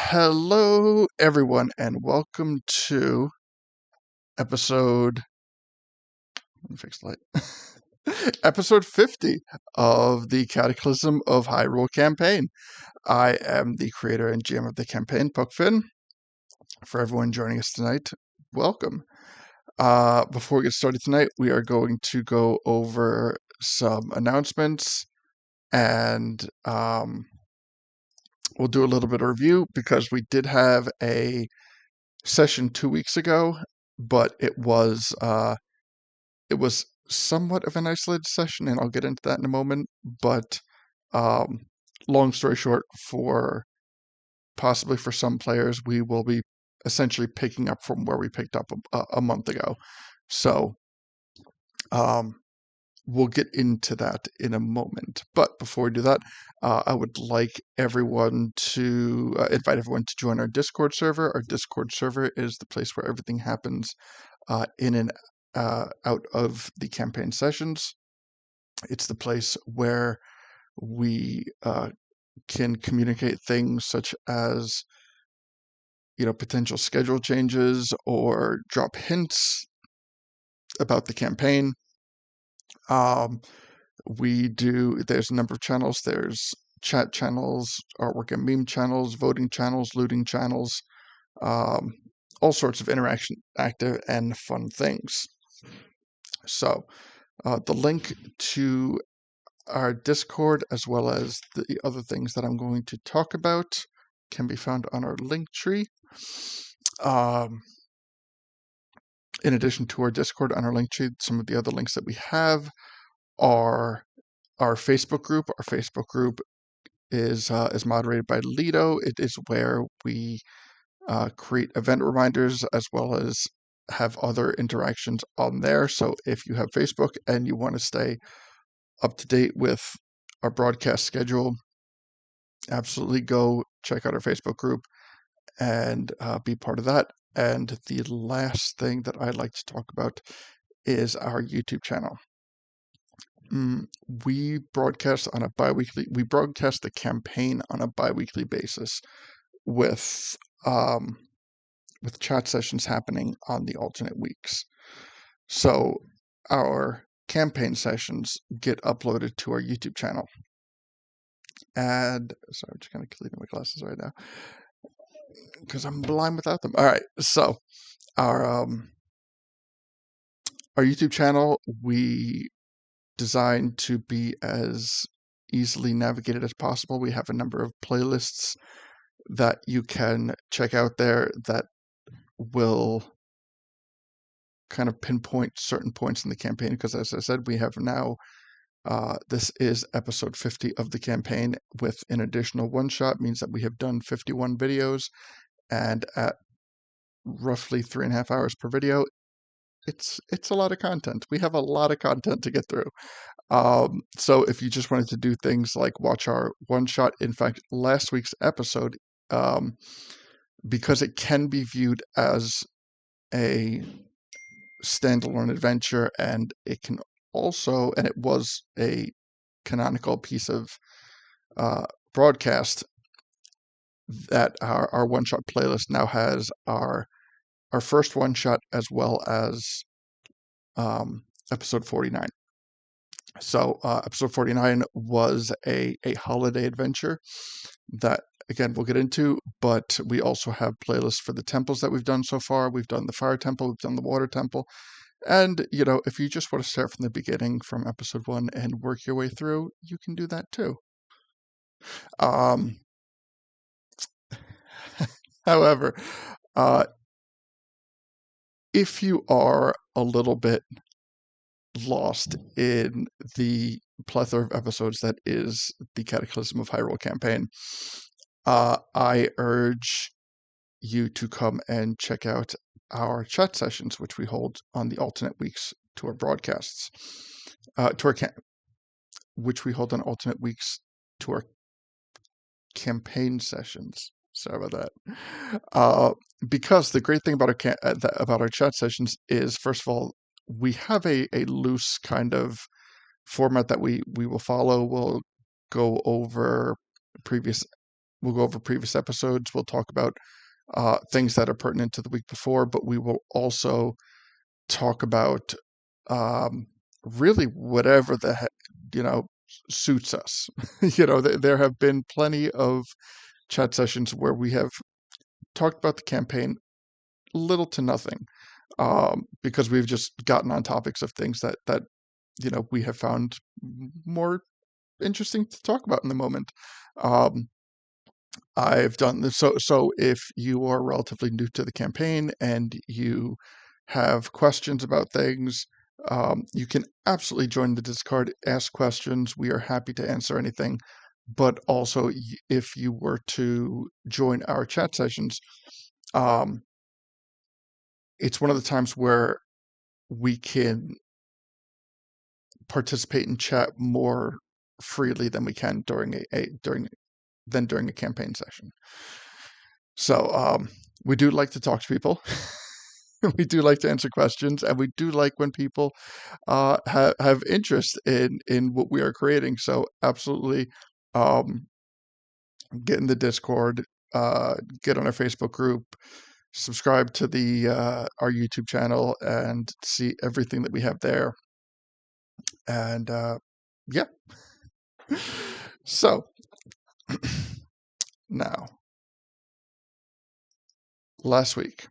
Hello, everyone, and welcome to episode. Let me fix the light. Episode 50 of the Cataclysm of Hyrule campaign. I am the creator and GM of the campaign, Puckfin. For everyone joining us tonight, welcome. Before we get started tonight, we are going to go over some announcements and we'll do a little bit of review because we did have a session 2 weeks ago, but it was somewhat of an isolated session, and I'll get into that in a moment. But long story short, possibly for some players, we will be essentially picking up from where we picked up a month ago. So we'll get into that in a moment. But before we do that, I would like everyone to invite everyone to join our Discord server. Our Discord server is the place where everything happens in and out of the campaign sessions. It's the place where we can communicate things such as, potential schedule changes or drop hints about the campaign. There's a number of channels. There's chat channels, artwork and meme channels, voting channels, looting channels, all sorts of interaction, active and fun things. So the link to our Discord, as well as the other things that I'm going to talk about, can be found on our link tree. In addition to our Discord on our link tree, some of the other links that we have are our Facebook group. Our Facebook group is moderated by Lido. It is where we create event reminders as well as have other interactions on there. So if you have Facebook and you want to stay up to date with our broadcast schedule, absolutely go check out our Facebook group and be part of that. And the last thing that I'd like to talk about is our YouTube channel. We broadcast the campaign on a bi-weekly basis with chat sessions happening on the alternate weeks. So our campaign sessions get uploaded to our YouTube channel. And sorry, I'm just kind of cleaning my glasses right now because I'm blind without them. All right, so our YouTube channel, we designed to be as easily navigated as possible. We have a number of playlists that you can check out there that will kind of pinpoint certain points in the campaign, because as I said, we have now this is episode 50 of the campaign with an additional one shot, means that we have done 51 videos, and at roughly 3.5 hours per video, it's a lot of content. We have a lot of content to get through. So if you just wanted to do things like watch our one shot, in fact, last week's episode, because it can be viewed as a standalone adventure, and it was a canonical piece of broadcast, that our one shot playlist now has our first one shot as well as episode 49. So episode 49 was a holiday adventure that, again, we'll get into, but we also have playlists for the temples that we've done so far. We've done the fire temple, we've done the water temple, and, if you just want to start from the beginning, from episode 1, and work your way through, you can do that too. However, if you are a little bit lost in the plethora of episodes that is the Cataclysm of Hyrule campaign, I urge you to come and check out our chat sessions, which we hold on the alternate weeks to our broadcasts, which we hold on alternate weeks to our campaign sessions. Sorry about that. Because the great thing about our chat sessions is, first of all, we have a loose kind of format that we will follow. We'll go over previous we'll go over previous episodes. We'll talk about things that are pertinent to the week before, but we will also talk about really whatever suits us. There have been plenty of chat sessions where we have talked about the campaign little to nothing, because we've just gotten on topics of things that we have found more interesting to talk about in the moment. I've done this. So if you are relatively new to the campaign and you have questions about things, you can absolutely join the Discord, ask questions. We are happy to answer anything. But also, if you were to join our chat sessions, it's one of the times where we can participate in chat more freely than we can during a campaign session. So we do like to talk to people. We do like to answer questions, and we do like when people have interest in what we are creating. So absolutely, get in the Discord, get on our Facebook group, subscribe to the our YouTube channel, and see everything that we have there. And yeah. So now, last week,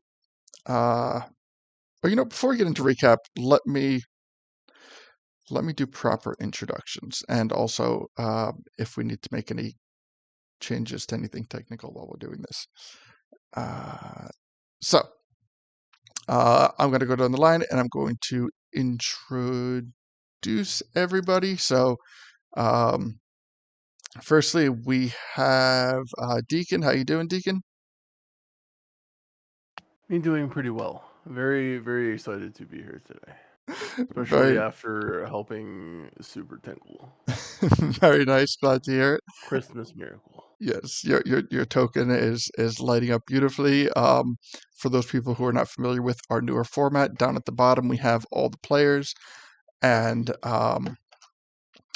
before we get into recap, let me do proper introductions, and also if we need to make any changes to anything technical while we're doing this. So I'm going to go down the line, and I'm going to introduce everybody. So firstly, we have Deacon. How you doing, Deacon? Me doing pretty well. Very, very excited to be here today. Especially Very, after helping Super Tinkle. very nice. Glad to hear it. Christmas miracle. Yes, your token is lighting up beautifully. For those people who are not familiar with our newer format, down at the bottom we have all the players, and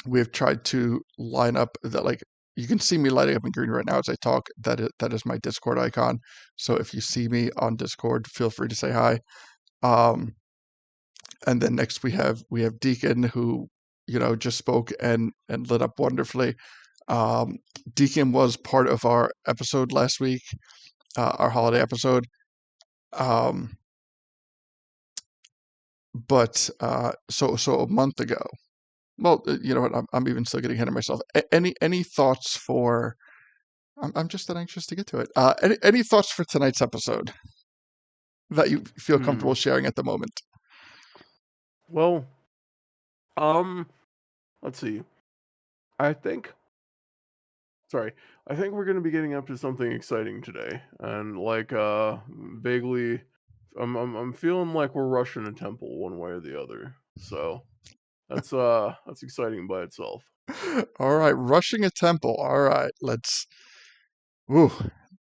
we've tried to line up that, like, you can see me lighting up in green right now as I talk. That is my Discord icon. So if you see me on Discord, feel free to say hi. And then next we have Deacon, who just spoke and lit up wonderfully. Deacon was part of our episode last week, our holiday episode. But so a month ago. Well, you know what? I'm even still getting ahead of myself. Any thoughts for? I'm just that anxious to get to it. Any thoughts for tonight's episode that you feel comfortable sharing at the moment? Well, let's see. I think we're gonna be getting up to something exciting today. And vaguely I'm feeling like we're rushing a temple one way or the other. So that's exciting by itself. All right, rushing a temple. All right, let's. Ooh,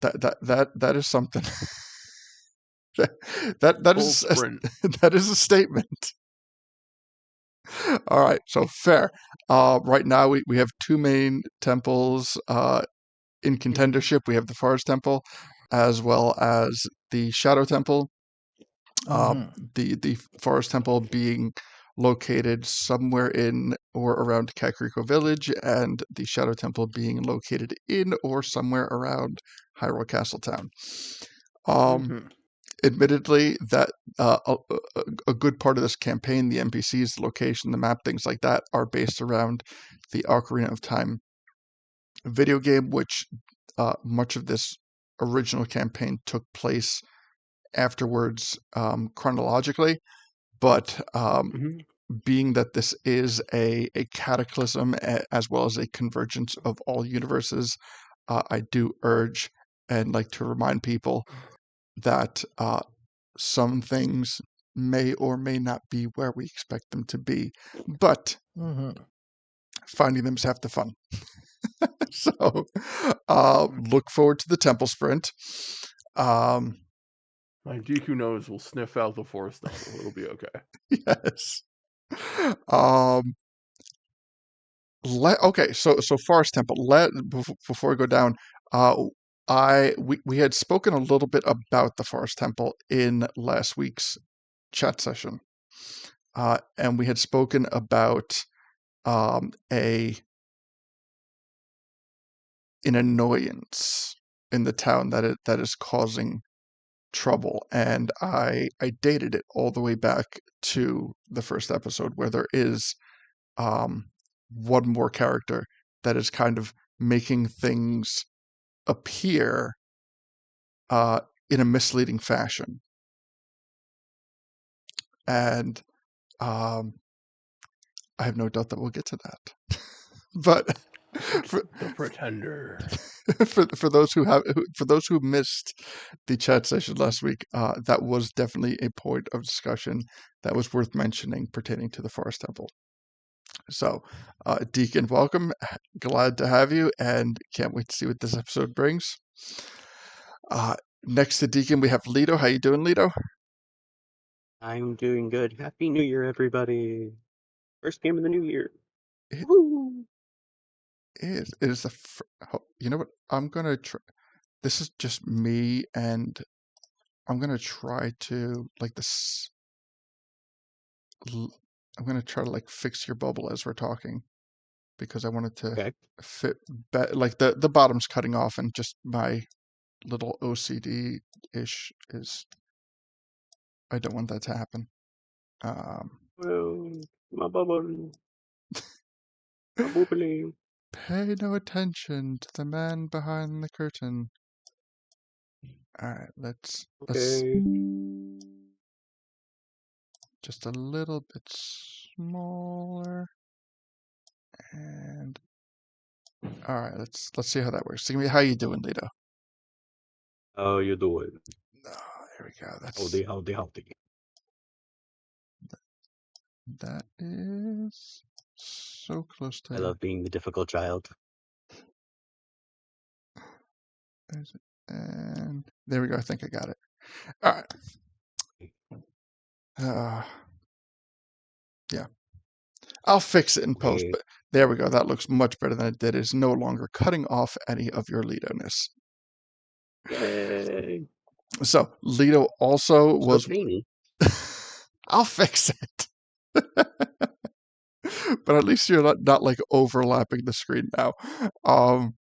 that is something. that Full is sprint. that is a statement. All right, so fair. Right now we have two main temples in contendership. We have the Forest Temple, as well as the Shadow Temple. The Forest Temple being located somewhere in or around Kakriko Village, and the Shadow Temple being located in or somewhere around Hyrule Castle Town. Admittedly, that a good part of this campaign, the NPCs, the location, the map, things like that, are based around the Ocarina of Time video game, which much of this original campaign took place afterwards, chronologically. But being that this is a cataclysm as well as a convergence of all universes, I do urge and like to remind people that some things may or may not be where we expect them to be, but finding them is half the fun. So look forward to the temple sprint. My Deku nose will sniff out the forest temple. It'll be okay. Yes. Okay, so Forest Temple. Before we go down, Uh, we had spoken a little bit about the Forest Temple in last week's chat session, and we had spoken about a an annoyance in the town that is causing trouble, and I dated it all the way back to the first episode where there is um, one more character that is kind of making things appear uh, in a misleading fashion. And um, I have no doubt that we'll get to that. But for, The Pretender. for those who have for those who missed the chat session last week, that was definitely a point of discussion that was worth mentioning pertaining to the Forest Temple. So, Deacon, welcome. Glad to have you, and can't wait to see what this episode brings. Next to Deacon, we have Lito. How you doing, Lito? I'm doing good. Happy New Year, everybody. First game of the new year. It Woo! is the you know what? I'm gonna try. This is just me, and I'm gonna try to like this. I'm gonna try to like fix your bubble as we're talking because I want it to Okay. fit. Like the bottom's cutting off, and just my little OCD ish is. I don't want that to happen. Um, Well, my bubble. My boobly. Pay no attention to the man behind the curtain. All right, let's Okay. just a little bit smaller, and all right, let's see how that works. So, how you doing, Lito? How you doing? Oh, there we go. Howdy. That is so close I to. love being the difficult child. There's it. And there we go. I think I got it. All right. Yeah. I'll fix it in post, Okay. but there we go. That looks much better than it did. It's no longer cutting off any of your Lido-ness. Yay. So Lido also So was. tiny. I'll fix it. But at least you're not like overlapping the screen now. Um,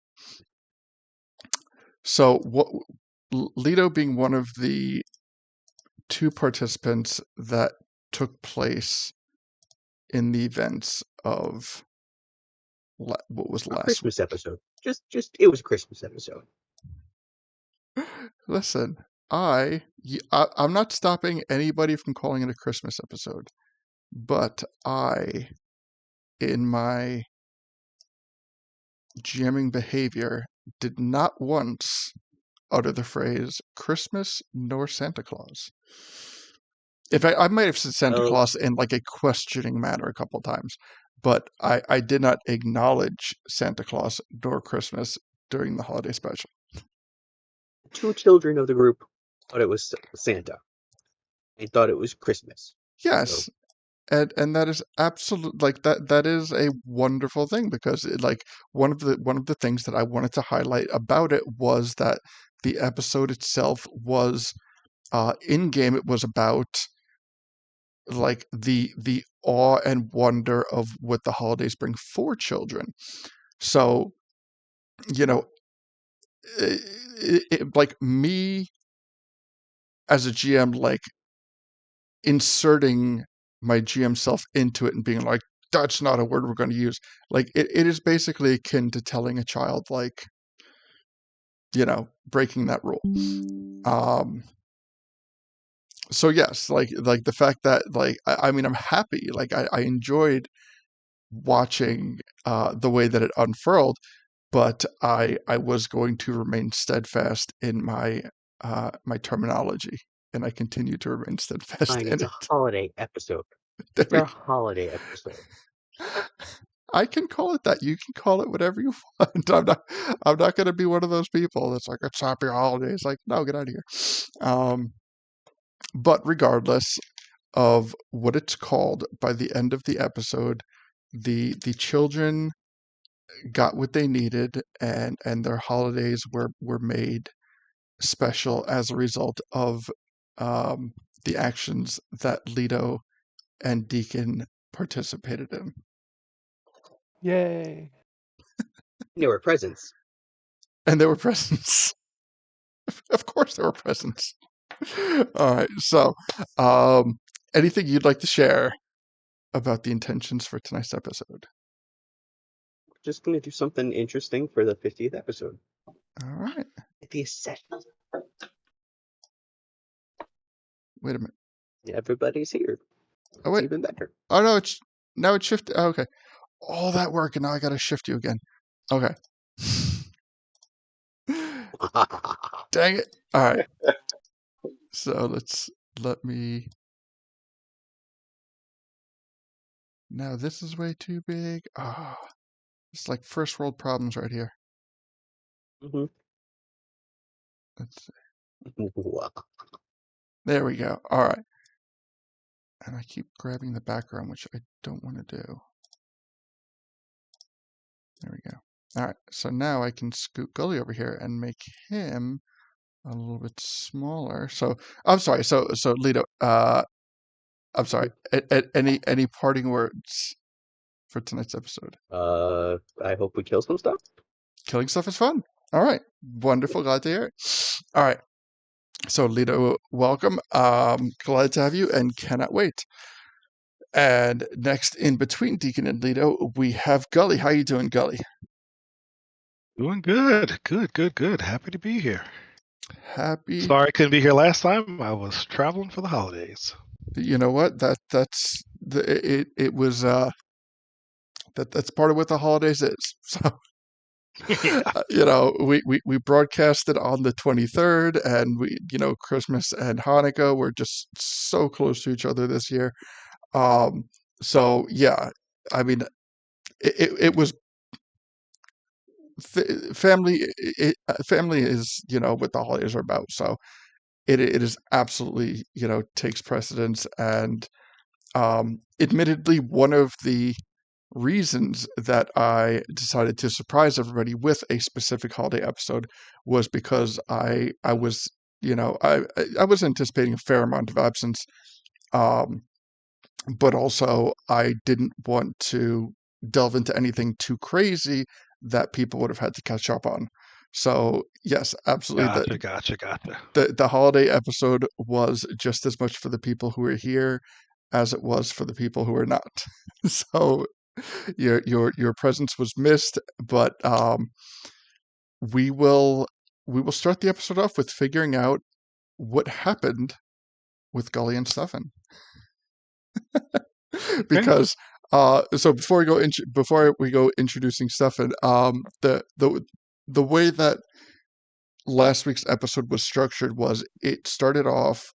so what Lido being one of the two participants that took place in the events of what was A last Christmas week. episode. It was a Christmas episode. Listen, I'm not stopping anybody from calling it a Christmas episode, but in my jamming behavior, did not once utter the phrase Christmas nor Santa Claus. In fact, I might have said Santa Well, Claus in like a questioning manner a couple times, but I did not acknowledge Santa Claus nor Christmas during the holiday special. two children of the group thought it was Santa. They thought it was Christmas. So Yes, and that is absolute like that is a wonderful thing because like one of the things that I wanted to highlight about it was that the episode itself was in game. It was about like the awe and wonder of what the holidays bring for children. So you know, like me as a GM, like inserting my GM self into it and being like, that's not a word we're going to use. Like it is basically akin to telling a child, like, breaking that rule. Um, so yes, like the fact that like I mean I'm happy. Like I enjoyed watching the way that it unfurled, but I was going to remain steadfast in my terminology, and I continue to remain steadfast fine, in it's a it. holiday episode. There It's we a holiday episode. I can call it that. You can call it whatever you want. I'm not going to be one of those people that's like it's happy holidays. Like no, get out of here. Um, but regardless of what it's called, by the end of the episode, the children got what they needed, and their holidays were made special as a result of the actions that Leto and Deacon participated in. Yay! There were presents. And there were presents. Of course there were presents. All right. So, anything you'd like to share about the intentions for tonight's episode? Just going to do something interesting for the 50th episode. All right. 50th session. Wait a minute. Everybody's here. Oh, It's wait. even better. Oh, no. Now it's shifted. Oh, okay. All that work, and now I got to shift you again. Okay. Dang it. All right. So let me. Now this is way too big. Ah, it's like first world problems right here. Mhm. Let's see. There we go. All right. And I keep grabbing the background, which I don't want to do. There we go. All right. So now I can scoot Gully over here and make him a little bit smaller. So I'm sorry. So Lito, I'm sorry. Any parting words for tonight's episode? I hope we kill some stuff. Killing stuff is fun. All right. Wonderful. Glad to hear it. All right. So Lito, welcome. Glad to have you and cannot wait. And next, in between Deacon and Lito, we have Gully. How you doing, Gully? Doing good. Good. Happy to be here. Happy. Sorry I couldn't be here last time. I was traveling for the holidays. You know what? That's it was that's part of what the holidays is. So you know, we broadcasted on the 23rd, and Christmas and Hanukkah were just so close to each other this year. So yeah, I mean, it was family. Family is what the holidays are about. So it is absolutely takes precedence, and admittedly, one of the reasons that I decided to surprise everybody with a specific holiday episode was because I was I was anticipating a fair amount of absence, um, but also I didn't want to delve into anything too crazy that people would have had to catch up on. So yes, absolutely, Gotcha. the holiday episode was just as much for the people who were here as it was for the people who were not. So your presence was missed, but we will start the episode off with figuring out what happened with Gully and Stefan. Because so before we go introducing Stefan, the way that last week's episode was structured was it started off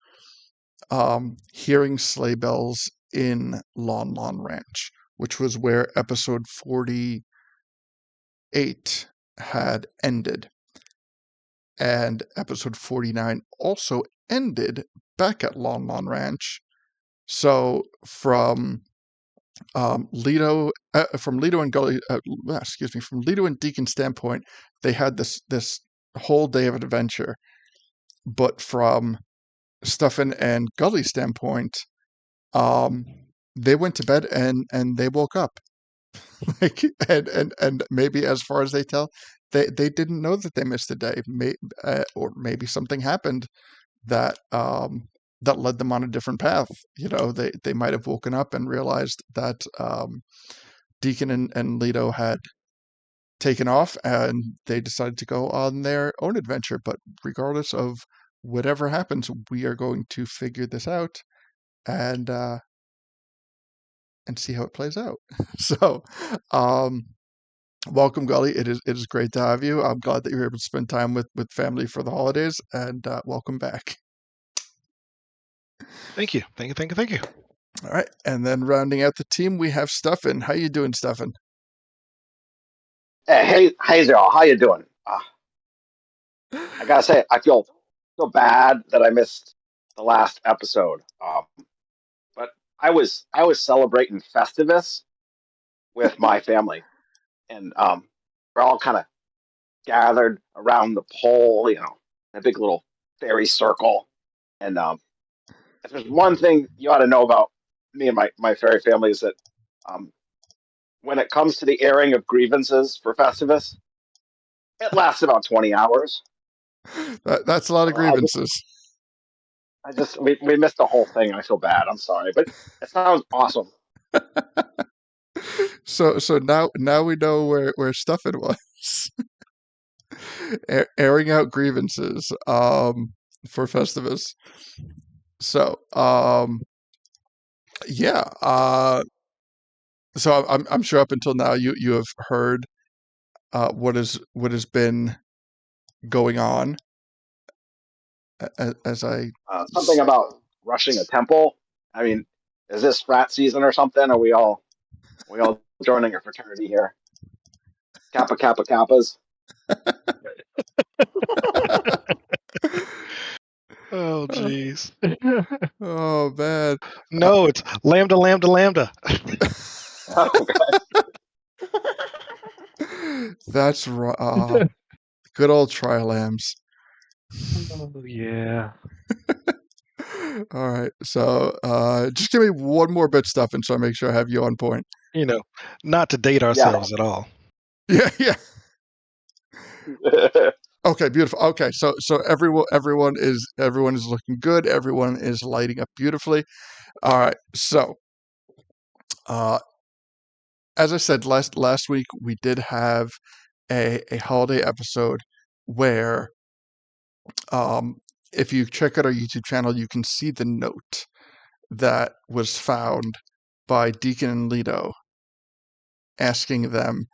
hearing sleigh bells in Lon Lon Ranch, which was where episode 48 had ended. And episode 49 also ended back at Lon Lon Ranch. So from Leto and Gully, from Leto and Deacon's standpoint, they had this whole day of adventure. But from Stefan and Gully's standpoint, they went to bed and they woke up. Like, and maybe as far as they tell, they didn't know that they missed a day. Or maybe something happened that that led them on a different path. They might have woken up and realized that Deacon and Leto had taken off, and they decided to go on their own adventure. But regardless of whatever happens, we are going to figure this out and see how it plays out. So, welcome, Gully. It is great to have you. I'm glad that you were able to spend time with family for the holidays, and welcome back. Thank you. All right, and then rounding out the team, we have Stefan. How you doing, Stefan? Hey, Zero, how you doing? I gotta say, I feel bad that I missed the last episode. But I was celebrating Festivus with my family, and we're all kind of gathered around the pole, in a big little fairy circle. And if there's one thing you ought to know about me and my fairy family is that um, when it comes to the airing of grievances for Festivus, it lasts about 20 hours. That's a lot of So grievances. we missed the whole thing. I feel bad. I'm sorry, but it sounds awesome. So now we know where Stuffin was. Airing out grievances for Festivus. So yeah, so I'm sure up until now you have heard what has been going on as I Something about rushing a temple. I mean, is this frat season or something? Are we all joining a fraternity here? Kappa Kappa Kappas. Oh, jeez. oh man. No, it's lambda, lambda, lambda. That's right. Good old Trilambs. Oh, yeah. All right. So just give me one more bit stuff and so I make sure I have you on point. Not to date Yeah. ourselves at all. Yeah. Okay, beautiful. Okay, so everyone is looking good. Everyone is lighting up beautifully. All right. So as I said last week, we did have a holiday episode where if you check out our YouTube channel, you can see the note that was found by Deacon and Leto asking them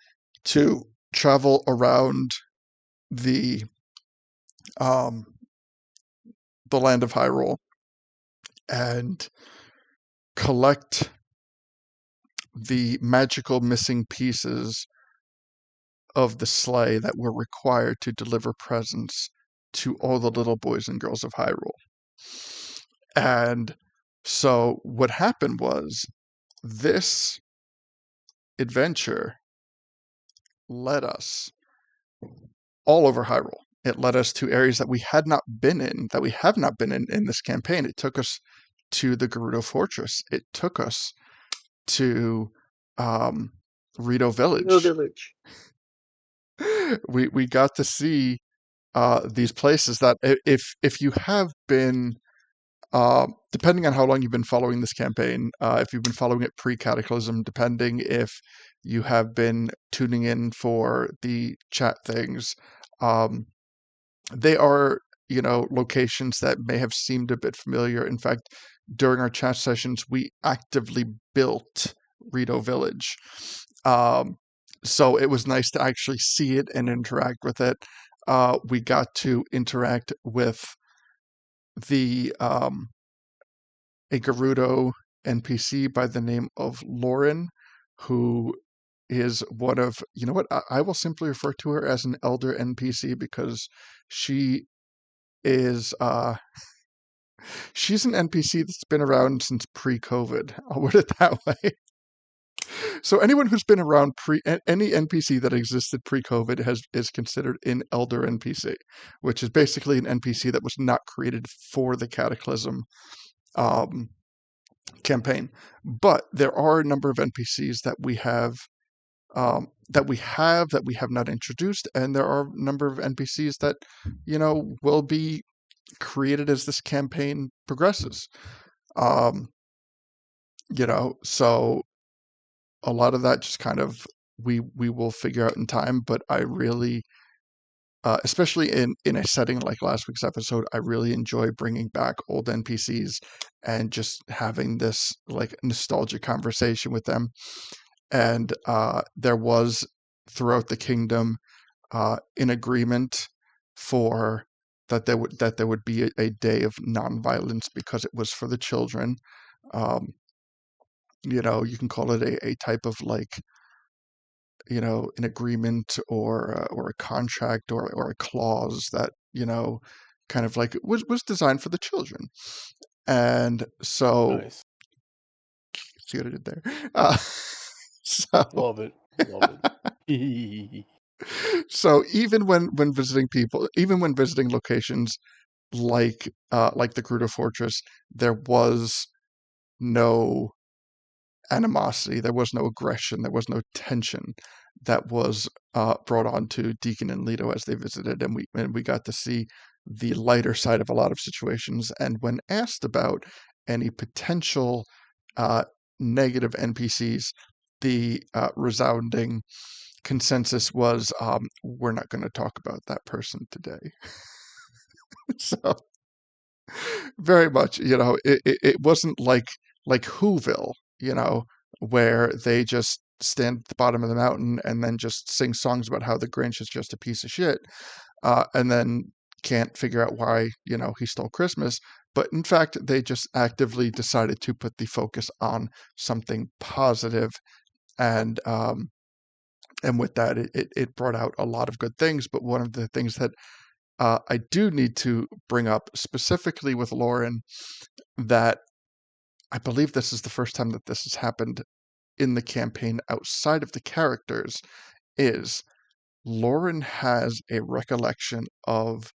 to travel around the the land of Hyrule and collect the magical missing pieces of the sleigh that were required to deliver presents to all the little boys and girls of Hyrule. And so what happened was this adventure led us all over Hyrule. It led us to areas that we had not been in, that we have not been in this campaign. It took us to the Gerudo Fortress. It took us to Rito Village. Kakriko Village. We got to see these places that if you have been depending on how long you've been following this campaign, if you've been following it pre-Cataclysm, depending if you have been tuning in for the chat things, they are, locations that may have seemed a bit familiar. In fact, during our chat sessions, we actively built Rito Village. So it was nice to actually see it and interact with it. We got to interact with the a Gerudo NPC by the name of Lauren, who is one of, you know what, I will simply refer to her as an elder NPC because she is, she's an NPC that's been around since pre-COVID. I'll word it that way. So anyone who's been around any NPC that existed pre-COVID is considered an elder NPC, which is basically an NPC that was not created for the Cataclysm campaign. But there are a number of NPCs that we have not introduced, and there are a number of NPCs that will be created as this campaign progresses. So a lot of that just kind of we will figure out in time. But I really, especially in a setting like last week's episode, I really enjoy bringing back old NPCs and just having this like nostalgic conversation with them. And there was throughout the kingdom an agreement for that there would be a day of nonviolence because it was for the children. You can call it a type of like an agreement or a contract or a clause that kind of like was designed for the children. And so Nice. see what I did there. Love it. Love it. So even when visiting people, even when visiting locations like the Gerudo Fortress, there was no animosity, there was no aggression, there was no tension that was brought on to Deacon and Leto as they visited, and we got to see the lighter side of a lot of situations. And when asked about any potential negative NPCs, the resounding consensus was, we're not going to talk about that person today. So very much, it wasn't like Whoville, where they just stand at the bottom of the mountain and then just sing songs about how the Grinch is just a piece of shit, and then can't figure out why, he stole Christmas. But in fact, they just actively decided to put the focus on something positive, and with that, it brought out a lot of good things. But one of the things that I do need to bring up specifically with Lauren, that I believe this is the first time that this has happened in the campaign outside of the characters, is Lauren has a recollection of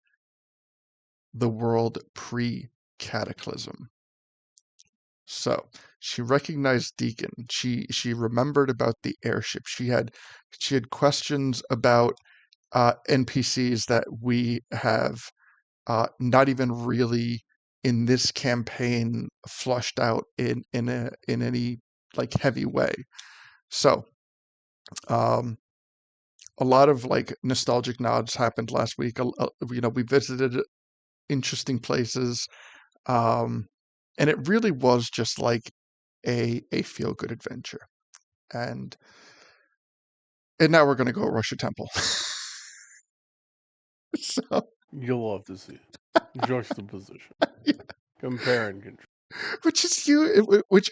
the world pre-Cataclysm. So she recognized Deacon. She remembered about the airship. She had questions about NPCs that we have not even really in this campaign flushed out in any like heavy way. So a lot of like nostalgic nods happened last week. We visited interesting places, and it really was just like a feel good adventure. And now we're gonna go rush a temple. So You'll love to see it. Juxtaposition. Compare and contrast. which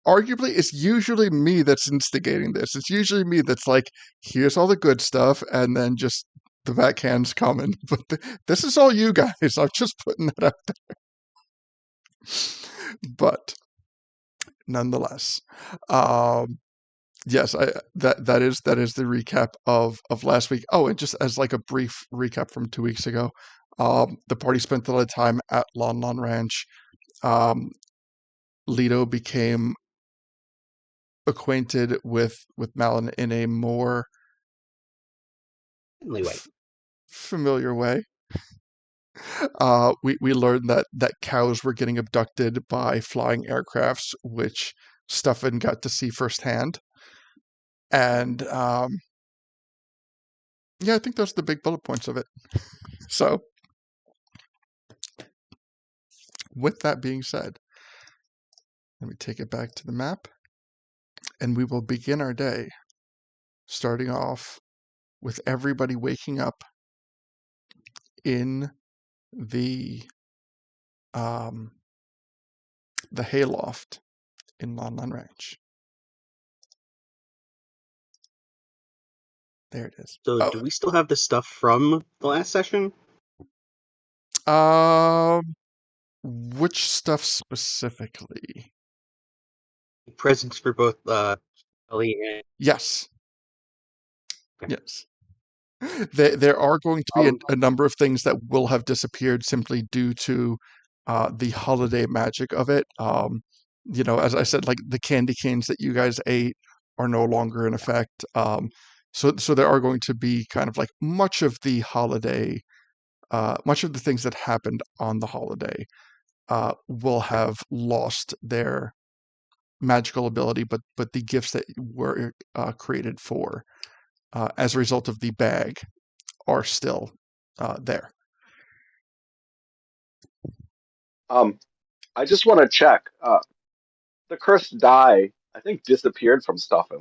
arguably is usually me that's instigating this. It's usually me that's like, here's all the good stuff, and then just the backhand's coming. But this is all you guys. I'm just putting that out there. But nonetheless, yes, that is the recap of last week. Oh, and just as like a brief recap from 2 weeks ago, the party spent a lot of time at Lon Lon Ranch. Leto became acquainted with Malin in a more Anyway, familiar way. We learned that cows were getting abducted by flying aircrafts, which Stuffin got to see firsthand. And yeah, I think those are the big bullet points of it. So, with that being said, let me take it back to the map, and we will begin our day, starting off with everybody waking up in the hayloft in Lon Lon Ranch. There it is. so do we still have the stuff from the last session? Which stuff specifically? Presents for both Ellie and Yes. Okay. Yes. There are going to be Um, a number of things that will have disappeared simply due to the holiday magic of it. As I said, like the candy canes that you guys ate are no longer in effect. So there are going to be kind of like much of the holiday, much of the things that happened on the holiday will have lost their magical ability, but the gifts that were created for as a result of the bag are still there. I just want to check. The cursed die, I think, disappeared from stuff at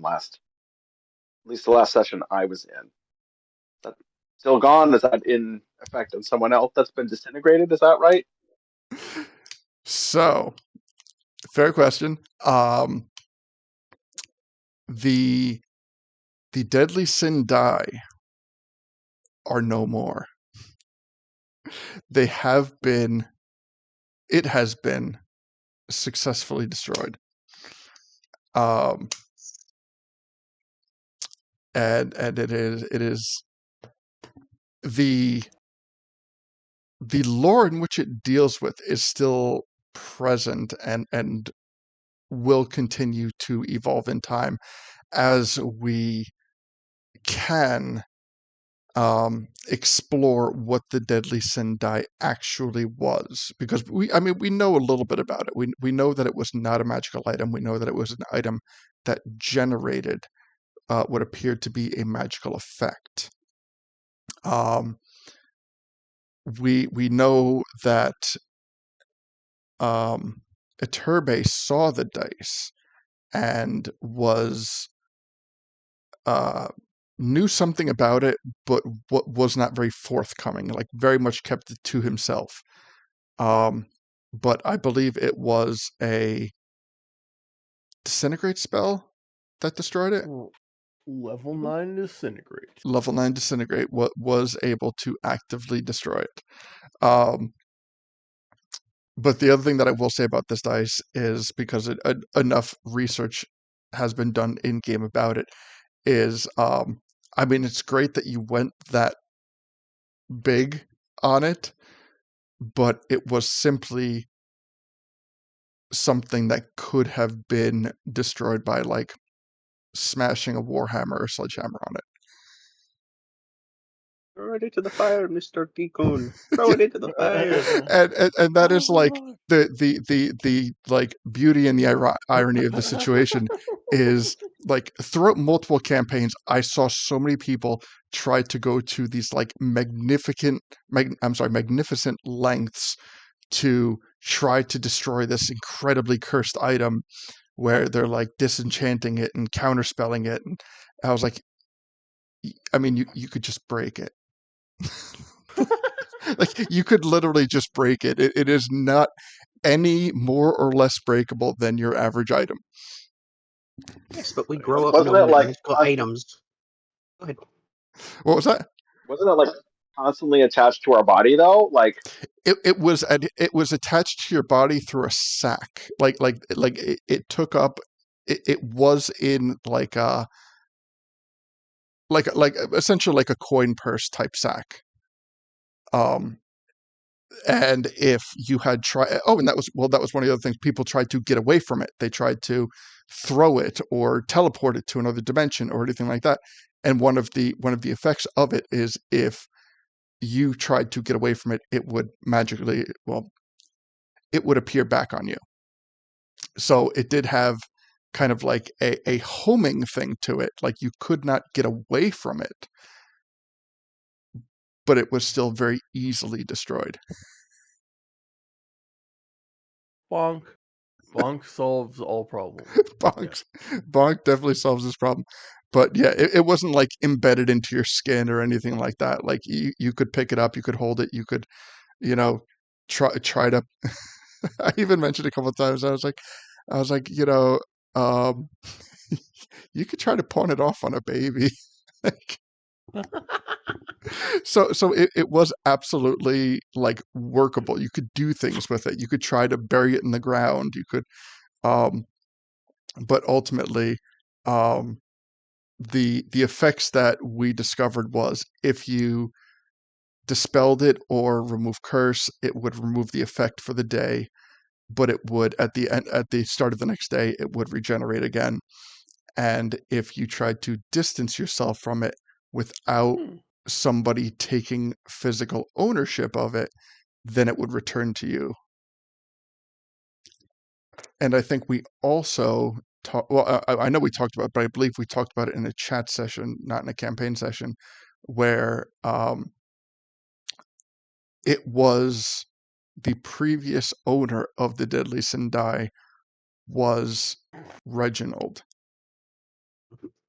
least the last session I was in. Is that still gone? Is that in effect on someone else that's been disintegrated? Is that right? So, fair question. The deadly sin die are no more. They have been. It has been successfully destroyed. and it is the lore in which it deals with is still present and will continue to evolve in time as we can explore what the Deadly Sin Die actually was, because we know a little bit about it. We know that it was not a magical item. We know that it was an item that generated what appeared to be a magical effect. We know that Iturbe saw the dice and knew something about it, but was not very forthcoming, like very much kept it to himself. But I believe it was a disintegrate spell that destroyed it. Level 9 disintegrate. Level 9 disintegrate was able to actively destroy it. But the other thing that I will say about this dice is, because enough research has been done in game about it, is it's great that you went that big on it, but it was simply something that could have been destroyed by like smashing a warhammer or sledgehammer on it. Throw it into the fire, Mr. Geekon. Throw it into the fire. And that is like the like beauty and the irony of the situation is, like, throughout multiple campaigns, I saw so many people try to go to these like magnificent lengths to try to destroy this incredibly cursed item, where they're like disenchanting it and counterspelling it. And I was like, you could just break it. Like, you could literally just break it. It is not any more or less breakable than your average item. Yes, but we grow up Wasn't it knowing like magical items. Go ahead. What was that? wasn't it like constantly attached to our body though? Like It was attached to your body through a sac. Like it took up. It was in like a essentially like a coin purse type sack. And if you had tried, and that was one of the other things. People tried to get away from it. They tried to throw it or teleport it to another dimension or anything like that. And one of the effects of it is, if you tried to get away from it, it would magically, it would appear back on you. So it did have kind of like a homing thing to it. Like, you could not get away from it, but it was still very easily destroyed. Bonk. Bonk solves all problems. Bonk definitely solves this problem. But yeah, it wasn't like embedded into your skin or anything like that. Like, you could pick it up, you could hold it, you could, try to. I even mentioned a couple of times. I was like, you could try to pawn it off on a baby. So it was absolutely like workable. You could do things with it. You could try to bury it in the ground. You could, but ultimately, the effects that we discovered was, if you dispelled it or remove curse, it would remove the effect for the day, but it would at the start of the next day, it would regenerate again. And if you tried to distance yourself from it without somebody taking physical ownership of it, then it would return to you. And I think we also I know we talked about it, but I believe we talked about it in a chat session, not in a campaign session, where it was the previous owner of the Deadly Sin Die was Reginald.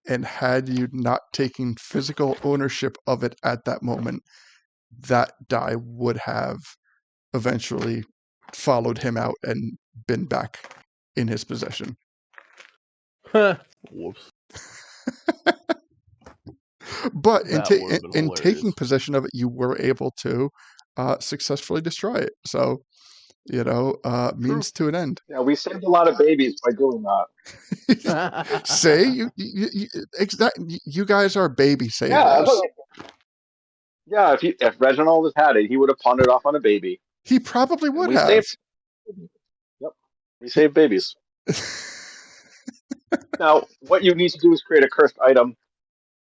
And had you not taken physical ownership of it at that moment, that die would have eventually followed him out and been back in his possession. Whoops. But That in would've been taking hilarious. possession of it, you were able to successfully destroy it. So means to an end. Yeah, we saved a lot of babies by doing that. Say you guys are baby Yeah, savers. yeah. If Reginald had had it, he would have pawned it off on a baby, He probably and would we have. saved. Yep, we He, saved babies. Now, what you need to do is create a cursed item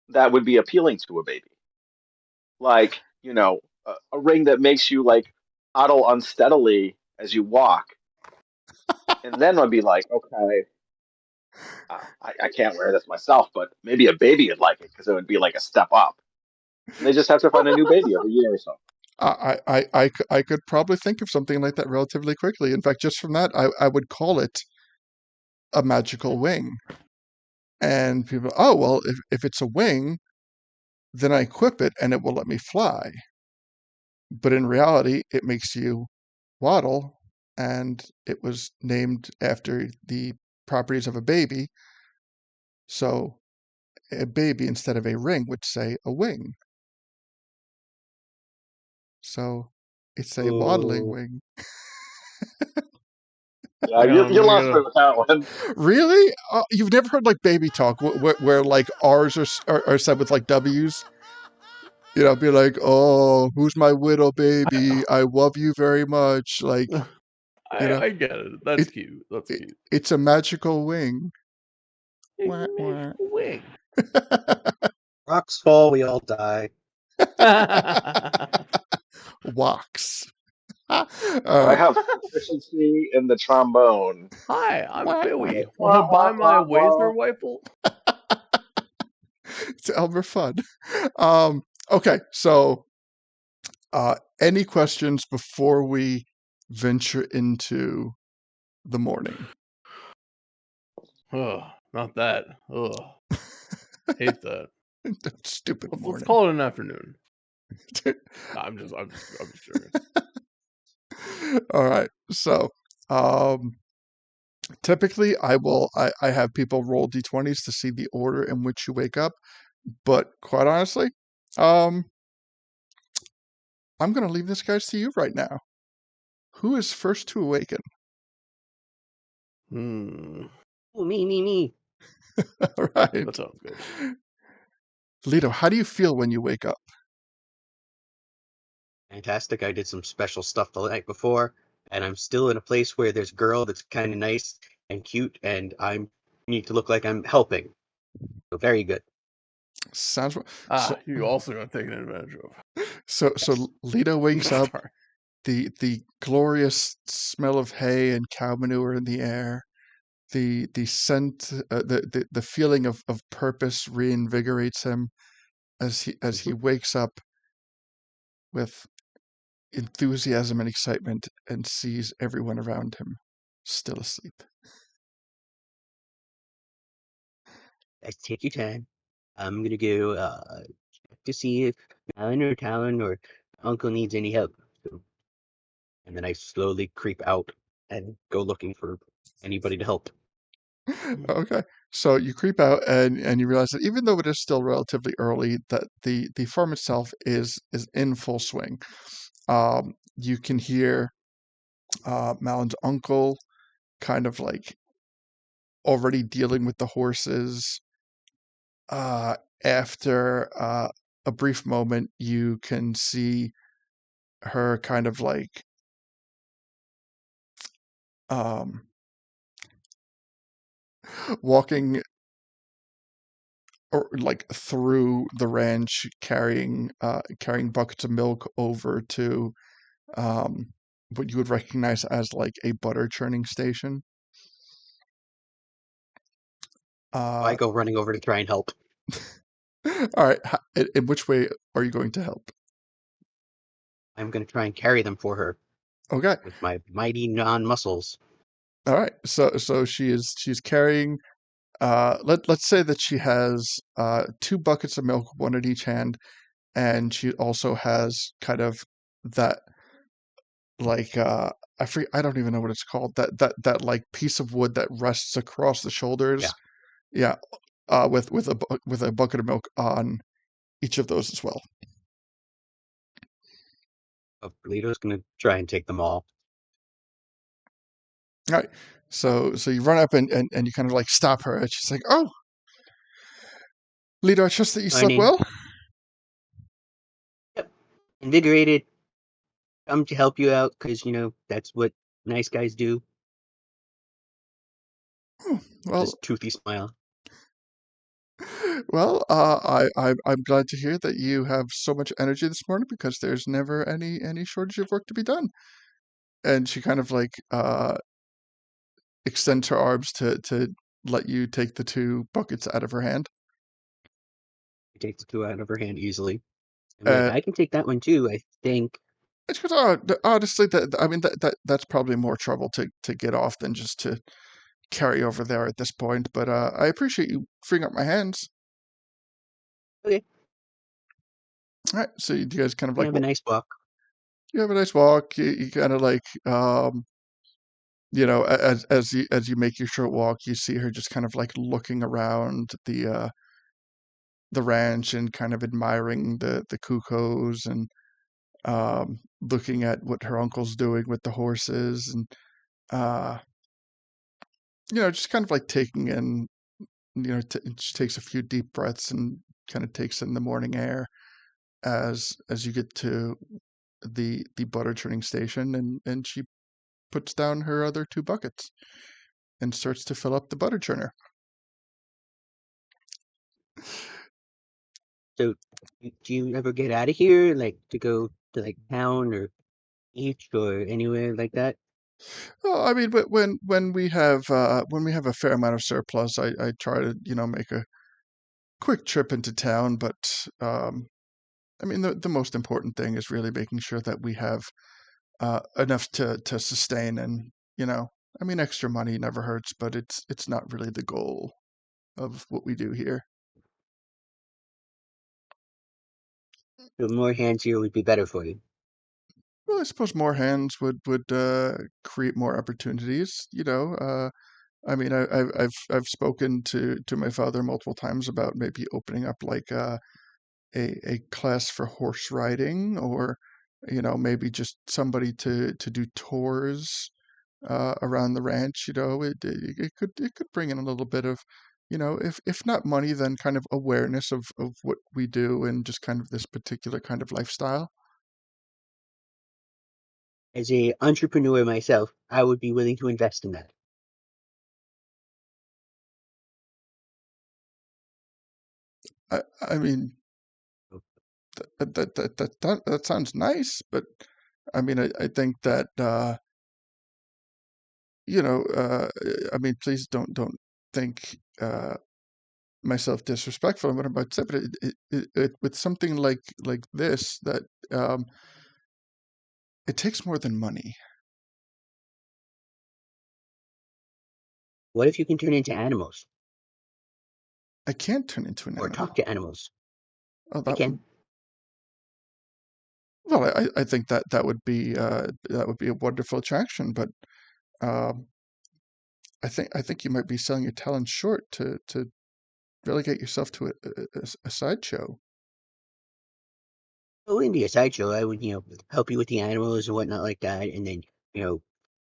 that would be appealing to a baby, like a ring that makes you like toddle unsteadily as you walk, and then I'd be like, okay, I can't wear this myself, but maybe a baby would like it because it would be like a step up. And they just have to find a new baby every year or so. I could probably think of something like that relatively quickly. In fact, just from that, I would call it a magical wing. And people, oh, well, if it's a wing, then I equip it and it will let me fly. But in reality, it makes you waddle, and it was named after the properties of a baby. So a baby instead of a ring would say a wing. So it's a waddling Ooh. wing. Yeah, you lost me with that one. Really? You've never heard like baby talk where like R's are said with like W's? Be like, oh, who's my little baby? I love you very much. Like, I get it. That's it, cute. That's cute. it's a magical wing. Wah, wah. Wing. Rocks fall, we all die. Walks. I All have proficiency in the trombone. Hi, I'm right. Billy. Wah, Want to buy wah, my wah, Wazer wah. rifle? It's Elmer fun. Okay, so any questions before we venture into the morning? Ugh, not that. Ugh, hate that. Stupid Let's morning. call it an afternoon. Nah, I'm just joking. All right. So, typically I have people roll d20s to see the order in which you wake up, but quite honestly, I'm going to leave this guys to you right now. Who is first to awaken? Oh, me. All right. That sounds good. Lito, how do you feel when you wake up? Fantastic. I did some special stuff the night before, and I'm still in a place where there's a girl that's kind of nice and cute, and I need to look like I'm helping. So very good. Sounds so. You also got taken advantage of. So Lito wakes up. Sorry. The glorious smell of hay and cow manure in the air. The scent, the feeling of purpose reinvigorates him as he wakes up with enthusiasm and excitement and sees everyone around him still asleep. Let's take your time. I'm gonna go check to see if Alan or Talon or Uncle needs any help. So, and then I slowly creep out and go looking for anybody to help. Okay, so you creep out and you realize that even though it is still relatively early, that the farm itself is in full swing. You can hear Malon's uncle kind of like already dealing with the horses. After a brief moment, you can see her kind of like walking or like through the ranch, carrying buckets of milk over to what you would recognize as like a butter churning station. I go running over to try and help. All right. In which way are you going to help? I'm going to try and carry them for her Okay. with my mighty non-muscles. All right. So she's carrying. Let's say that she has 2 buckets of milk, one in each hand, and she also has kind of that like I don't even know what it's called. That like piece of wood that rests across the shoulders. Yeah. With a bucket of milk on each of those as well. Lito's going to try and take them all. All right. So you run up and you kind of like stop her, and she's like, "Oh, Lito, I trust that you slept Morning. well." Yep. Invigorated. Come to help you out because that's what nice guys do. Well, This toothy smile. well, I'm glad to hear that you have so much energy this morning because there's never any shortage of work to be done. And she kind of like extends her arms to let you take the two buckets out of her hand. She takes the two out of her hand easily. I'm like, Uh, I can take that one too. I think. and she goes, "Oh, honestly, I mean that's probably more trouble to get off than just to carry over there at this point. But I appreciate you freeing up my hands." Okay. All right, so you guys kind of You like have a nice walk. you have a nice walk. You kind of like as you make your short walk, you see her just kind of like looking around the ranch and kind of admiring the cuckoos and looking at what her uncle's doing with the horses and uh, just kind of like taking in, she takes a few deep breaths and kind of takes in the morning air as you get to the butter churning station, and she puts down her other two buckets and starts to fill up the butter churner. So, do you ever get out of here, like to go to like town or beach or anywhere like that? Well, I mean, but when we have a fair amount of surplus, I try to make a quick trip into town. But I mean, the most important thing is really making sure that we have enough to sustain, and I mean, extra money never hurts, but it's not really the goal of what we do here. So more hands here would be better for you. Well, I suppose more hands would create more opportunities. I mean, I've spoken to my father multiple times about maybe opening up like a class for horse riding, or maybe just somebody to do tours around the ranch. It could bring in a little bit of, if not money, then kind of awareness of what we do and just kind of this particular kind of lifestyle. As a entrepreneur myself, I would be willing to invest in that. I mean, So, that sounds nice, but I mean, I think that I mean, please don't think myself disrespectful in what I'm about to say, but with something like this, that um, it takes more than money. what if you can turn into animals I can't turn into an or animal. talk to animals? Oh, I that would can. well, I think that would be a wonderful attraction, but um, I think you might be selling your talent short to relegate yourself to a sideshow. It wouldn't be a sideshow. I would, help you with the animals and whatnot like that, and then, you know,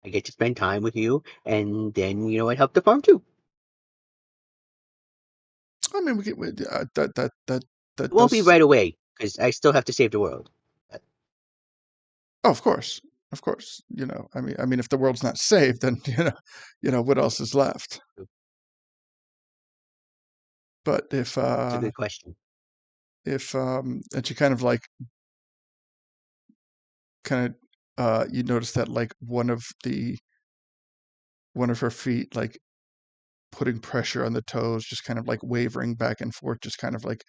I get to spend time with you, and then, I'd help the farm too. I mean, we get It that won't be does. right away because I still have to save the world. Uh, Oh, of course, of course. I mean, if the world's not saved, then what else is left? But It's a good question. and she kind of like you notice that like one of her feet like putting pressure on the toes, just kind of like wavering back and forth, just kind of like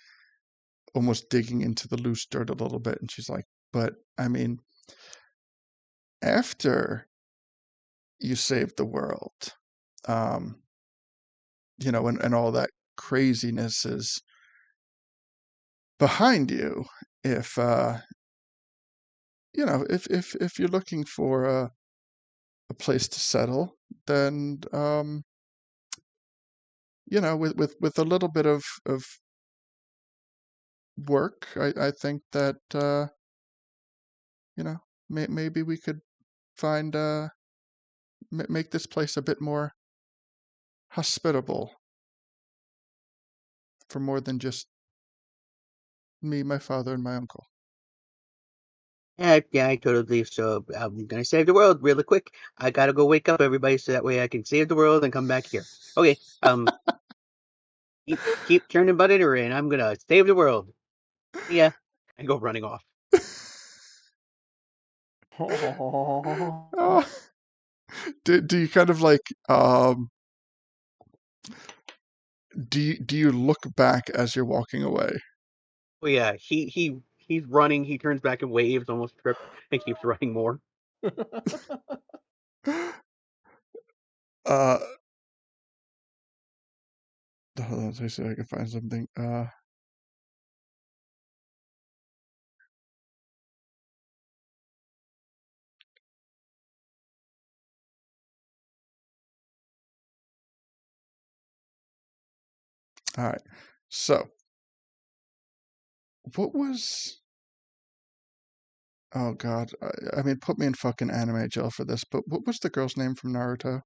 almost digging into the loose dirt a little bit. And she's like, "But I mean, after you save the world, um, and all that craziness is behind you, if if you're looking for a place to settle, then with a little bit of work, I think that maybe we could find make this place a bit more hospitable for more than just me, my father, and my uncle. Yeah, I totally. So I'm gonna save the world really quick. I gotta go wake up everybody so that way I can save the world and come back here. Okay. Keep turning button and I'm gonna save the world. Yeah, and go running off. Ah, do you kind of like do you look back as you're walking away? Oh yeah, he's running. He turns back and waves, almost tripped, and keeps running more. Uh, hold on, let me see if I can find something. All right. So, what was? Oh God, I mean, put me in fucking anime jail for this. But what was the girl's name from Naruto?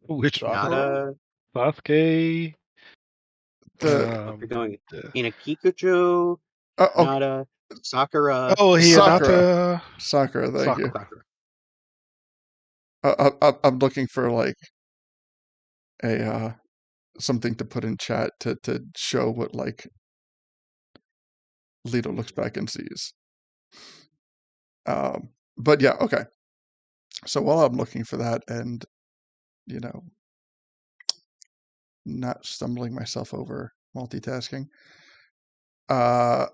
Which one? Sakura? Nada. Sasuke. The If you're going The- in a Kikucho, oh, Nada, Sakura, oh, Sakura. Hinata. Sakura. Thank you. Sakura. Sakura. I'm looking for like a something to put in chat to show what like Lito looks back and sees. But yeah, okay. So while I'm looking for that and you know not stumbling myself over multitasking, uh,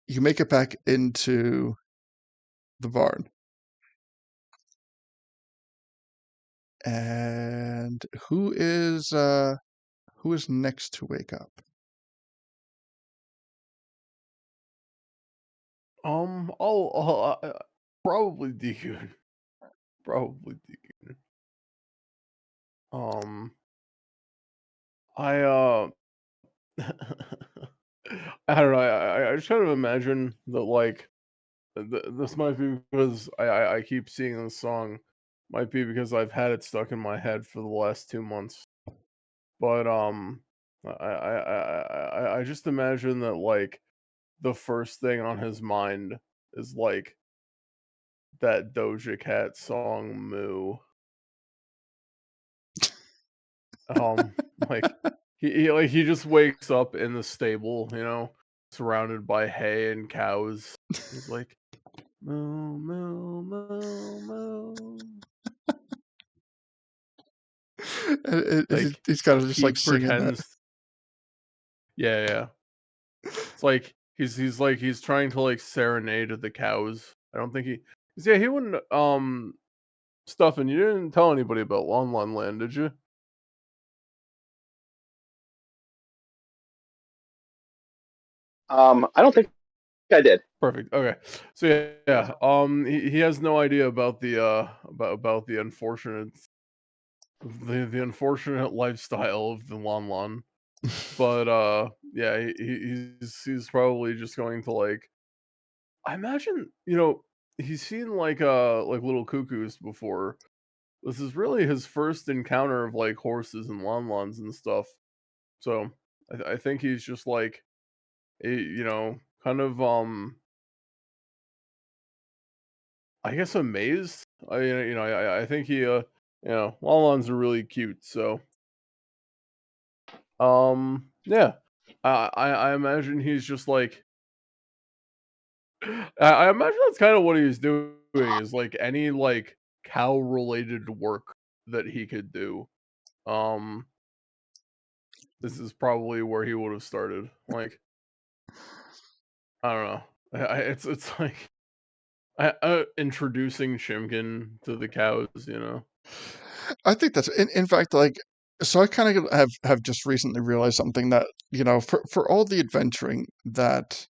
you make it back into the barn, and who is next to wake up? I'll probably Deacon. Probably Deacon. I I don't know. I just kind of imagine that like this might be because I keep seeing this song. Might be because I've had it stuck in my head for the last 2 months. But I just imagine that like the first thing on his mind is like that Doja Cat song "Moo." Um, like he just wakes up in the stable, surrounded by hay and cows. He's like moo moo moo moo. And Like he's kind of just he like singing that. pretends. Yeah, yeah. It's like he's trying to like serenade the cows. I don't think 'cause, yeah, he wouldn't Stuffin, you didn't tell anybody about Lon Lon Land, did you? I don't think I did. Perfect. Okay. So yeah. He has no idea about the about the unfortunate lifestyle of the Lon Lon. But yeah, he's probably just going to like I imagine, he's seen like little cuckoos before. This is really his first encounter of like horses and Lon Lons and stuff. So I think he's just like kind of I guess amazed. I think he Lon Lons are really cute. So yeah, I imagine he's just like I imagine that's kind of what he was doing is like any like cow related work that he could do. Um, this is probably where he would have started. Like I don't know. It's like introducing Shimkin to the cows. I think that's in fact like so I kind of have just recently realized something that for all the adventuring that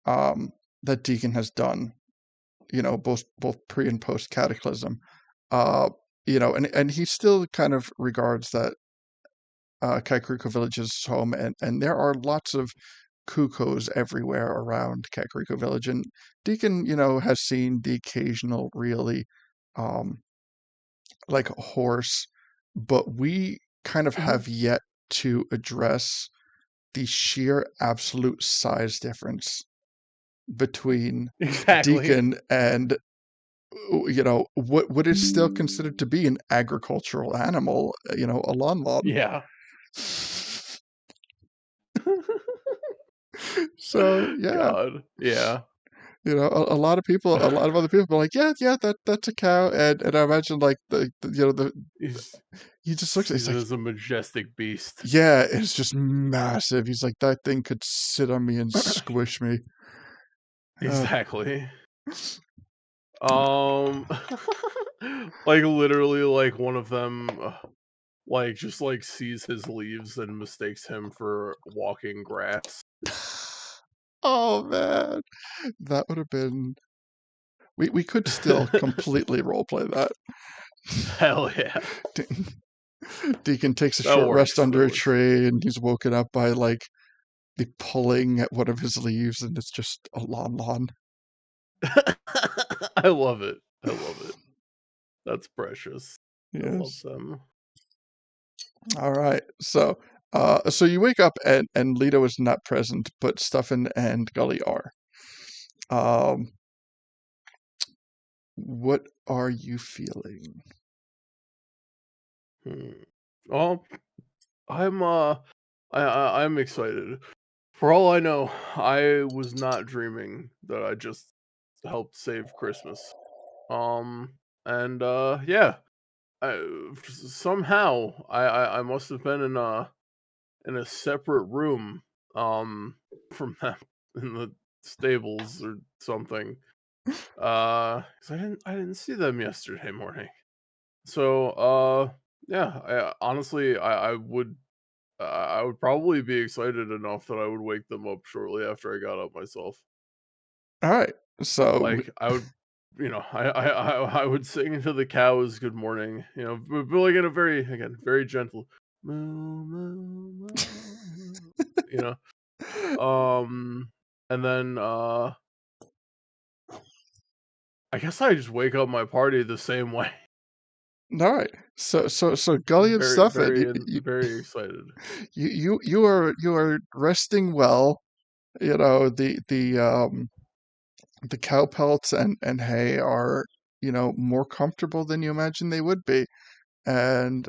um that Deacon has done, both pre and post Cataclysm, uh and he still kind of regards that Kakriko Village is home, and there are lots of cuckoos everywhere around Kakriko Village, and Deacon has seen the occasional really um like a horse, but we kind of have yet to address the sheer absolute size difference between Exactly. Deacon and what is still considered to be an agricultural animal, a Lon Lon. Yeah. So yeah, God. Yeah. a lot of other people are like, yeah, that's a cow, and I imagine like He's he just looks, he's sees it like, as a majestic beast. yeah, it's just massive. He's like, that thing could sit on me and squish me. Exactly. Like literally, like one of them, like just like sees his leaves and mistakes him for walking grass. Oh man, that would have been. We could still completely roleplay that. Hell yeah, Deacon takes a that short rest works. That under a works. tree, and he's woken up by like the pulling at one of his leaves, and it's just a Lon Lon. I love it. I love it. That's precious. I love Yes. them. All right. So you wake up and Leto is not present, but Stuffin and Gully are. What are you feeling? Well, I'm excited. For all I know, I was not dreaming that I just helped save Christmas. And yeah, somehow I must have been in a separate room from them in the stables or something. 'Cause I didn't see them yesterday morning. So yeah, honestly I would probably be excited enough that I would wake them up shortly after I got up myself. All right. So Like I would, I would sing to the cows good morning, but like in a very gentle moo moo moo, moo, you know. And then I guess I just wake up my party the same way. all right. So Gully and Stuffin, Very excited. you are resting well. The cow pelts and hay are more comfortable than you imagine they would be, and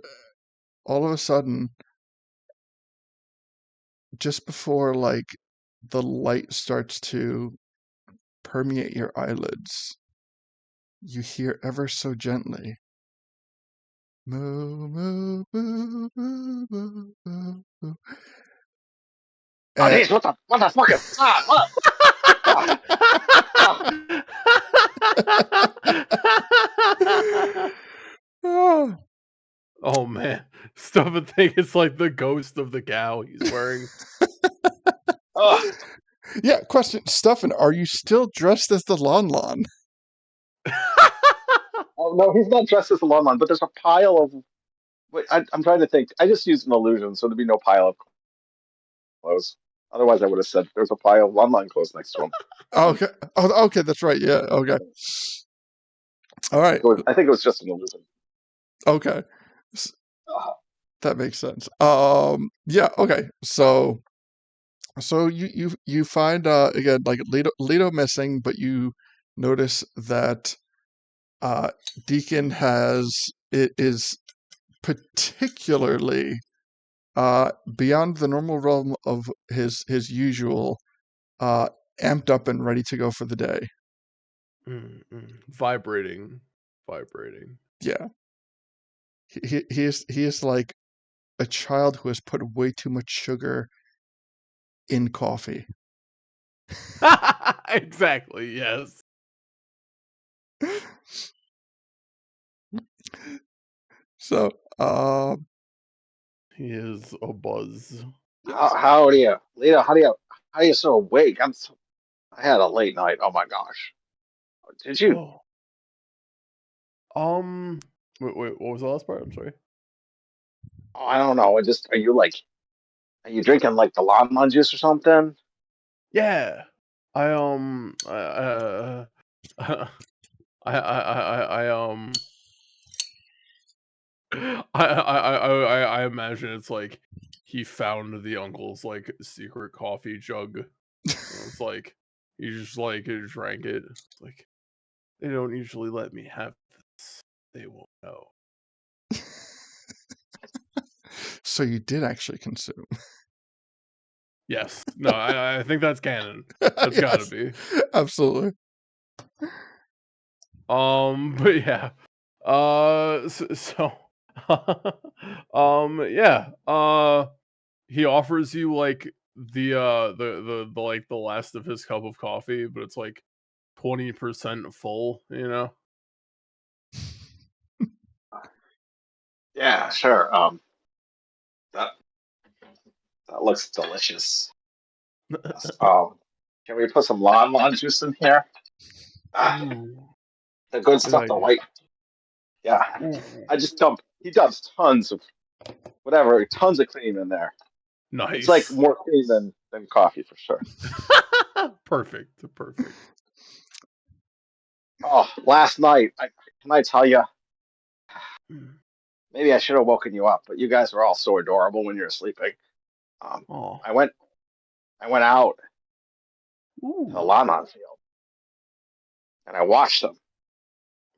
all of a sudden, just before like the light starts to permeate your eyelids, you hear ever so gently, moo moo moo moo moo moo. Moo. Oh, And, jeez, what the fuck is that? What? Oh, oh, Oh man, stuff and think it's like the ghost of the cow he's wearing. oh, yeah. Question, Stuffin, are you still dressed as the Lon Lon? oh, no, he's not dressed as a Lon Lon, but there's a pile of. Wait, I'm trying to think. I just used an illusion, so there'd be no pile of clothes. Otherwise, I would have said there's a pile of Lon Lon clothes next to him. Okay. Oh, okay. That's right. Yeah. Okay. All right. I think it was just an illusion. Okay. Oh, That makes sense. Yeah. Okay. So you find again like Leto missing, but you notice that Deacon is particularly beyond the normal realm of his usual amped up and ready to go for the day. Vibrating. Yeah. He is like a child who has put way too much sugar in coffee. Exactly, yes. So, He is a buzz. yes. how do you, Lita? How do you so awake? I had a late night. Oh my gosh. Did you? Oh. Wait, what was the last part? I'm sorry. Oh, I don't know. Are you drinking like the Lon Lon juice or something? Yeah. I I I imagine it's like he found the uncle's like secret coffee jug. And it's like he just like drank it. It's like they don't usually let me have this. They won't know. So you did actually consume. Yes. No, I think that's canon. That's gotta Yes, be. absolutely. But yeah. So yeah. He offers you like the like the last of his cup of coffee, but it's like 20% full, you know? Yeah, sure. That that looks delicious. Yes. Can we put some Lon Lon juice in here? Ah, Ooh, the good good stuff, the idea. white. Yeah, Ooh, I just dump. He dumps tons of whatever, tons of cream in there. It's like nice. more cream than coffee for sure. Perfect, perfect. Oh, last night, can I tell you? Mm. Maybe I should have woken you up, but you guys were all so adorable when you were sleeping. Um, Oh, I went I went out to the ooh. Lon Lon field and I watched them,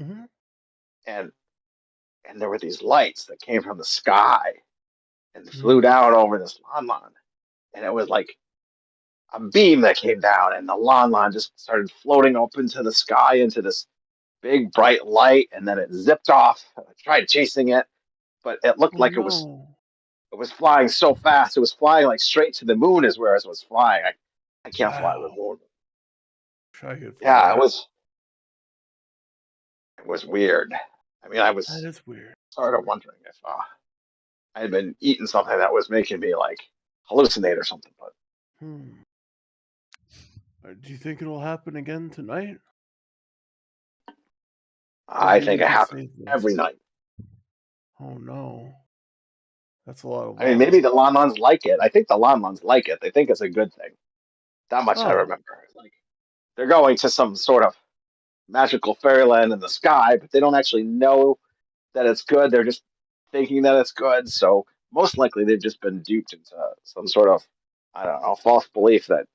Mhm. and and there were these lights that came from the sky and flew Mm. down over this Lon Lon, and it was like a beam that came down, and the Lon Lon just started floating up into the sky into this big bright light, and then it zipped off. I tried chasing it, but it looked Oh like no. it was flying so fast. It was flying like straight to the moon, is where it was flying. I can't fly to the Wow. moon. Wish I could Yeah, fly. it was weird. I mean, I That was is weird. sort of wondering if I had been eating something that was making me like hallucinate or something. But Hmm. Do you think it'll happen again tonight? Or I do we think need it to happens save every this? night. Oh no. That's a lot of I mean, maybe lava. the Lon Lons like it. I think the Lon Lons like it. They think it's a good thing. That much I Oh. remember. Like they're going to some sort of magical fairyland in the sky, but they don't actually know that it's good. They're just thinking that it's good. So most likely they've just been duped into some sort of, I don't know, false belief that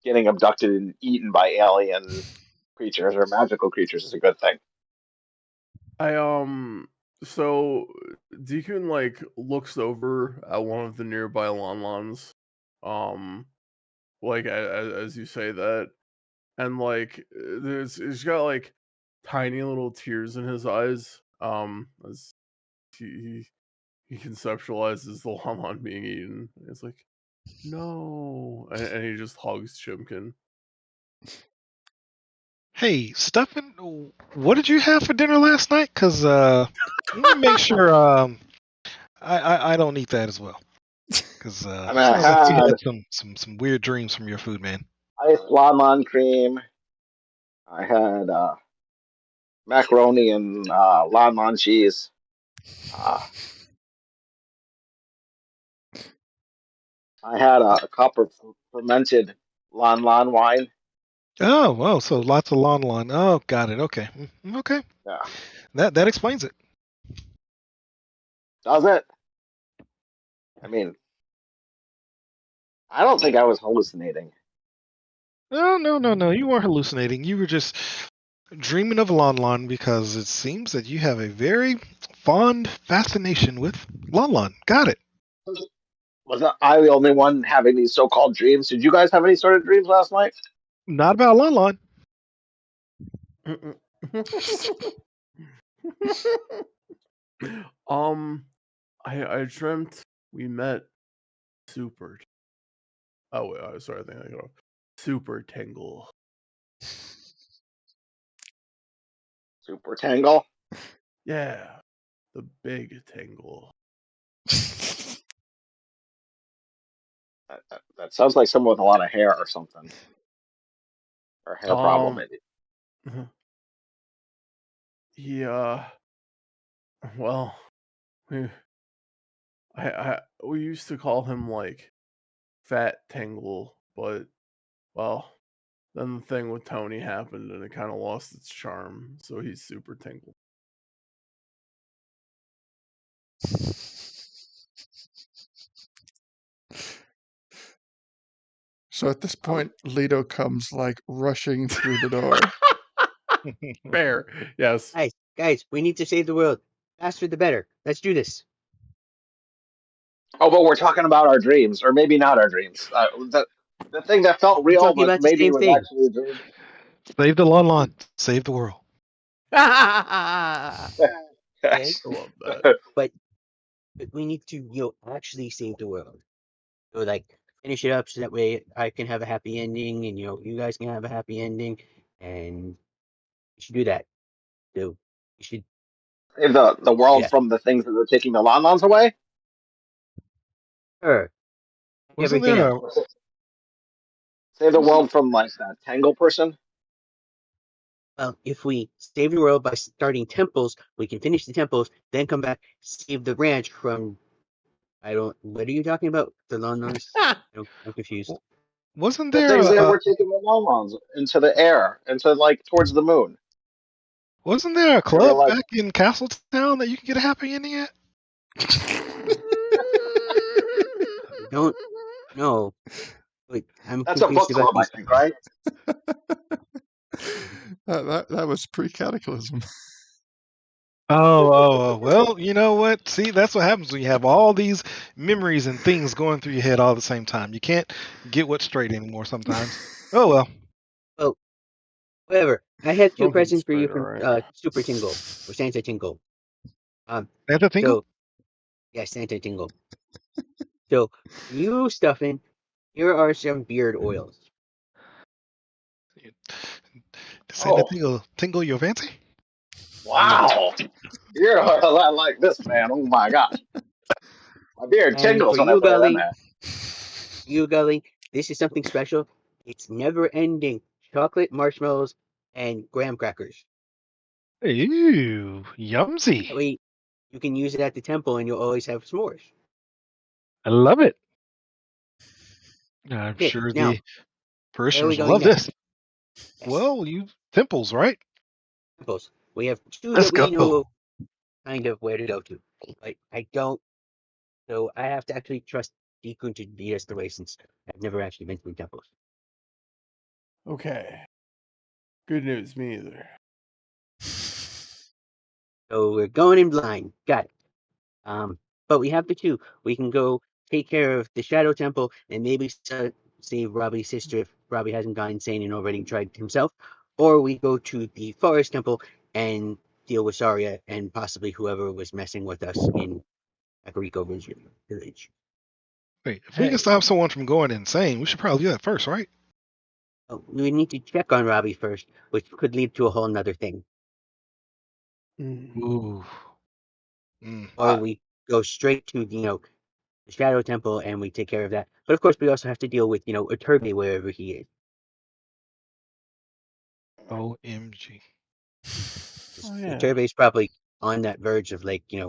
getting abducted and eaten by alien creatures or magical creatures is a good thing. I so Deacon like looks over at one of the nearby Lon Lons, um, like as you say that, and like he's got like tiny little tears in his eyes, as he conceptualizes the Lon Lon being eaten. It's like no, and he just hugs Chimkin. Hey, Stefan, what did you have for dinner last night? Cause let me make sure I don't eat that as well. Cause I mean, I sounds like you had had some weird dreams from your food, man. iced lemon cream. I had macaroni and lemon cheese. Uh, I had a cup of fermented Lon Lon wine. Oh, well, so lots of Lon Lon. Oh, got it. Okay, okay, Yeah, that explains it. does it? I mean, I don't think I was hallucinating. No, no, no, no. You weren't hallucinating. You were just dreaming of Lon Lon because it seems that you have a very fond fascination with Lon Lon. Got it. Wasn't I the only one having these so-called dreams? Did you guys have any sort of dreams last night? Not about Lon Lon. um, I dreamt we met Super. Oh wait, sorry, I think I got off. Super Tangle. Super Tangle? Yeah, the big Tangle. That sounds like someone with a lot of hair or something. Or hair problem, Um, maybe. he well, we we used to call him like Fat Tangle, but well, then the thing with Tony happened and it kind of lost its charm, so he's Super Tangle. So at this point, Leto comes like rushing through the door. Fair. Yes. Guys, we need to save the world. Faster the better. Let's do this. Oh, but we're talking about our dreams, or maybe not our dreams. The thing that felt We're real, talking but about the maybe same was thing. actually a dream. Save the Lon Lon. Save the world. I Okay, love that. but we need to actually save the world. So like finish it up so that way I can have a happy ending, and you guys can have a happy ending, and you should do that. So you should, Save the world yeah, from the things that are taking the Lon Lons away. sure, Wasn't everything there else. a Save the wasn't world from like that Tangle person. Well, if we save the world by starting temples, we can finish the temples, then come back, save the ranch from. I don't. What are you talking about? The Lon Lons? I'm confused. wasn't The there things that a were taking the Lon Lons into the air, into like towards the moon. wasn't there a They were club like, back in Castletown that you can get a happy ending at? I don't know. But I'm that's a book confused about club, I these. think, right? That was pre-Cataclysm. Well, you know what? See, that's what happens when you have all these memories and things going through your head all at the same time. You can't get what's straight anymore sometimes. Oh well. Well, whatever. I have two Something's presents for you straight, all from right. Super Tingle or Santa Tingle. Santa Tingle? So yeah, Santa Tingle. So you stuffing. Here are some beard oils. Santa Oh, Tingle your fancy? No. wow! You're a lot like this, man. Oh my gosh, my beard And for tingles when I you, put it in Gully, there. this is something special. It's never ending. Chocolate marshmallows and graham crackers. Ooh, That yumsy. way you can use it at the temple and you'll always have s'mores. I love it. I'm Okay, sure now the where are we parishioners will going love next? this. Yes, Well, you temples, right? temples. We have two Let's that go. we know kind of where to go to. But I don't, so I have to actually trust Deekun to lead us the way since I've never actually been to temples. Okay. Good news, me either. So we're going in blind. Got it. But we have the two. We can go take care of the Shadow Temple and maybe save Robbie's sister if Robbie hasn't gone insane and already tried himself. Or we go to the Forest Temple and deal with Saria and possibly whoever was messing with us in Kakriko Village. Wait, if we can Hey. stop someone from going insane, we should probably do that first, right? We need to check on Robbie first, which could lead to a whole nother thing. Mm. Ooh. Mm. Or we go straight to, the Shadow Temple and we take care of that. But of course, we also have to deal with, Uturbe wherever he is. OMG. Oh yeah. Uturbe is probably on that verge of like, We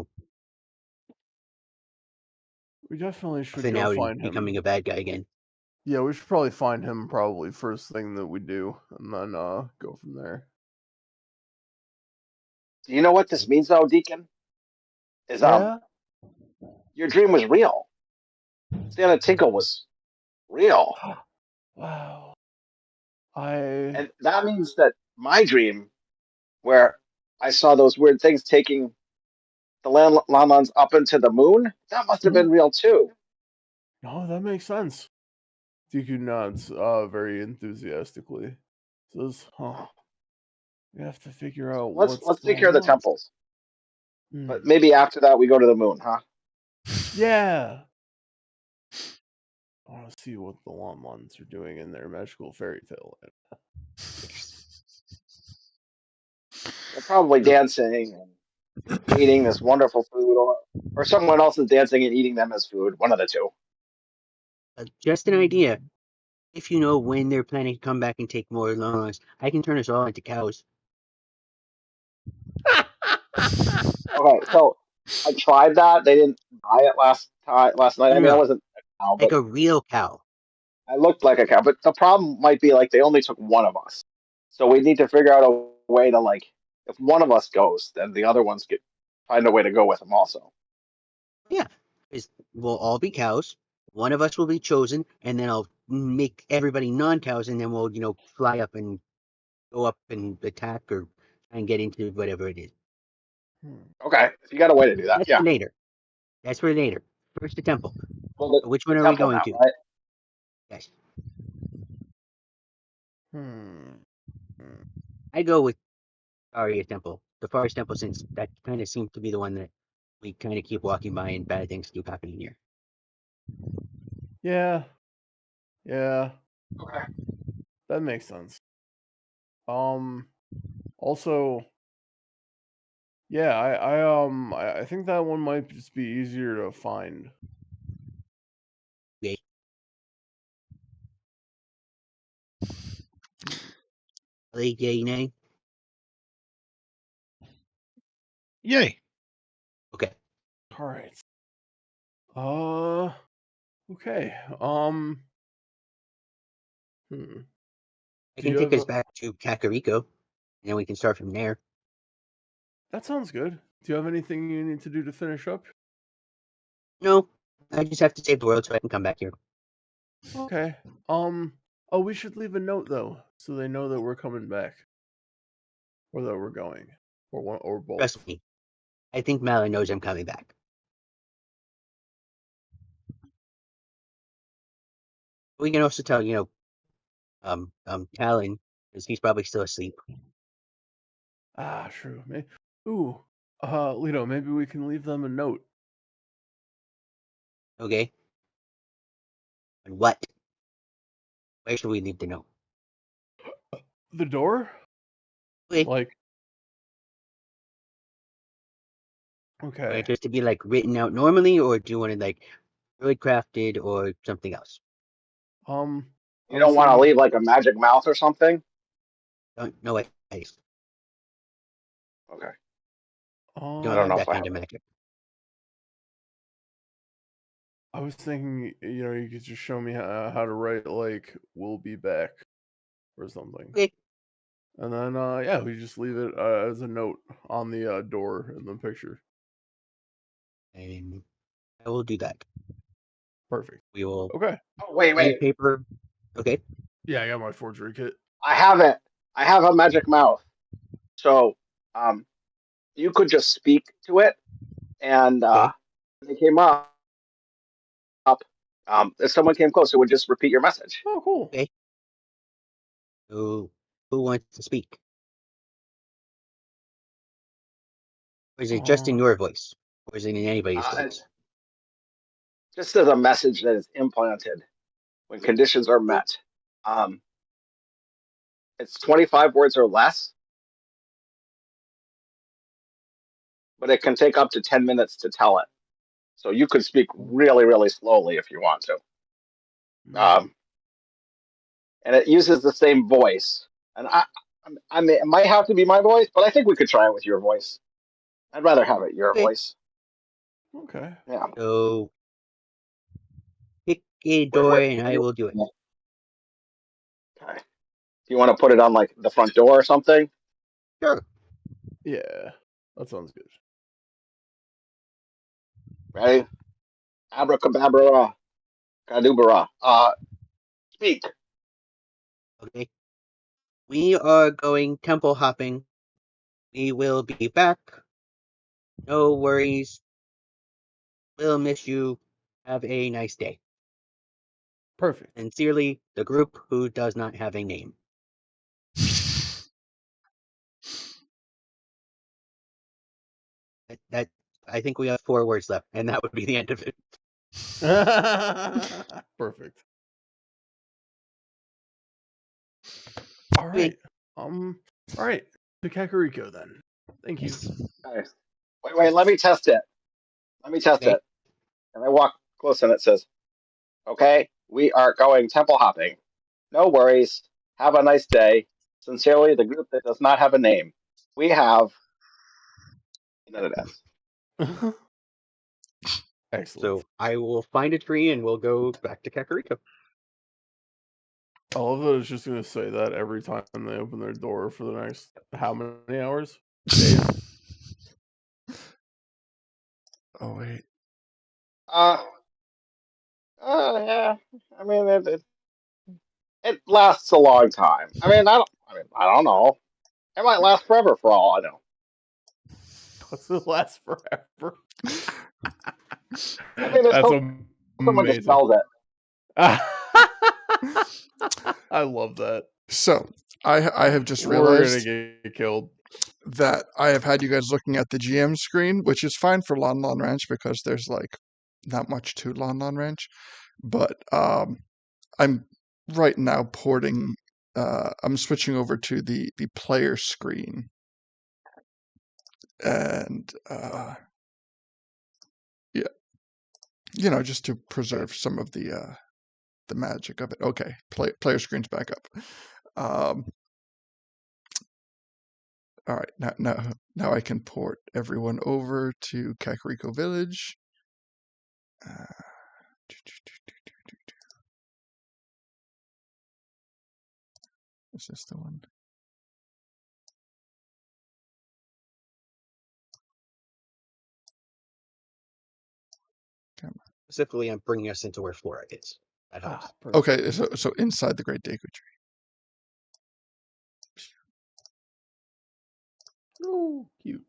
definitely should puffing go out and find becoming him. a bad guy again. Yeah, we should probably find him probably first thing that we do, and then go from there. Do you know what this means, though, Deacon? Is Yeah. your dream was real. Santa Tinkle was real, Wow. I. and that means that my dream, where I saw those weird things taking the Lon Lons up into the moon, that must have Mhm. been real too. No, that makes sense. Deku nods very enthusiastically. Says, "Huh. We have to figure So out let's what's take care of going the on." temples, but Hmm. maybe after that we go to the moon, huh? Yeah. I want to see what the Lon Lons are doing in their magical fairy tale land. Yes. They're probably dancing and eating this wonderful food, or someone else is dancing and eating them as food. One of the two. Just an idea. If you know when they're planning to come back and take more loans, I can turn us all into cows. Okay, so I tried that. They didn't buy it last night. No, I no, mean, I no. wasn't a cow, Like but a real cow. I looked like a cow. But the problem might be like they only took one of us, so we need to figure out a way to like if one of us goes, then the other ones get find a way to go with them also. Yeah, because we'll all be cows. One of us will be chosen, and then I'll make everybody non-cows, and then we'll fly up and go up and attack or try and get into whatever it is. Okay, if you got a way to do that, That's yeah. for later. That's for later. First, the temple. Well, Which the one are we temple going now, to? right? Yes, Hmm. I go with Arya Temple, the Forest Temple, since that kind of seems to be the one that we kind of keep walking by and bad things keep happening here. Yeah. Yeah. Okay. That makes sense. Also, yeah, I think that one might just be easier to find. Okay. Late yay nay? Yay. Okay. All right. Okay. I Do can you take have us back to Kakariko, and then we can start from there. That sounds good. Do you have anything you need to do to finish up? No, I just have to save the world so I can come back here. Okay. Oh, we should leave a note though, so they know that we're coming back, or that we're going, or one, or both. Trust me. I think Malin knows I'm coming back. We can also tell, Talon, because he's probably still asleep. Ah, true. Ooh, Lito, maybe we can leave them a note. Okay? And what? Where should we leave the note? The door? Okay. Like, Want okay. it just to be like written out normally, or do you want it like really crafted or something else? I You was don't want to thinking, leave like a magic mouth or something? Don't know what Okay. don't I don't have know that if I kind have of it. magic. I was thinking, you could just show me how to write like "we'll be back" or something, Okay. and then yeah, we just leave it as a note on the door in the picture. And I will do that. Perfect. We will Okay. Oh, wait, pen and wait. paper. Okay. Yeah, I got my forgery kit. I have it. I have a magic mouth. So, you could just speak to it, and Okay. when it came up, if someone came close, it would just repeat your message. Oh, cool. Okay. So who wants to speak? Or is it just in Uh, your voice? Or is it in anybody's And voice? just as a message that is implanted when conditions are Okay. met. It's 25 words or less, but it can take up to 10 minutes to tell it. So you could speak really, really slowly if you want to. And it uses the same voice. And it might have to be my voice, but I think we could try it with your voice. I'd rather have it your Okay. voice. Okay. Yeah. So pick a Wait, door and I will do it. okay. Do you want to put it on like the front door or something? Sure. Yeah, that sounds good. Ready? Abracadabra, cadubra. Speak. Okay. We are going temple hopping. We will be back. No worries. We'll miss you. Have a nice day. Perfect. Sincerely, the group who does not have a name. That I think we have 4 words left, and that would be the end of it. Perfect. All Okay. right. All right. To Kakariko then. Thank you. Okay. Wait. Let me test it. Let me test Okay. it. And I walk close, and it says, "Okay, we are going temple hopping. No worries. Have a nice day. Sincerely, the group that does not have a name. We have." And then it ends. Excellent. So I will find a tree and we'll go back to Kakariko. I love that it's just gonna say that every time they open their door for the next how many hours? Days? Oh wait. Uh, yeah. I mean, it lasts a long time. I don't know. It might last forever for all I know. Does it last forever? I mean, That's someone just amazing. sells it. I love that. So I have just We're gonna realized get killed. that I have had you guys looking at the GM screen, which is fine for Lon Lon Ranch because there's like not much to Lon Lon Ranch. But I'm right now porting. I'm switching over to the player screen, and yeah, just to preserve some of the magic of it. Okay, player screen's back up. All right, now I can port everyone over to Kakriko Village. Uh, is this the one? Specifically, I'm bringing us into where Flora is. That helps. Okay, so inside the Great Deku Tree. Oh, cute.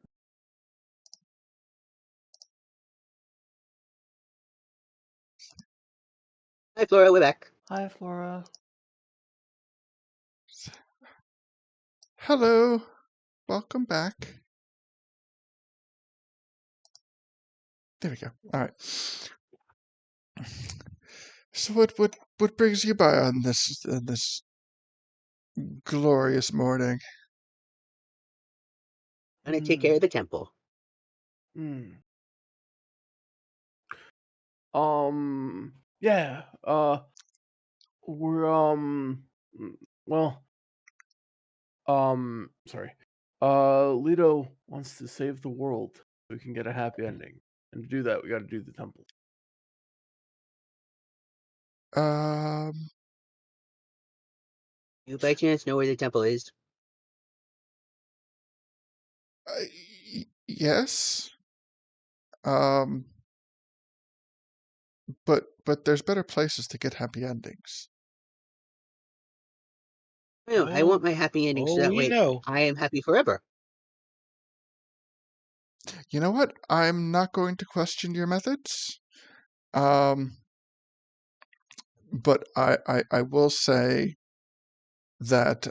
Hi, Flora. We're back. Hi, Flora. Hello, welcome back. There we go. All right. So what brings you by on this glorious morning? I'm gonna take care of the temple. Hmm. Yeah. We're well. Sorry. Leto wants to save the world so we can get a happy ending, and to do that, we got to do the temple. Um, You by chance know where the temple is? yes. Um, but there's better places to get happy endings. No, I want my happy ending so that we way know. I am happy forever. You know what? I'm not going to question your methods. Um, but I will say that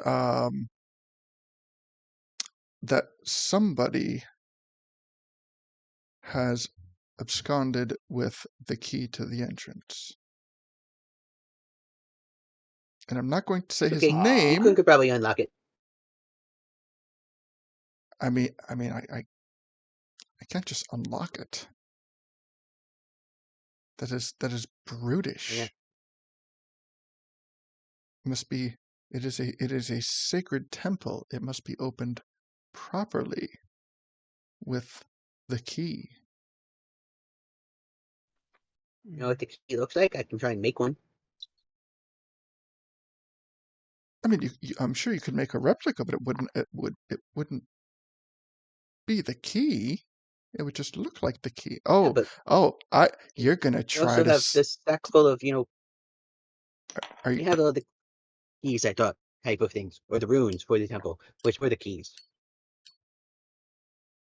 that somebody has absconded with the key to the entrance. And I'm not going to say It's his okay. name. Could probably unlock it. I can't just unlock it. That is Yeah. brutish. Must be it is a sacred temple. It must be opened properly with the key. You know what the key looks like? I can try and make one. I mean, I'm sure you could make a replica, but it wouldn't be the key. It would just look like the key. Yeah, Oh, but you're gonna you try also to. have this stack full of, Are you? you have all the keys, I thought, type of things, or the runes for the temple, which were the keys.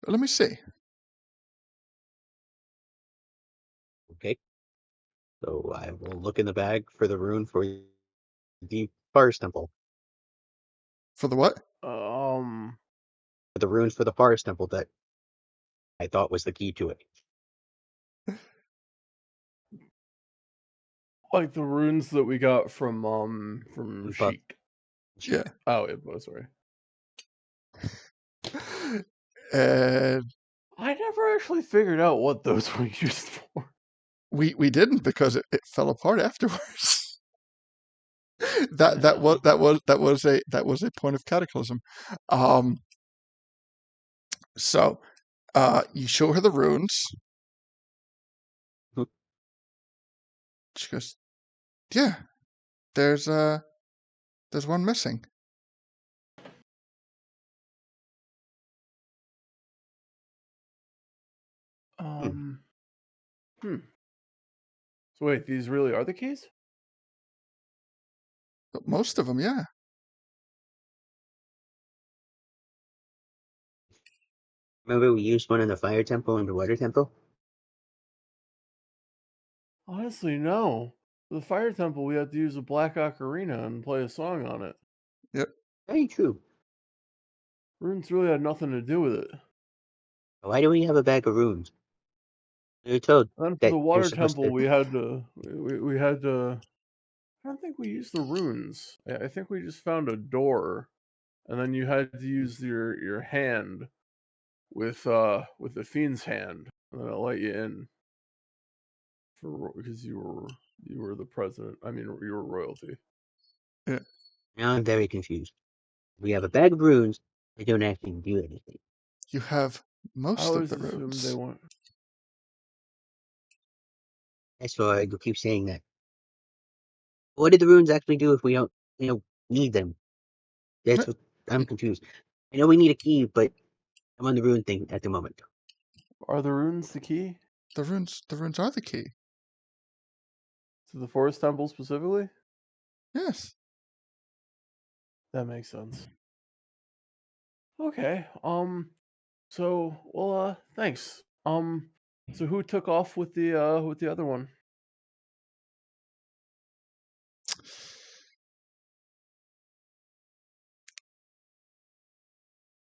Let me see. Okay. So I will look in the bag for the rune for the forest temple. For the what? For the runes for the forest temple that I thought was the key to it. Like the runes that we got from But Sheik. Yeah. Oh, sorry. And I never actually figured out what those were used for. we didn't because it fell apart afterwards. that was a point of cataclysm. Um, so you show her the runes. Hmm. She goes, "Yeah, there's one missing." Hmm. So wait, these really are the keys? But most of them, yeah. Remember we used one in the fire temple and the water temple? Honestly, no. For the fire temple, we had to use a black ocarina and play a song on it. Yep. Very true. Runes really had nothing to do with it. Why do we have a bag of runes? We were told And then for that the you're water supposed temple, to. we had to. We had to. I don't think we used the runes. I think we just found a door, and then you had to use your hand with the fiend's hand, and then it'll let you in because you were the president. I mean, you were royalty. Yeah. Now I'm very confused. We have a bag of runes that don't actually do anything. You have I most of always the assumed they roads. weren't. That's why I keep saying that. What do the runes actually do if we don't, need them? That's what I'm confused. I know we need a key, but I'm on the rune thing at the moment. Are the runes the key The runes are the key. to the forest temple specifically? Yes. That makes sense. Okay. So, well, thanks. So who took off with the other one?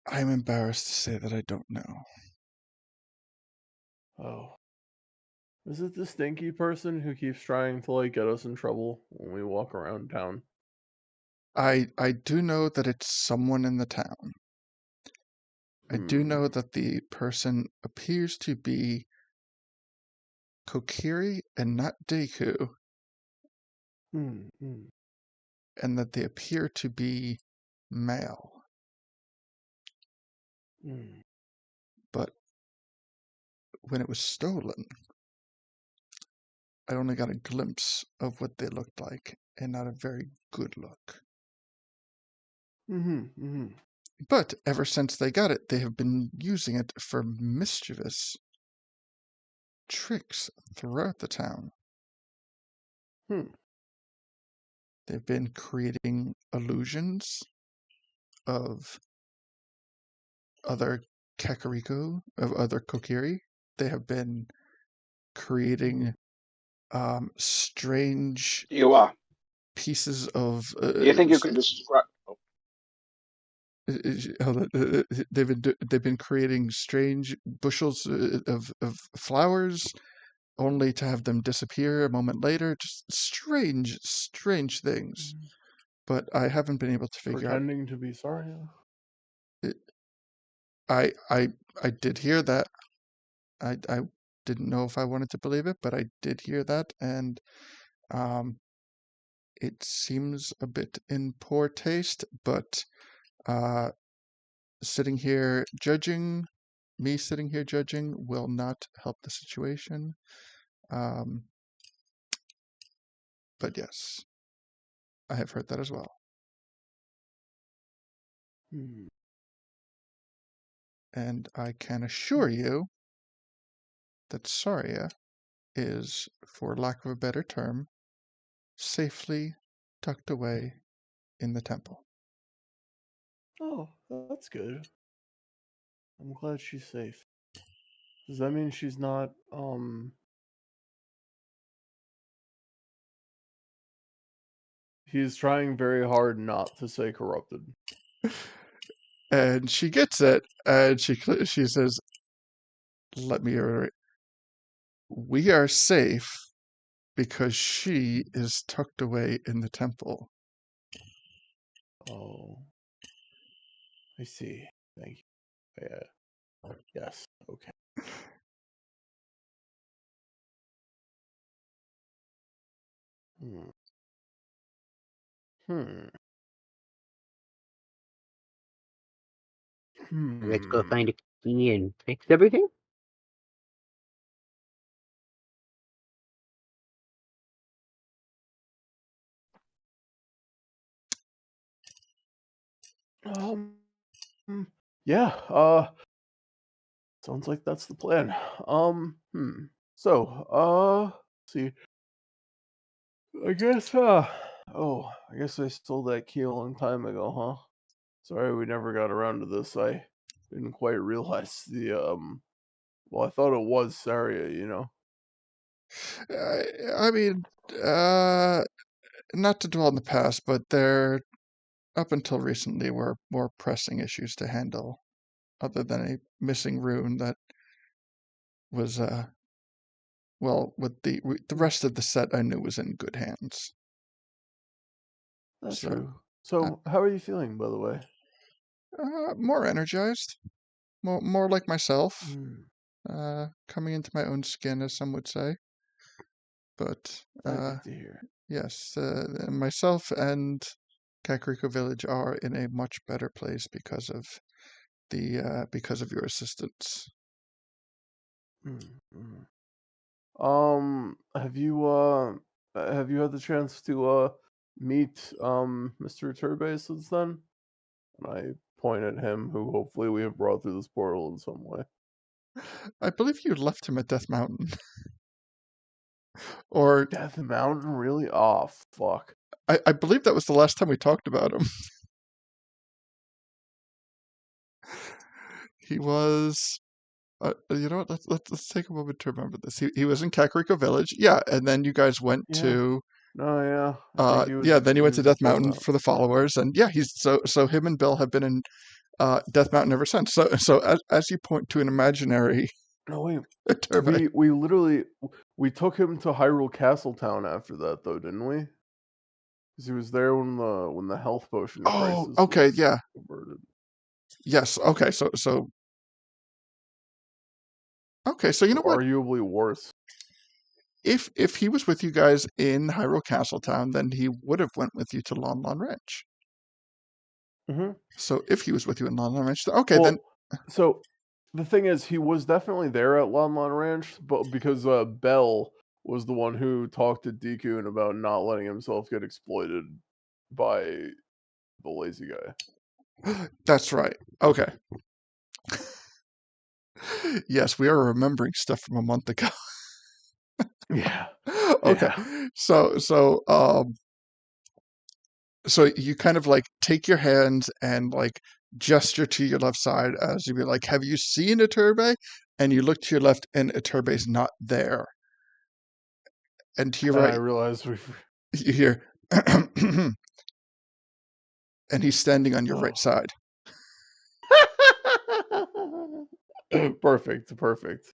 I'm embarrassed to say that I don't know. Oh. Is it the stinky person who keeps trying to like get us in trouble when we walk around town? I do know that it's someone in the town. I do Hmm. know that the person appears to be Kokiri and not Deku, Hmm. Hmm. and that they appear to be male. Hmm. But when it was stolen, I only got a glimpse of what they looked like, and not a very good look. Mm-hmm. Mm-hmm. But ever since they got it, they have been using it for mischievous tricks throughout the town. Hmm. They've been creating illusions of other of other Kokiri. They have been creating strange Do you pieces of do you think you could describe? they've been creating strange bushels of flowers only to have them disappear a moment later. Just strange things. But I haven't been able to figure out. Pretending to be sorry. It, I did hear that. I didn't know if I wanted to believe it, but I did hear that, and um, it seems a bit in poor taste. But uh, sitting here judging, me sitting here judging will not help the situation. Um, but yes, I have heard that as well. Hmm. And I can assure you that Saria is, for lack of a better term, safely tucked away in the temple. Oh, that's good. I'm glad she's safe. Does that mean she's not he's trying very hard not to say corrupted. And she gets it, and she says, "Let me reiterate, we are safe because she is tucked away in the temple." Oh, I see. Thank you. Yeah. Yes. Okay. Hmm. Hmm. Let's go Hmm. find a key and fix everything. Um. Yeah. Sounds like that's the plan. Hmm. So. See. I guess, oh, I guess I stole that key a long time ago, huh? Sorry we never got around to this. I didn't quite realize well, I thought it was Saria, you know? I mean, uh, not to dwell in the past, but there, up until recently, were more pressing issues to handle, other than a missing rune that was, well, with the rest of the set, I knew was in good hands. That's So, true. uh, So, how are you feeling, by the way? more energized, more like myself, Hmm, coming into my own skin, as some would say. But that's good to hear. yes, myself and Kakriko Village are in a much better place because of your assistance. Mm, mm. Have you had the chance to meet Mr. Turbe since then? And I point at him, who hopefully we have brought through this portal in some way. I believe you left him at Death Mountain, or Death Mountain, really? Oh, fuck. I believe that was the last time we talked about him. He was. You know what? Let's take a moment to remember this. He was in Kakriko Village, yeah, and then you guys went Yeah. to No, yeah. I think yeah, then you he went to was at Death Death Mountain Mountain. for the followers, and yeah, he's so him and Bill have been in Death Mountain ever since. So as you point to an imaginary No, wait. turban. We literally we took him to Hyrule Castletown after that, though, didn't we? Because he was there when the health potion Oh, crisis okay, was yeah, averted. yes, okay, so okay, so you know Or what? arguably worse. If he was with you guys in Hyrule Castletown, then he would have went with you to Lon Lon Ranch. Hmm. So if he was with you in Lon Lon Ranch, okay, then Well, so the thing is, he was definitely there at Lon Lon Ranch, but because Bell was the one who talked to Deku about not letting himself get exploited by the lazy guy. that's right. Okay. Yes, we are remembering stuff from a month ago. Yeah, Okay. yeah. So you kind of like take your hands and like gesture to your left side as you be like, "Have you seen a turbe?" And you look to your left, and a turbe's not there. And to your And I right, realized we. you hear, and he's standing on your right Oh. side. Perfect, perfect.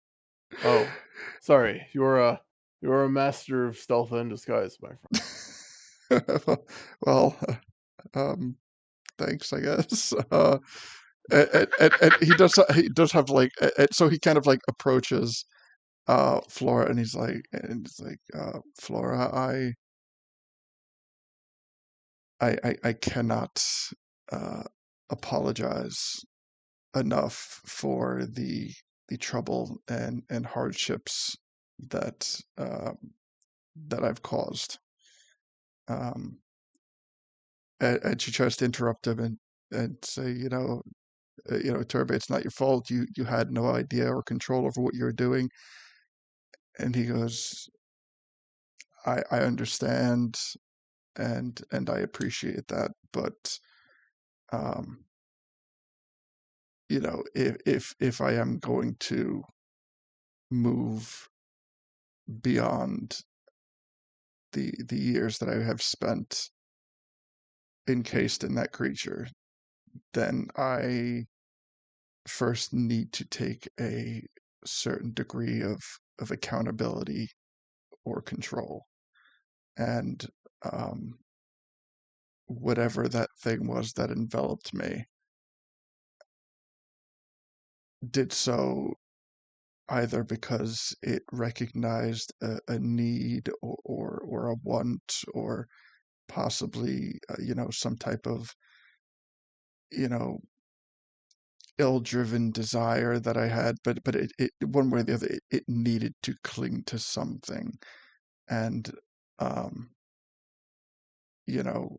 Oh, sorry. You're a master of stealth and disguise, my friend. Well, um, thanks, I guess. And he does have like so he kind of like approaches Flora, and he's like Flora, I cannot uh apologize enough for the trouble and hardships that that I've caused. Um, and she tries to interrupt him and say, Turbe, it's not your fault. You had no idea or control over what you were doing. And he goes, I understand and I appreciate that, but um, if I am going to move beyond the years that I have spent encased in that creature, then I first need to take a certain degree of accountability or control. And whatever that thing was that enveloped me did so either because it recognized a need or a want or possibly some type of you know ill-driven desire that I had, but it one way or the other, it needed to cling to something. And um you know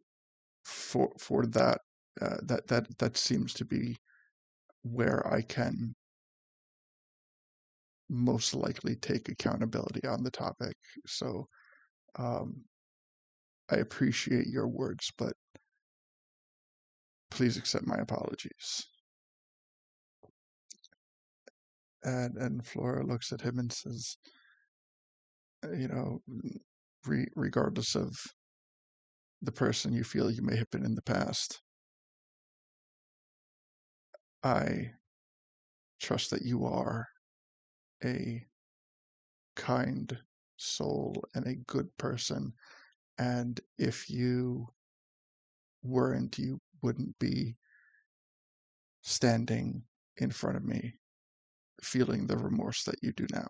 for that, that seems to be where I can most likely take accountability on the topic. So um I appreciate your words, but please accept my apologies. And Flora looks at him and says, regardless of the person you feel you may have been in the past, I trust that you are a kind soul and a good person. And if you weren't, you wouldn't be standing in front of me feeling the remorse that you do now.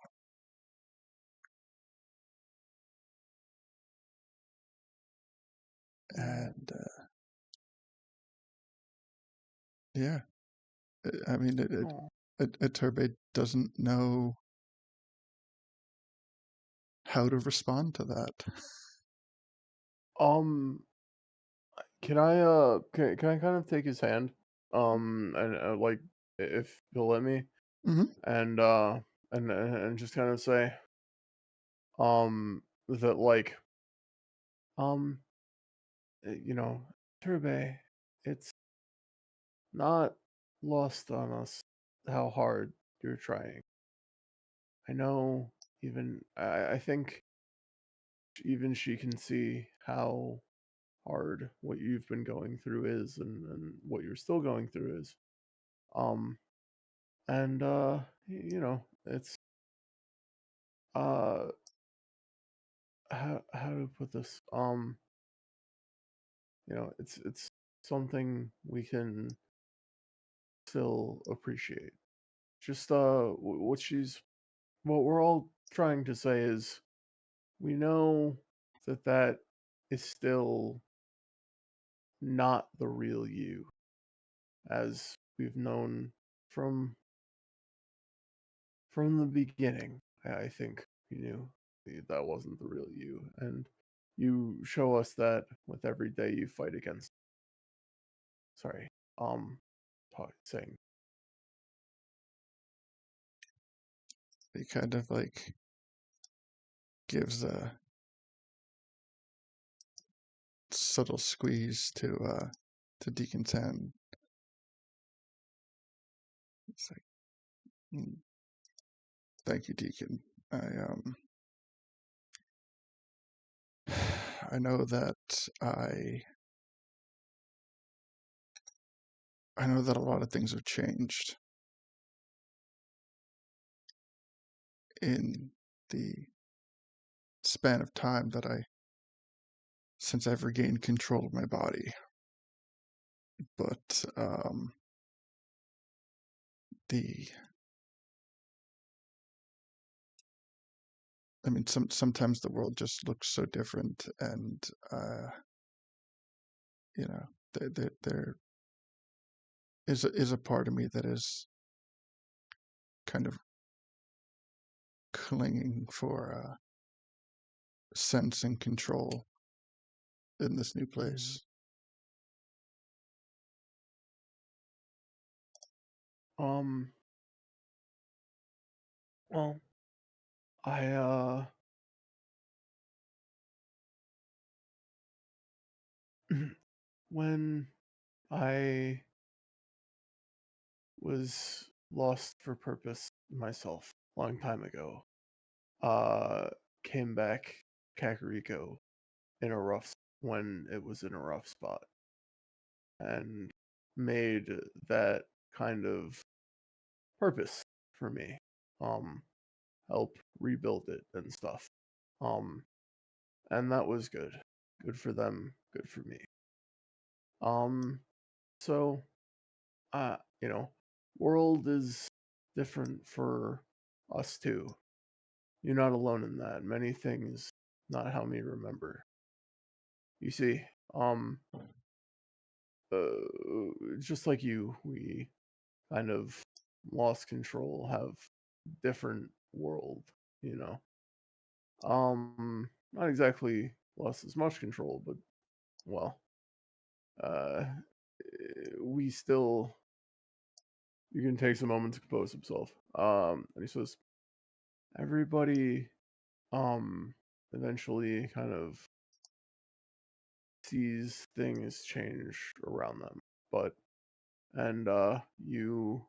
And yeah, I mean, Turbe doesn't know how to respond to that. Can I can I kind of take his hand? And like if he'll let me, Mm-hmm. and just kind of say, that like, you know, Turbe, it's not lost on us how hard you're trying. I know, even I think even she can see how hard what you've been going through is, and what you're still going through is. Um, and it's uh, how to put this? It's something we can still appreciate. Just what we're all trying to say is we know that is still not the real you, as we've known from the beginning. I think we knew that wasn't the real you, and you show us that with every day you fight against. Sorry, saying. He kind of like gives a subtle squeeze to Deacon's hand. It's like, thank you, Deacon. I know that I know that a lot of things have changed in the span of time since I've regained control of my body. But sometimes the world just looks so different, and there is a part of me that is kind of clinging for sense and control in this new place. Well, I when I was lost for purpose myself a long time ago, came back Kakariko when it was in a rough spot, and made that kind of purpose for me. Help rebuild it and stuff. And that was good. Good for them, good for me. So world is different for us too. You're not alone in that. Many things not how me remember. You see, just like you, we kind of lost control, have different world, you know. Not exactly lost as much control, but well, uh, we still. You can take some moment to compose himself. And he says, everybody, eventually kind of sees things change around them, and you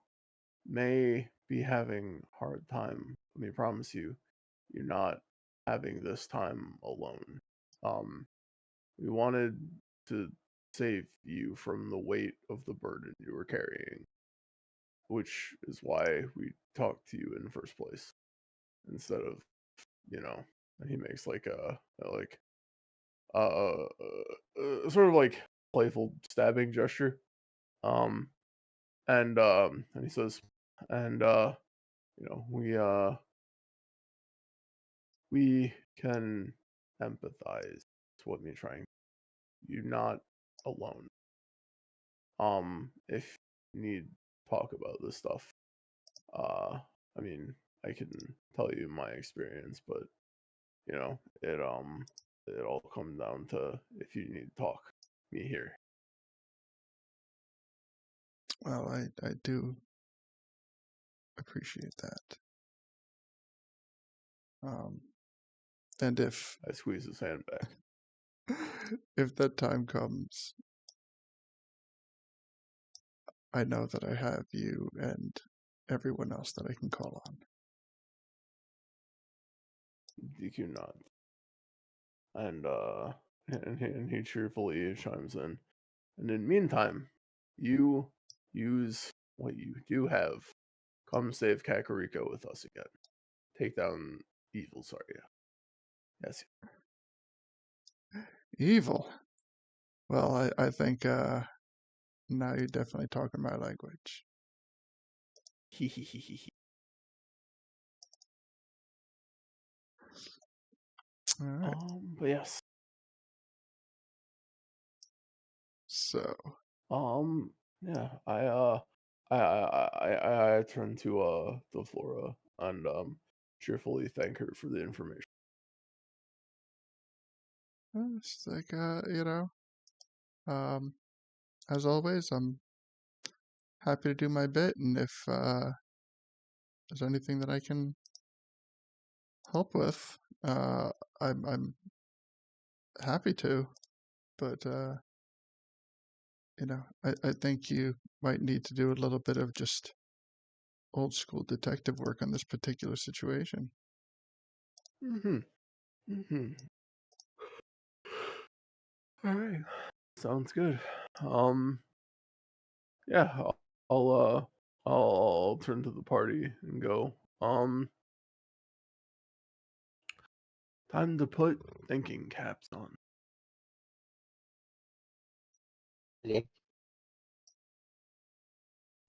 may be having a hard time. Let me promise you, you're not having this time alone. We wanted to save you from the weight of the burden you were carrying, which is why we talked to you in the first place, instead of, and he makes like sort of like playful stabbing gesture. Um, and he says, and we can empathize. It's what me trying. You're not alone. If you need to talk about this stuff, uh, I mean, I can tell you my experience, but it all comes down to if you need to talk, me here. Well, I do appreciate that. And if I squeeze his hand back. if that time comes, I know that I have you and everyone else that I can call on. DQ nod. And he cheerfully chimes in. And in the meantime, you use what you do have. Come save Kakariko with us again. Take down evil, Zarya. Yes. Evil. Well, I think now you're definitely talking my language. All right. But yes. So, Yeah. I turn to Flora and cheerfully thank her for the information. it's like as always, I'm happy to do my bit, and if there's anything that I can help with, I'm happy to. But I think you might need to do a little bit of just old school detective work on this particular situation. Mm-hmm. All right. Sounds good. Yeah, I'll turn to the party and go. Time to put thinking caps on. Okay.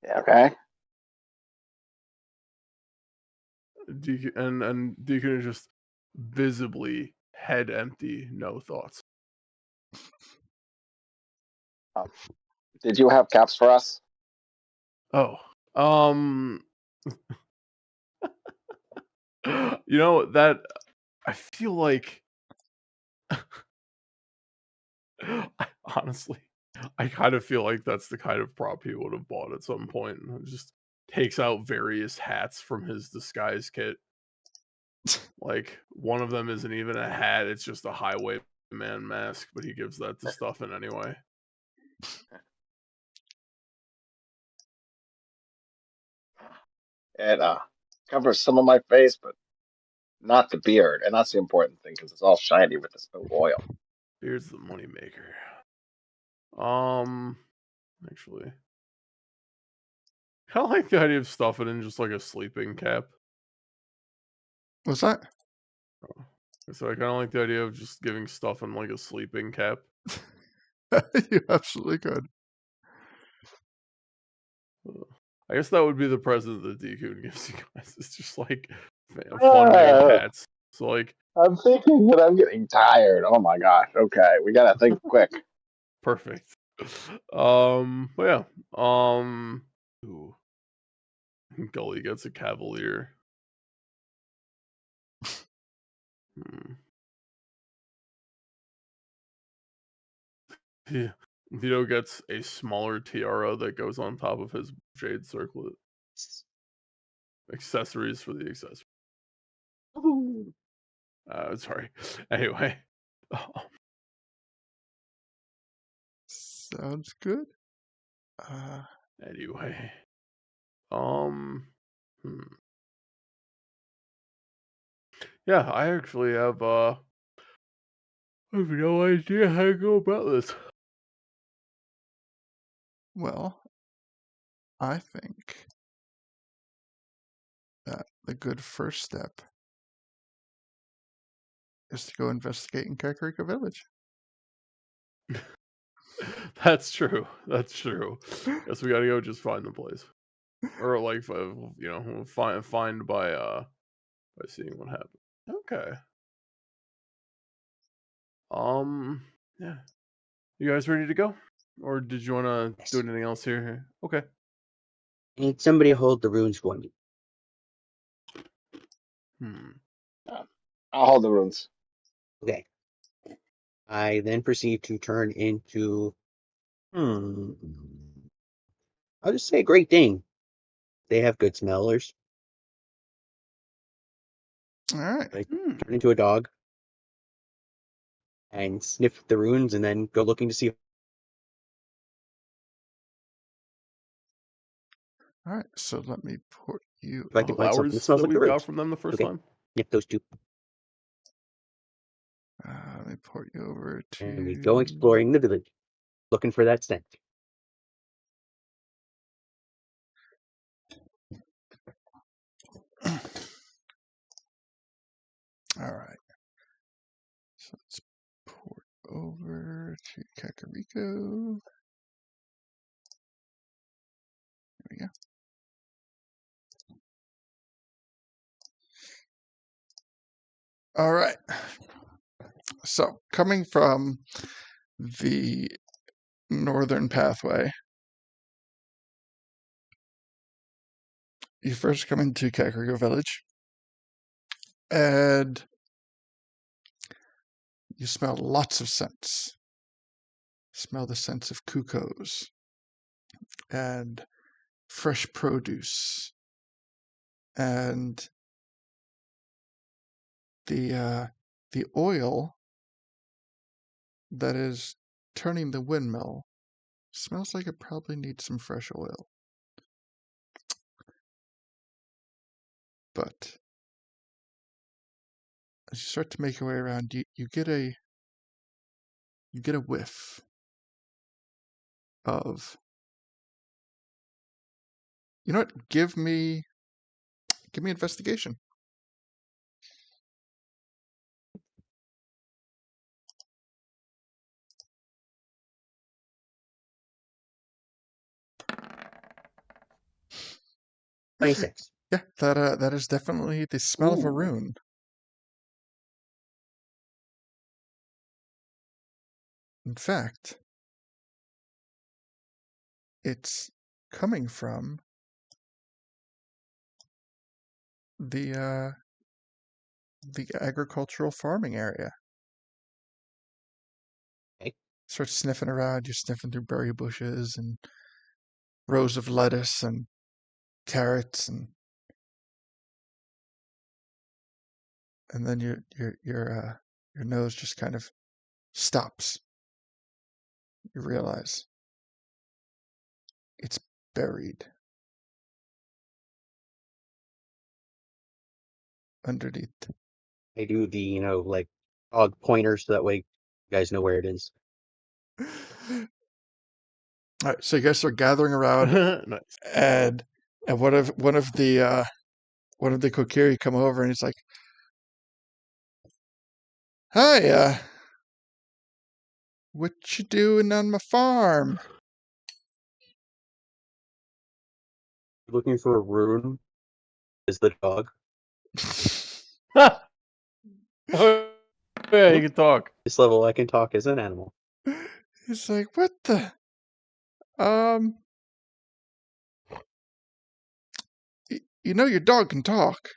Okay. And Deacon is just visibly head empty, no thoughts. Did you have caps for us? Oh, that I feel like honestly, I kind of feel like that's the kind of prop he would have bought at some point. And just takes out various hats from his disguise kit. Like one of them isn't even a hat; it's just a highwayman mask. But he gives that to Stuffin anyway. It covers some of my face, but not the beard, and that's the important thing because it's all shiny with this new oil. Beard's the moneymaker. Actually, I kind of like the idea of stuffing in just like a sleeping cap. What's that? So I kind of like the idea of just giving Stuffin like a sleeping cap. You absolutely could. I guess that would be the present that Deku gives you guys. It's just like fun made Uh, hats. So like I'm thinking that I'm getting tired. Oh my gosh. Okay, we gotta think quick. perfect. But yeah. Ooh. Gully gets a cavalier. Yeah. Vito gets a smaller tiara that goes on top of his jade circlet. Accessories for the accessory. Sorry. Anyway. Sounds good. Anyway. Hmm. Yeah, I actually have I have no idea how to go about this. Well, I think that the good first step is to go investigate in Kakriko Village. That's true. That's true. Guess we gotta go just find the place. Or like find by seeing what happens. Okay. Yeah. You guys ready to go? Or did you wanna do Yes. anything else here? Okay. I need somebody to hold the runes for me. Hmm. I'll hold the runes. Okay. I then proceed to turn into I'll just say Great Dane. They have good smellers. All right. I Hmm. turn into a dog and sniff the runes and then go looking to see if All right. So let me put you. I The can find something that flowers smells that like the we got runes. from them the first Okay. time. Yep, those two. Let me port you over And we go to. exploring the village, looking for that scent. All right. So let's port over to Kakariko. There we go. All right. So coming from the northern pathway, you first come into Kakriko Village, and you smell lots of scents. Smell the scents of cuckoos and fresh produce and the oil that is turning the windmill smells like it probably needs some fresh oil. But as you start to make your way around, you get a whiff of, you know what? Give me investigation. $26. Yeah, that is definitely the smell of a Ooh. rune. In fact, it's coming from the agricultural farming area. Okay. Start sniffing around. You're sniffing through berry bushes and rows of lettuce and carrots, and then your nose just kind of stops. You realize it's buried underneath. I do the, like dog pointer so that way you guys know where it is. All right, so you guys are gathering around, Nice. and one of the Kokiri come over, and he's like, "Hi, what you doing on my farm?" Looking for a rune is the dog. Oh, yeah, you can talk. This level I can talk as an animal. He's like, "What the? Um, you know your dog can talk."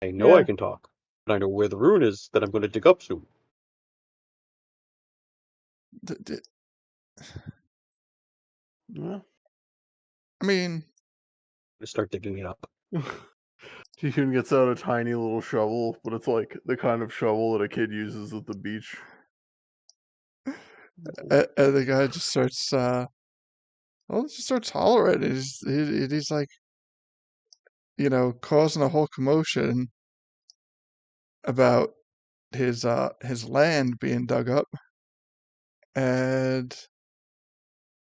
I know I Yeah. can talk, but I know where the rune is that I'm going to dig up soon. Yeah. I mean, I'm going to start digging it up. Tycoon gets out a tiny little shovel, but it's like the kind of shovel that a kid uses at the beach. And the guy just starts hollering. He's like, causing a whole commotion about his land being dug up, and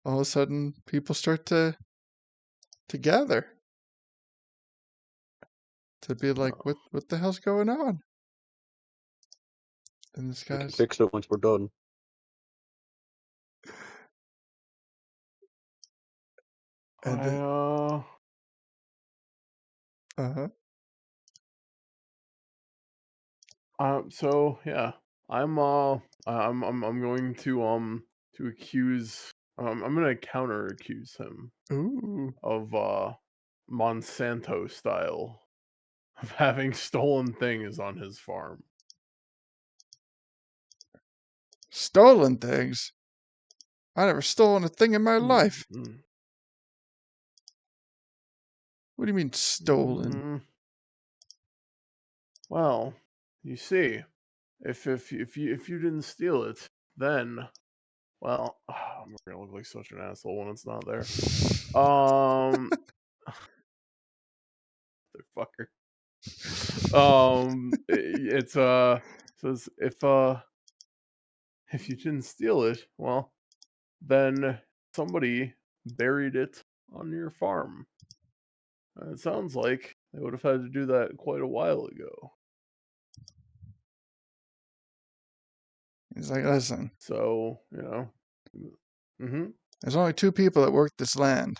all of a sudden people start to gather to be like, Oh. what the hell's going on? And this We can guy's fix it once we're done. and the, uh-huh. So yeah, I'm going to accuse I'm gonna counter accuse him Ooh. of Monsanto style of having stolen things on his farm. Stolen things? I never stolen a thing in my life. Mm, What do you mean stolen? mm. Well, you see, if you didn't steal it, then well, I'm gonna look like such an asshole when it's not there. Motherfucker. It's says if you didn't steal it, well, then somebody buried it on your farm. It sounds like they would have had to do that quite a while ago. He's like, listen, So, mm-hmm, there's only 2 people that work this land,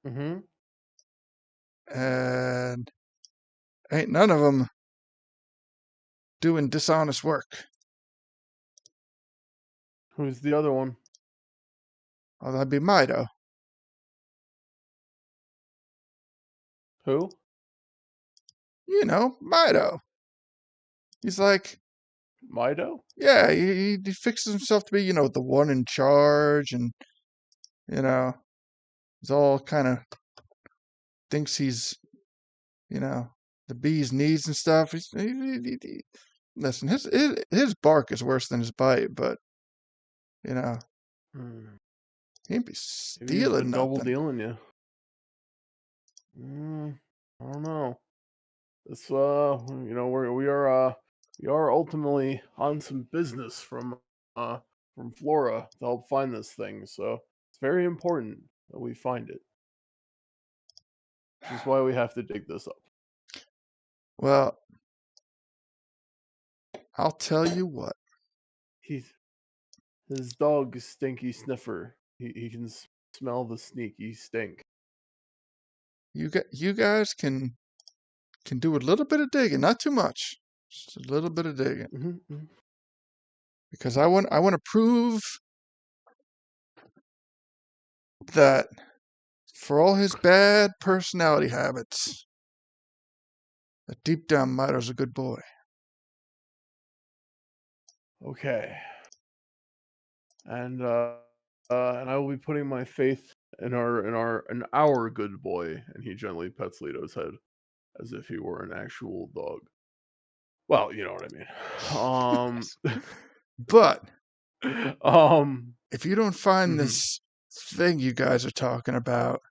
mm-hmm. and ain't none of them doing dishonest work. Who's the other one? Oh, that'd be Mido. Who? Mido. He's like, Mido? yeah, he fixes himself to be, the one in charge, and, he's all kind of thinks he's, the bee's knees and stuff. Listen, his bark is worse than his bite, but, Hmm. he ain't be Maybe he's stealing been double nothing. dealing you. I don't know. This we are ultimately on some business from Flora to help find this thing, so it's very important that we find it. Which is why we have to dig this up. Well, I'll tell you what. His dog is Stinky Sniffer. He can smell the sneaky stink. You guys can do a little bit of digging, not too much, just a little bit of digging, Mm-hmm. because I want to prove that for all his bad personality habits, that deep down Mido's a good boy. Okay. And I will be putting my faith in our good boy. And he gently pets Lito's head as if he were an actual dog. Well, you know what I mean. But Um, if you don't find mhm, this thing you guys are talking about,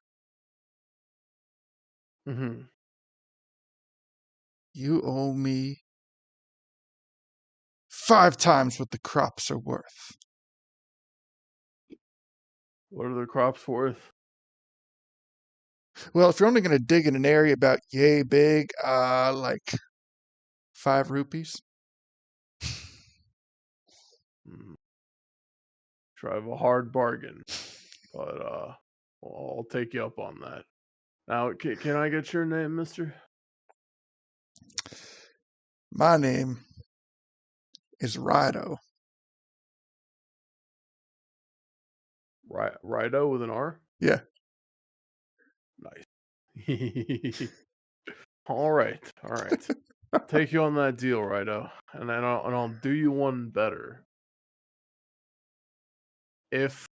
mhm. you owe me 5 times what the crops are worth. What are the crops worth? Well, if you're only going to dig in an area about yay big, like 5 rupees. Drive a hard bargain, but I'll take you up on that. Now, can I get your name, Mister? My name is Rido. Rido with an R. Yeah. Nice. All right. Take you on that deal, Rido, and I'll do you one better. If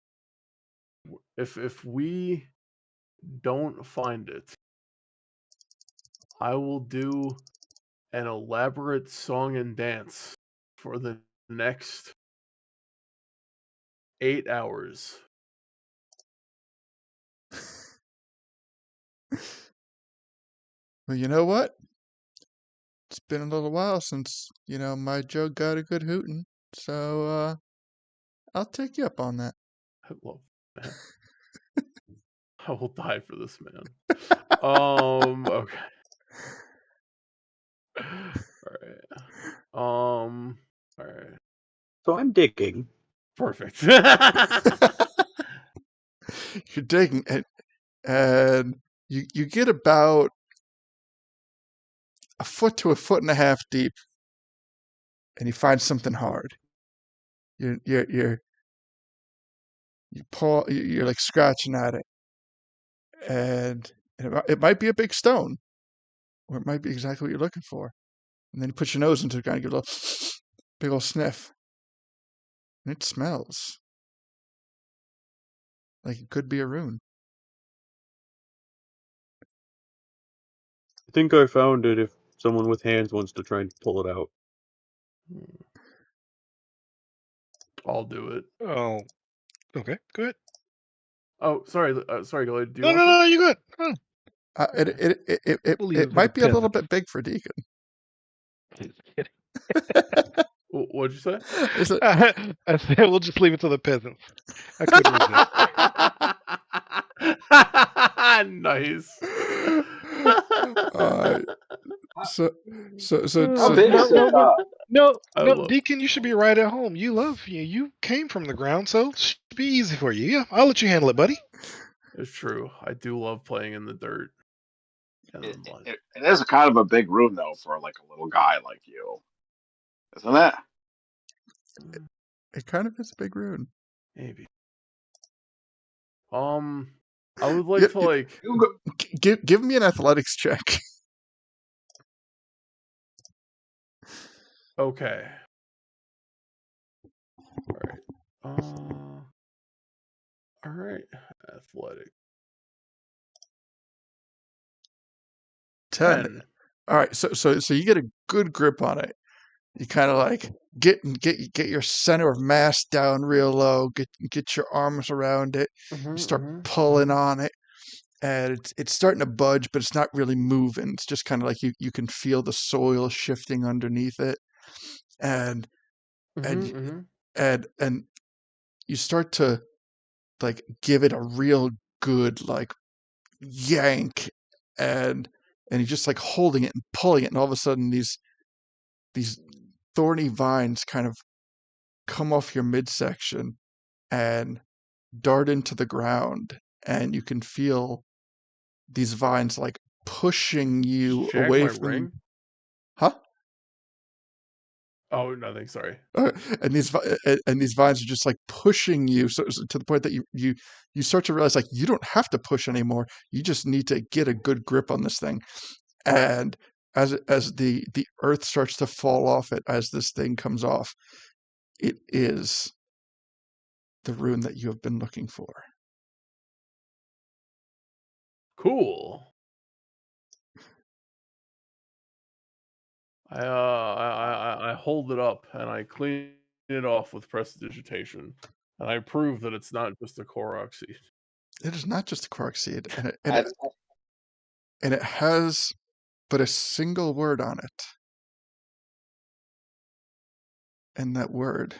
we don't find it, I will do an elaborate song and dance for the next 8 hours. Well, you know what? It's been a little while since, my jug got a good hootin'. So, I'll take you up on that. I love man. I will die for this man. Okay. All right. So I'm digging. Perfect. You're digging it, and you get about a foot to a foot and a half deep, and you find something hard. You you're like scratching at it, and it might be a big stone, or it might be exactly what you're looking for. And then you put your nose into it, kind of give a little big old sniff, and it smells like it could be a rune. I think I found it if someone with hands wants to try and pull it out. I'll do it. Oh, okay, go ahead. Oh, sorry, Glade. Do you No, want no, to? no, you're good. Oh, Okay. we'll leave it It for the might be a little peasant. bit big for Deacon. Just kidding. What'd you say? Is it? I said we'll just leave it to the peasants. I couldn't resist. Nice. So How big is No, this? I no, love Deacon, you should be right at home. You came from the ground, so it should be easy for you. Yeah, I'll let you handle it, buddy. It's true. I do love playing in the dirt and the mud. It is kind of a big room though for like a little guy like you, isn't it? it kind of is a big rune. Maybe. I would like Yeah, to like. You go- give me an athletics check. Okay. All right. All right. Athletic. 10. 10. All right, so you get a good grip on it. You kind of like get your center of mass down real low. Get your arms around it. You start pulling on it, and it's starting to budge, but it's not really moving. It's just kind of like you can feel the soil shifting underneath it, and and you start to like give it a real good like yank, and you're just like holding it and pulling it, and all of a sudden these thorny vines kind of come off your midsection and dart into the ground, and you can feel these vines like pushing you Shag away my from ring? huh Oh, nothing. Sorry. and these vines are just like pushing you, so to the point that you start to realize like you don't have to push anymore. You just need to get a good grip on this thing. And as the earth starts to fall off it, as this thing comes off, it is the rune that you have been looking for. Cool. I hold it up and I clean it off with prestidigitation, and I prove that it's not just a Korok seed. It is not just a Korok seed, and I, it has but a single word on it, and that word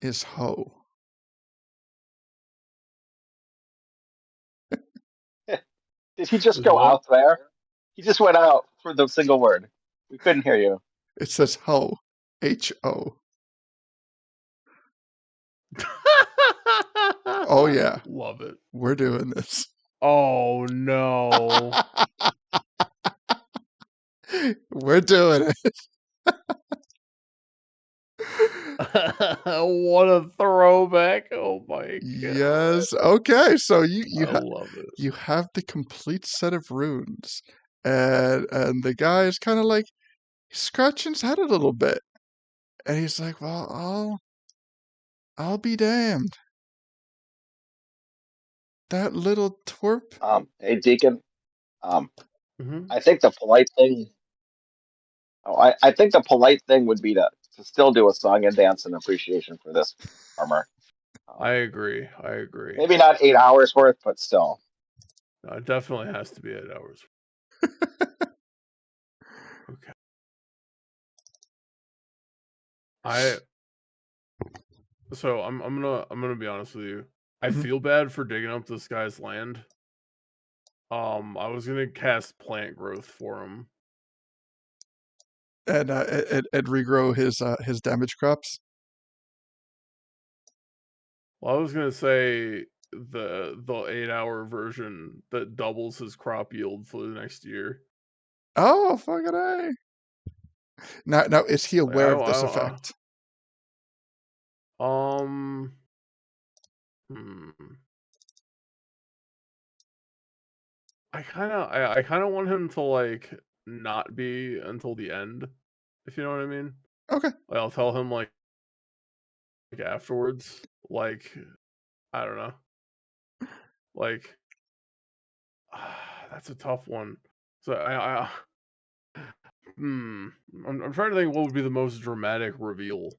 is ho. did he just Is go what? out there? He just went out for the single word. We couldn't hear you. It says ho, H-O. Oh yeah, Love it. we're doing this. Oh no. We're doing it. What a throwback. Oh my god. Yes. Okay. So I love it. you have the complete set of runes, and the guy is kind of like scratching his head a little bit, and he's like, "Well, I'll be damned. That little twerp." Hey Deacon, um, I think the polite thing. Oh, I think the polite thing would be to still do a song and dance in appreciation for this armor. I agree. Maybe not 8 hours worth, but still. No, it definitely has to be 8 hours. Okay. So I'm gonna be honest with you. I Mhm. feel bad for digging up this guy's land. I was gonna cast plant growth for him. And regrow his damage crops. Well, I was gonna say the 8-hour version that doubles his crop yield for the next year. Oh, fucking A. Now is he Like, aware of this effect? Hmm. I kind of want him to like not be until the end, if you know what I mean. Okay. Like, I'll tell him like afterwards. Like, I don't know. Like, that's a tough one. So I'm trying to think what would be the most dramatic reveal.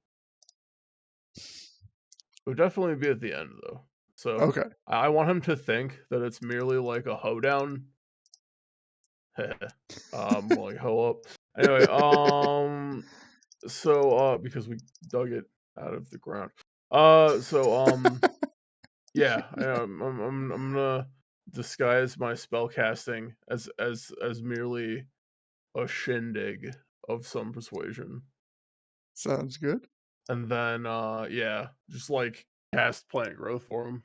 It would definitely be at the end though. So Okay. I want him to think that it's merely like a hoedown. More like hoe up. Anyway, so because we dug it out of the ground. Yeah, I'm gonna disguise my spell casting as merely a shindig of some persuasion. Sounds good. And then yeah, just like cast plant growth for him.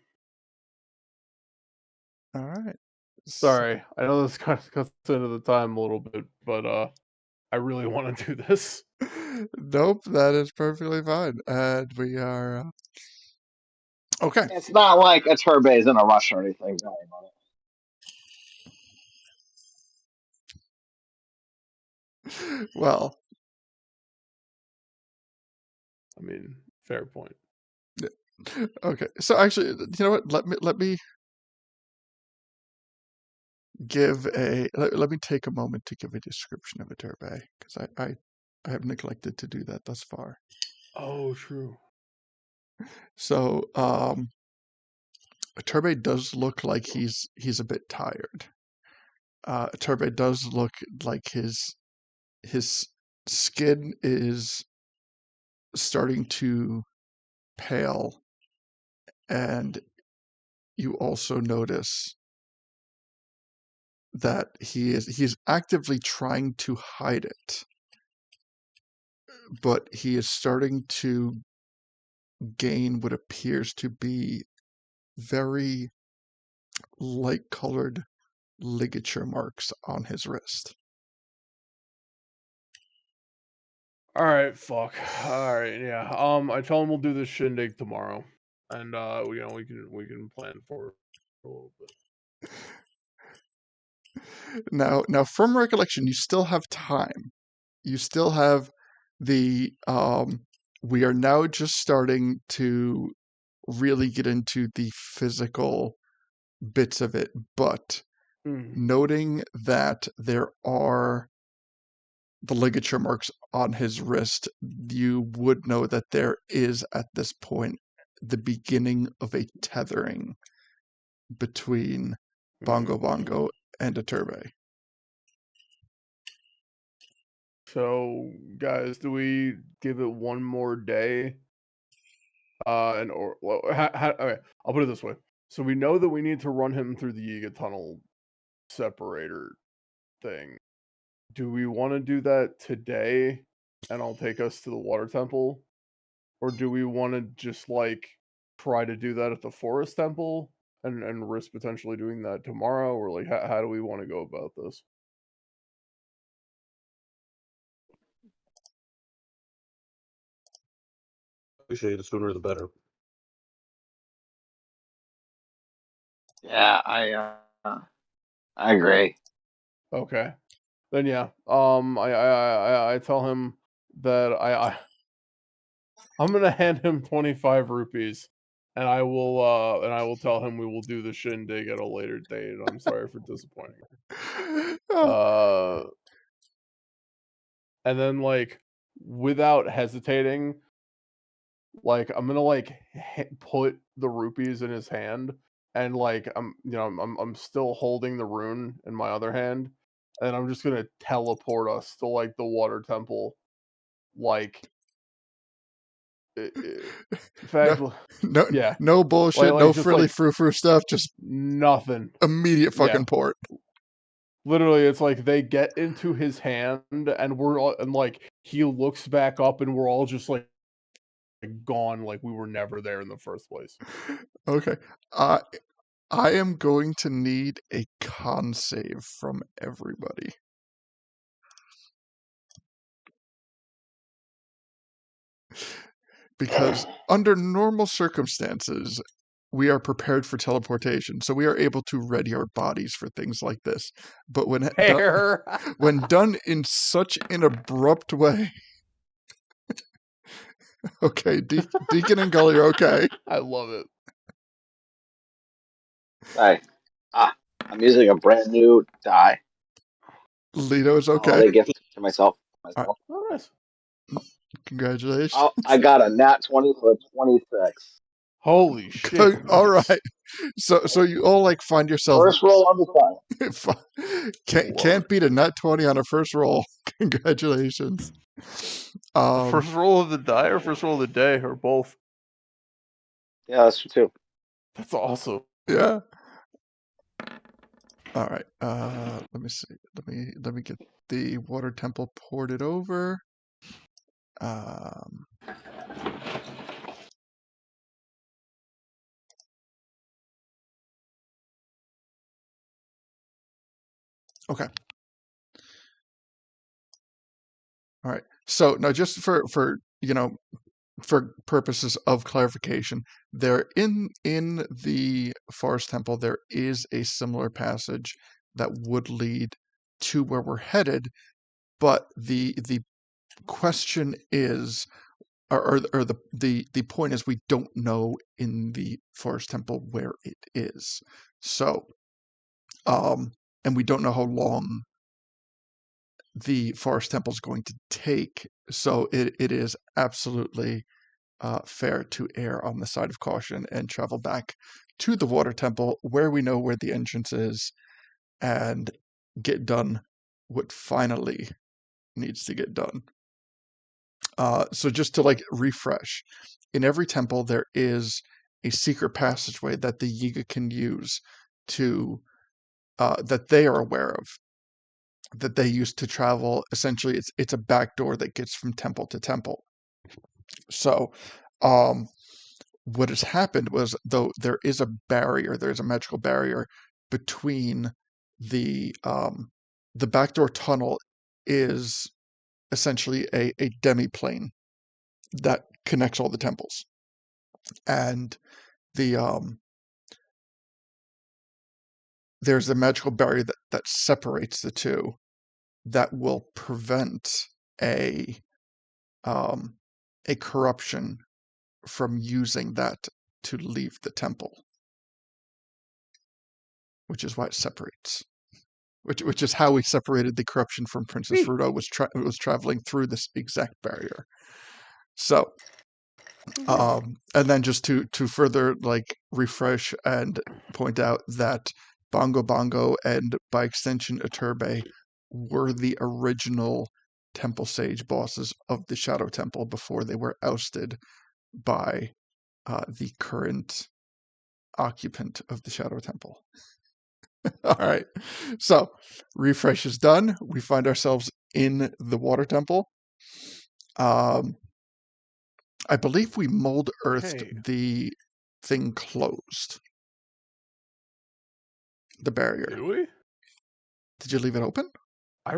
All right. Sorry, I know this kind of cuts into the time a little bit, but I really want to do this. Nope, that is perfectly fine. And we are okay. It's not like a Turbay's in a rush or anything. Don't worry about it. Well, I mean, fair point. okay. So actually, you know what? Let me give a let me take a moment to give a description of a turbay because I have neglected to do that thus far. Oh, true. So a turbay does look like he's a bit tired. A turbay does look like his skin is starting to pale, and you also notice that he's actively trying to hide it, but he is starting to gain what appears to be very light colored ligature marks on his wrist. All right, fuck. All right, yeah. I tell him we'll do this shindig tomorrow, and we can plan for it a little bit. Now from recollection, you still have time. You still have the we are now just starting to really get into the physical bits of it, but noting that there are the ligature marks on his wrist, you would know that there is at this point the beginning of a tethering between Bongo Bongo and a Turbay. So, guys, do we give it one more day? And or well, okay, I'll put it this way. So we know that we need to run him through the Yiga Tunnel separator thing. Do we want to do that today, and I'll take us to the Water Temple, or do we want to just like try to do that at the Forest Temple and risk potentially doing that tomorrow, or like how do we want to go about this? Usually the sooner the better. Yeah, I agree. Okay. Then yeah, I tell him that I'm gonna hand him 25 rupees and I will tell him we will do the shindig at a later date. I'm sorry for disappointing. Oh, And then like without hesitating, like I'm gonna like put the rupees in his hand, and like I'm still holding the rune in my other hand, and I'm just gonna teleport us to like the water temple, like. In fact, no, yeah, no bullshit, no just frilly like frou-frou stuff, just nothing. immediate Yeah, fucking port. literally, it's like they get into his hand, and we're all, and like he looks back up, and we're all just like gone, like we were never there in the first place. Okay. I am going to need a con save from everybody. Because under normal circumstances, we are prepared for teleportation, so we are able to ready our bodies for things like this. But when done in such an abrupt way, okay, Deacon and Gully are okay. I love it. Hey, I'm using a brand new die. Lito is okay. Holiday gift to myself. All right, Oh, nice. congratulations. I got a nat 20 for a 26. Holy shit! All Nice. right. So you all like find yourself First roll on the side. can't beat a nat 20 on a first roll. Congratulations. First roll of the die or first roll of the day or both? Yeah, that's true too. That's awesome. Yeah. All right. Let me see. Let me get the water temple ported over. Okay. All right. So now, just for for purposes of clarification, there in the forest temple there is a similar passage that would lead to where we're headed, but the question is, or the point is, we don't know in the forest temple where it is. So, and we don't know how long the forest temple is going to take. So it is absolutely fair to err on the side of caution and travel back to the water temple where we know where the entrance is and get done what finally needs to get done. So just to like refresh, in every temple there is a secret passageway that the Yiga can use to that they are aware of, that they use to travel. Essentially, it's a back door that gets from temple to temple. So, what has happened was, though there is a barrier, there's a magical barrier between the backdoor tunnel is essentially a demi-plane that connects all the temples, and the there's a magical barrier that separates the two that will prevent a a corruption from using that to leave the temple, which is why it separates. Which is how we separated the corruption from Princess Sweet. Ruto, was traveling through this exact barrier. So, and then just to further like refresh and point out that Bongo Bongo and by extension Aturbe were the original Temple Sage bosses of the Shadow Temple before they were ousted by the current occupant of the Shadow Temple. All right. So, refresh is done. We find ourselves in the water temple. I believe we mold earthed Okay. the thing closed. The barrier. Did we? Did you leave it open? I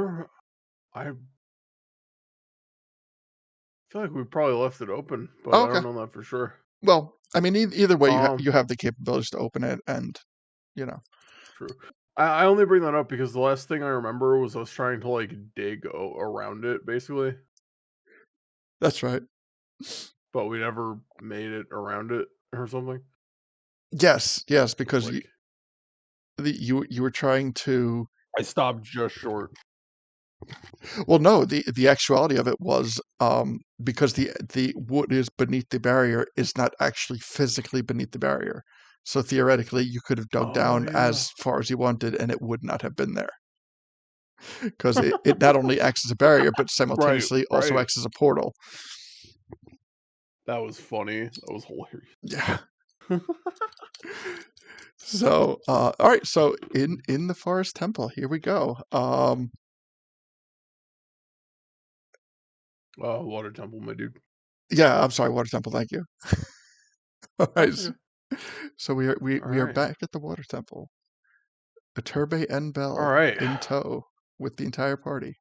feel like we probably left it open, but Oh, I okay. don't know that for sure. Well, I mean, either way, you have the capabilities to open it, and True. I only bring that up because the last thing I remember was us trying to like dig around it, basically, That's right. but we never made it around it or something? Yes, because Like you were trying to. I stopped just short. Well, no, the actuality of it was because the what is beneath the barrier is not actually physically beneath the barrier. So theoretically, you could have dug Oh down yeah. as far as you wanted, and it would not have been there. Because it not only acts as a barrier, but Right, simultaneously also right. acts as a portal. That was funny. That was hilarious. Yeah. So, all right. So in the forest temple, here we go. Water temple, my dude. Yeah, I'm sorry, water temple. Thank you. All right. That's okay. So we All we are right. back at the water temple. Aturbe and All Bell right. in tow with the entire party.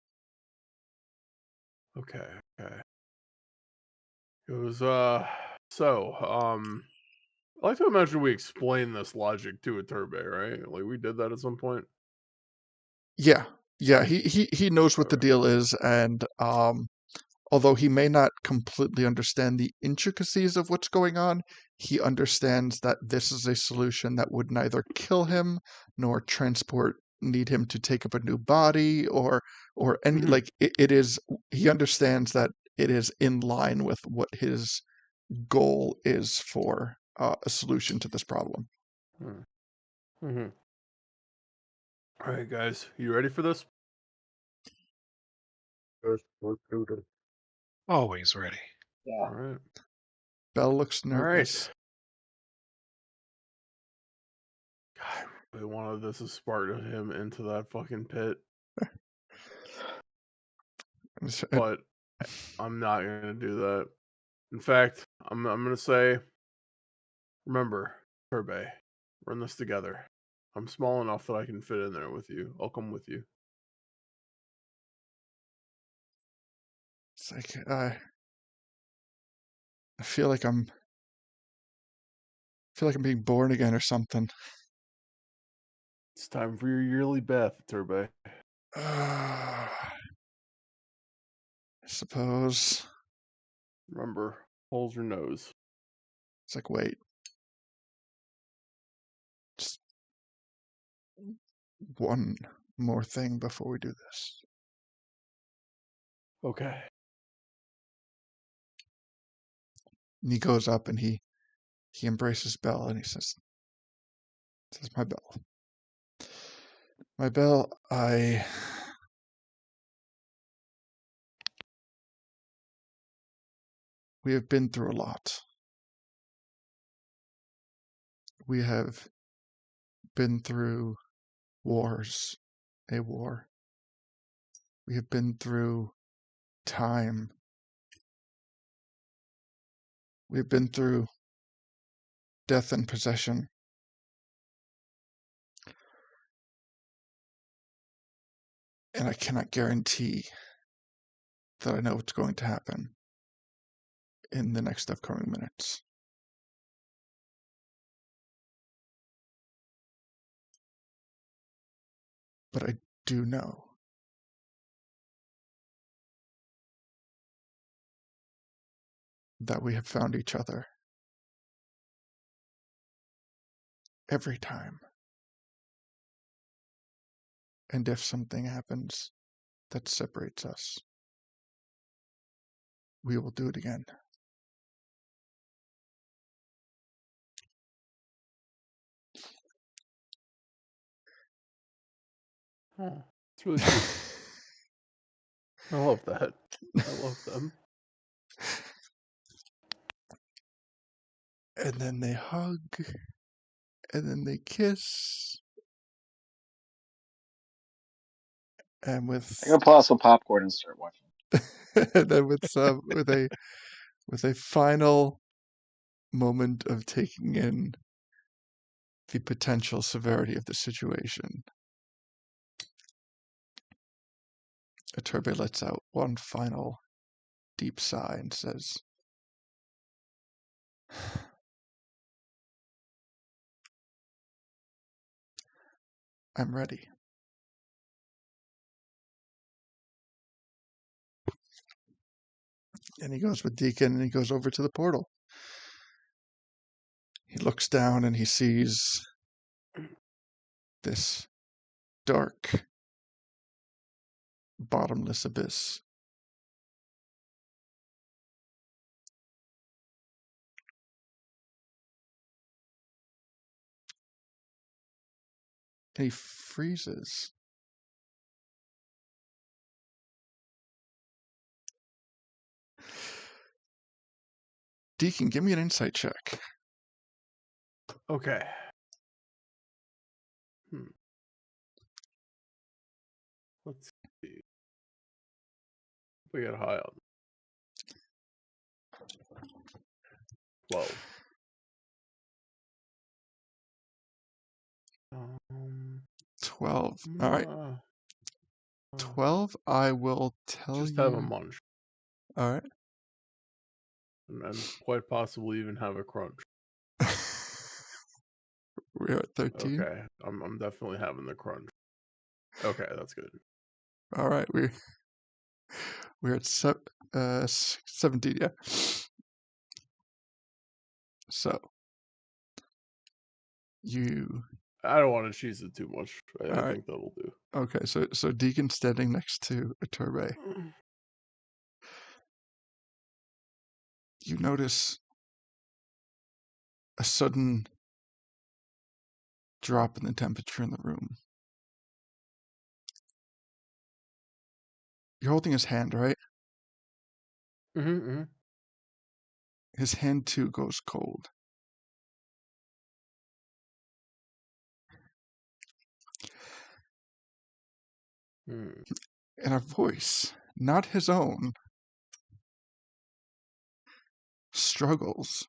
Okay. Okay. It was I like to imagine we explain this logic to a Turbe, right? Like we did that at some point. Yeah, he knows what the Okay. deal is, and although he may not completely understand the intricacies of what's going on, he understands that this is a solution that would neither kill him nor need him to take up a new body or any Mhm. it is. He understands that it is in line with what his goal is for a solution to this problem. Mhm. All right, guys, you ready for this? Always ready. Yeah. All right. Bell looks All right. nervous. God, I really wanted this to spark him into that fucking pit, but I'm not gonna do that. In fact, I'm gonna say, remember, Turbe, we're in this together. I'm small enough that I can fit in there with you. I'll come with you. It's like I feel like I'm being born again or something. It's time for your yearly bath, Turbe. I suppose. Remember, hold your nose. It's like, wait, just one more thing before we do this. Okay. And he goes up and he embraces Belle and he says, my Belle, we have been through a lot. We have been through wars, a war. We have been through time. We have been through death and possession. And I cannot guarantee that I know what's going to happen in the next upcoming minutes. But I do know that we have found each other every time. And if something happens that separates us, we will do it again. Oh, it's really sweet. I love that. I love them. And then they hug, and then they kiss, and I'm with gonna pull out some popcorn and start watching. and then with a final moment of taking in the potential severity of the situation, Aturbe lets out one final deep sigh and says, I'm ready. And he goes with Deacon and he goes over to the portal. He looks down and he sees this dark, bottomless abyss. And he freezes. Deacon, give me an insight check. Okay. Let's see. We got high on 12. 12. All right. 12, I will tell just you. have a munch. All right. And quite possibly even have a crunch. We're at 13. Okay, I'm definitely having the crunch. Okay, that's good. All right, we're at 17. Yeah. So you. I don't want to cheese it too much. I All right. think that'll do. Okay, so Deacon standing next to Iturbe. You notice a sudden drop in the temperature in the room. You're holding his hand, right? Mm-hmm. His hand too goes cold. And a voice, not his own, struggles,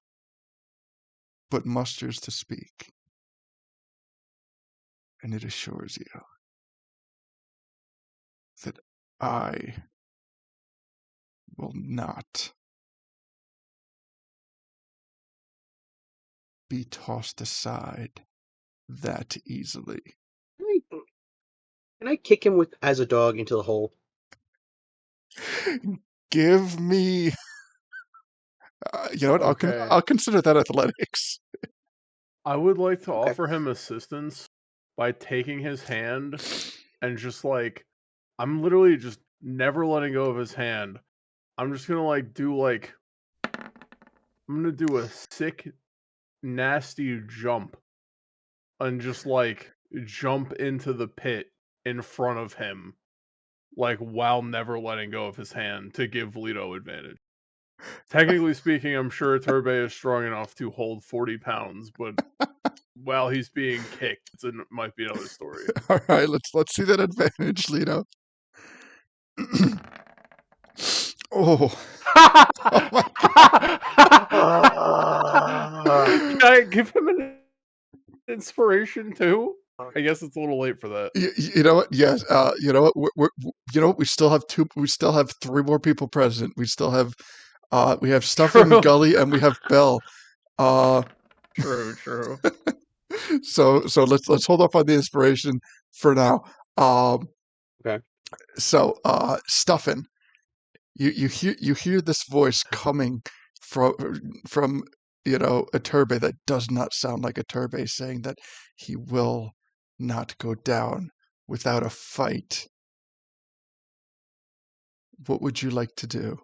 but musters to speak. And it assures you that I will not be tossed aside that easily. Can I kick him with as a dog into the hole? Give me. You know what? Okay. I'll consider that athletics. I would like to Okay. offer him assistance by taking his hand and just like, I'm literally just never letting go of his hand. I'm just gonna I'm gonna do a sick, nasty jump and just like jump into the pit in front of him, like while never letting go of his hand to give Leto advantage. Technically speaking, I'm sure Turbe is strong enough to hold 40 pounds, but while he's being kicked, it might be another story. All right, let's see that advantage, Lito. Oh. Oh my God. Can I give him an inspiration too? I guess it's a little late for that. You know what? Yes. You know what? You know what? We still have three more people present. We still have. We have Stuffin, True. Gully, and we have Bell. True. So let's hold off on the inspiration for now. Okay. So Stuffin, you hear this voice coming from a Turbe that does not sound like a Turbe, saying that he will not go down without a fight. What would you like to do?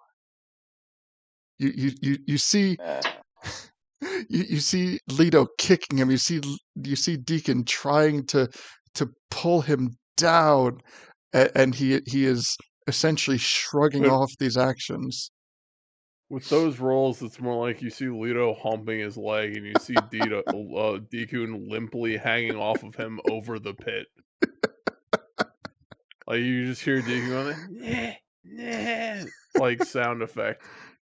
You see you see Leto kicking him. You see Deacon trying to pull him down, and he is essentially shrugging But off these actions. with those rolls, it's more like you see Leto humping his leg, and you see Deku limply hanging off of him over the pit. Like you just hear Deku going, nah, like sound effect,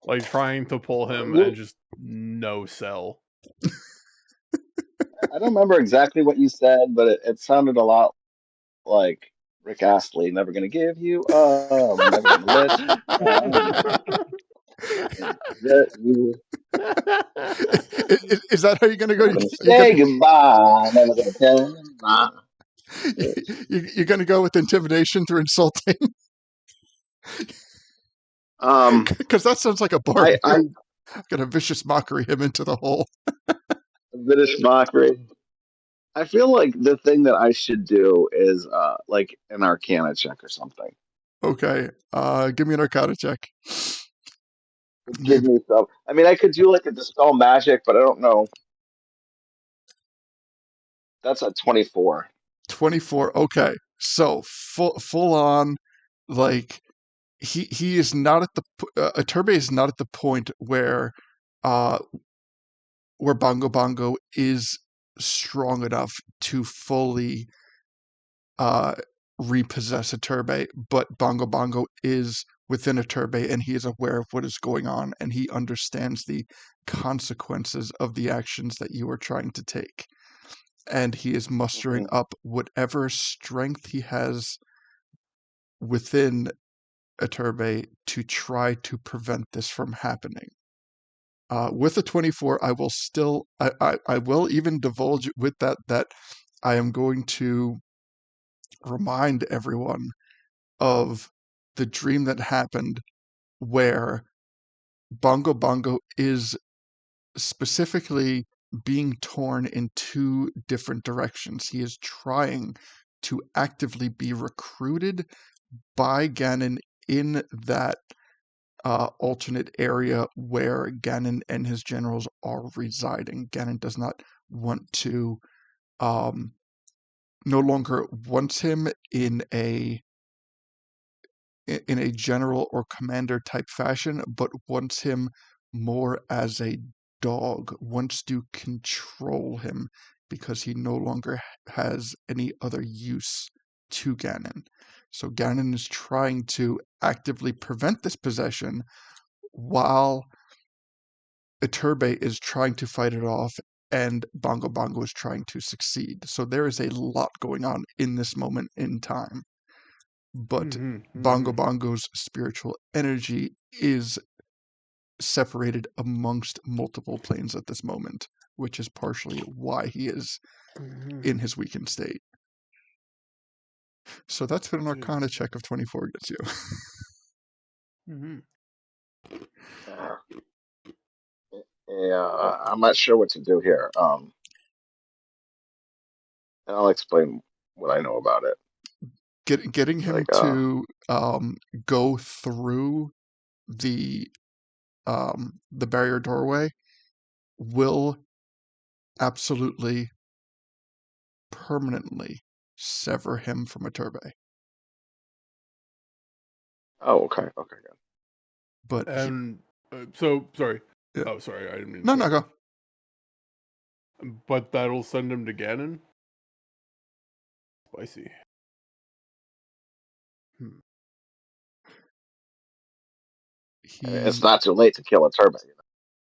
like trying to pull him and just no sell. I don't remember exactly what you said, but it sounded a lot like Rick Astley. Never gonna give you up. I'm never gonna let you down. Is that how you're gonna go? Never gonna say goodbye. Never gonna tell you bye. You're gonna go with intimidation through insulting? Because that sounds like a bar. I Gonna vicious mockery him into the hole. British mockery. I feel like the thing that I should do is like an Arcana check or something. Okay. Give me an Arcana check. Give You've me some. I mean, I could do like a dispel magic, but I don't know. That's a 24. 24. Okay. So full on, like he is not at the Aturbe is not at the point uh where Bongo Bongo is strong enough to fully uh, repossess a Turbe, but Bongo Bongo is within a Turbe and he is aware of what is going on and he understands the consequences of the actions that you are trying to take. And he is mustering Mhm. up whatever strength he has within a Turbe to try to prevent this from happening. With a 24, I will still, I will even divulge with that I am going to remind everyone of the dream that happened where Bongo Bongo is specifically being torn in two different directions. He is trying to actively be recruited by Ganon in that alternate area where Ganon and his generals are residing. Ganon does not want to, um, no longer wants him in a general or commander type fashion, but wants him more as a dog, wants to control him because he no longer has any other use to Ganon. So Ganon is trying to actively prevent this possession while Iturbe is trying to fight it off and Bongo Bongo is trying to succeed. So there is a lot going on in this moment in time. But Bongo Bongo's spiritual energy is separated amongst multiple planes at this moment, which is partially why he is in his weakened state. So that's what an Arcana check of 24 gets you. Uh, yeah, I'm not sure what to do here. And I'll explain what I know about it. Getting him Like, to go through the barrier doorway will absolutely permanently sever him from a Turbe. oh, okay, okay, good. But And so, sorry. yeah. Oh, sorry, I didn't mean No, to no, cut go. you. But that'll send him to Ganon? Spicy. I mean, it's He not too late to kill a turbine.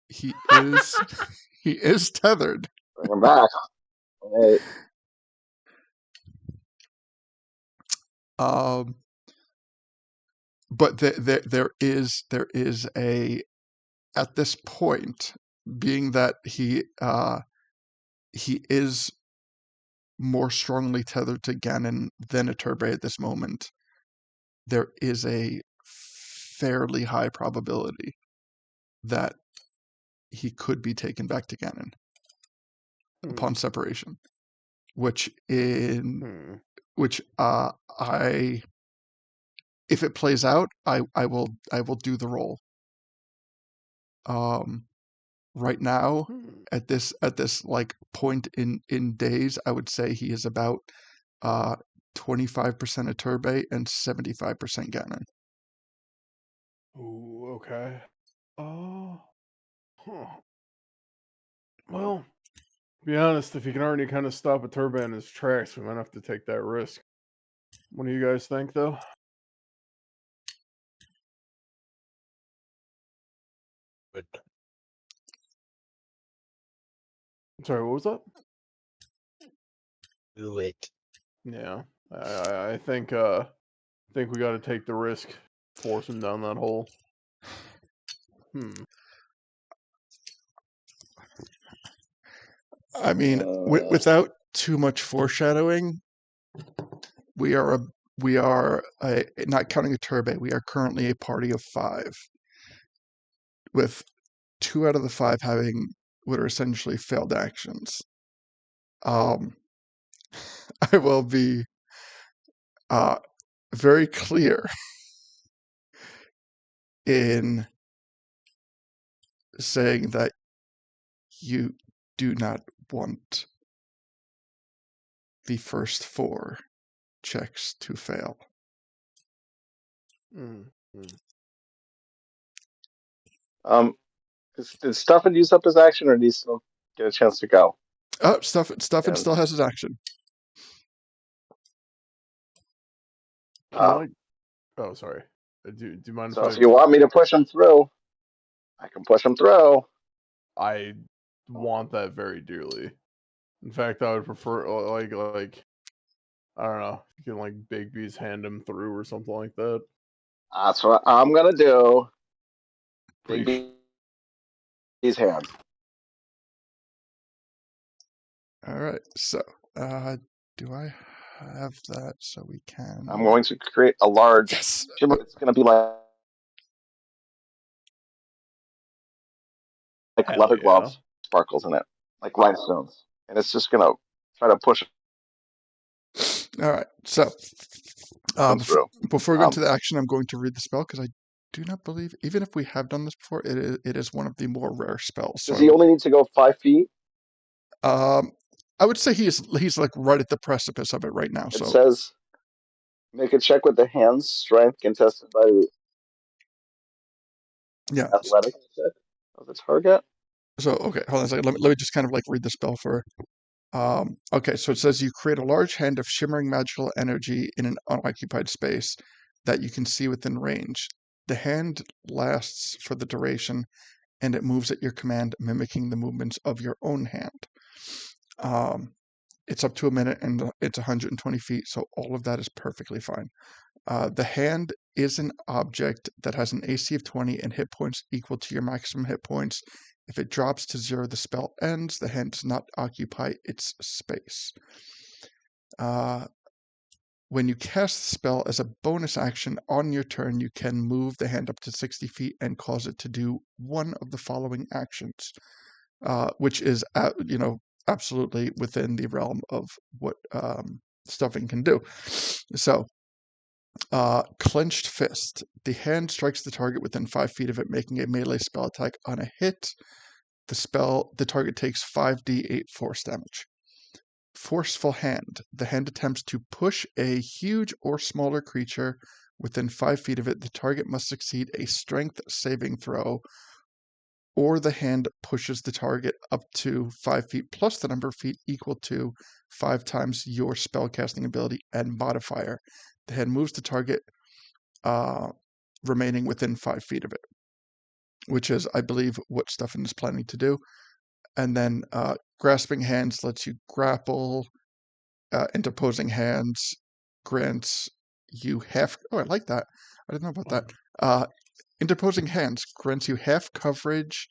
he is he is tethered. Bring him back. Hey, Um, but there is a at this point, being that he is more strongly tethered to Ganon than Iturbe at this moment, there is a fairly high probability that he could be taken back to Ganon upon separation. Which I if it plays out, I will do the roll. Right now, at this like point in days, I would say he is about 25% Iturbe and 75% Ganon. Ooh, okay. Oh, huh. Well, to be honest, if you can already kind of stop a turbo in his tracks, we might have to take that risk. What do you guys think, though? But Sorry, what was that? do it. Yeah, I think we got to take the risk, force him down that hole. I mean, without too much foreshadowing, we are not counting a Turbe. We are currently a party of 5, with 2 out of the 5 having what are essentially failed actions. I will be very clear in saying that you do not want the first 4 checks to fail. Did Stuffin use up his action, or did he still get a chance to go? Stuffin And, still has his action. Oh, sorry. Do you mind so if if you want me to push him through, I can push him through. I want that very dearly. In fact, I would prefer like I don't know, if you can like Big B's hand him through or something like that. That's what I'm gonna do. Big Pretty B's hand. All right. So, do I have that so we can? I'm going to create a large. Yes. It's gonna be like Hell leather yeah. gloves, sparkles in it, like rhinestones, and it's just gonna try to push All right. So, him through. before we go into the action, I'm going to read the spell because I do not believe, even if we have done this before, it is one of the more rare spells. Does So he only need to go 5 feet? I would say he's like right at the precipice of it right now. It So says, make a check with the hand's strength contested by yeah. athletics check of the target. So okay, hold on a second. Let me just kind of like read the spell for. Okay, so it says you create a large hand of shimmering magical energy in an unoccupied space that you can see within range. The hand lasts for the duration, and it moves at your command, mimicking the movements of your own hand. It's up to a minute, and it's 120 feet, so all of that is perfectly fine. The hand is an object that has an AC of 20 and hit points equal to your maximum hit points. If it drops to 0, the spell ends. The hand does not occupy its space. When you cast the spell as a bonus action on your turn, you can move the hand up to 60 feet and cause it to do one of the following actions, which is, absolutely within the realm of what Stuffing can do. So, clenched fist. The hand strikes the target within 5 feet of it, making a melee spell attack on a hit. The target takes 5d8 force damage. Forceful hand. The hand attempts to push a huge or smaller creature within 5 feet of it. The target must succeed a strength saving throw, or the hand pushes the target up to 5 feet plus the number of feet equal to 5 times your spellcasting ability and modifier. The hand moves the target remaining within 5 feet of it, which is, I believe, what Stefan is planning to do. And then grasping hands lets you grapple. Interposing hands grants you half. Oh, I like that. I didn't know about that. Interposing hands grants you half coverage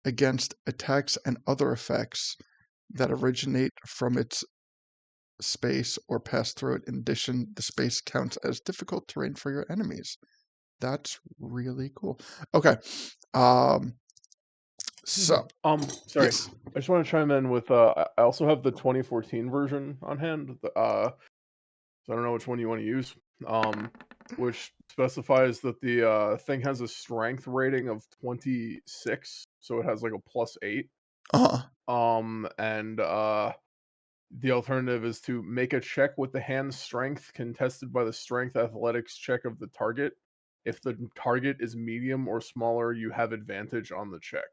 against attacks and other effects that originate from its space or pass through it. In addition, the space counts as difficult terrain for your enemies. That's really cool. Okay. So, sorry. yes. I just want to chime in with I also have the 2014 version on hand. So I don't know which one you want to use. Which specifies that the thing has a strength rating of 26, so it has like a +8. And the alternative is to make a check with the hand's strength contested by the strength athletics check of the target. If the target is medium or smaller, you have advantage on the check.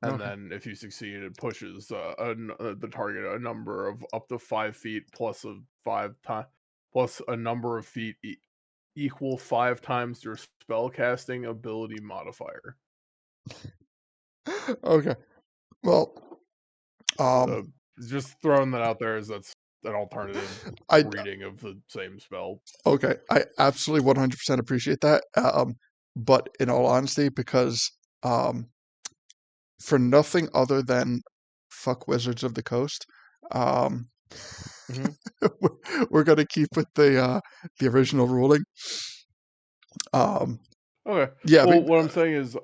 And then if you succeed, it pushes the target a number of up to 5 feet plus a number of feet equal 5 times your spellcasting ability modifier. Okay. Well, So just throwing that out there as that's an alternative reading of the same spell. Okay, I absolutely 100% appreciate that. But in all honesty, because for nothing other than fuck Wizards of the Coast, we're gonna keep with the original ruling. Okay. Yeah. Well, what I'm saying is,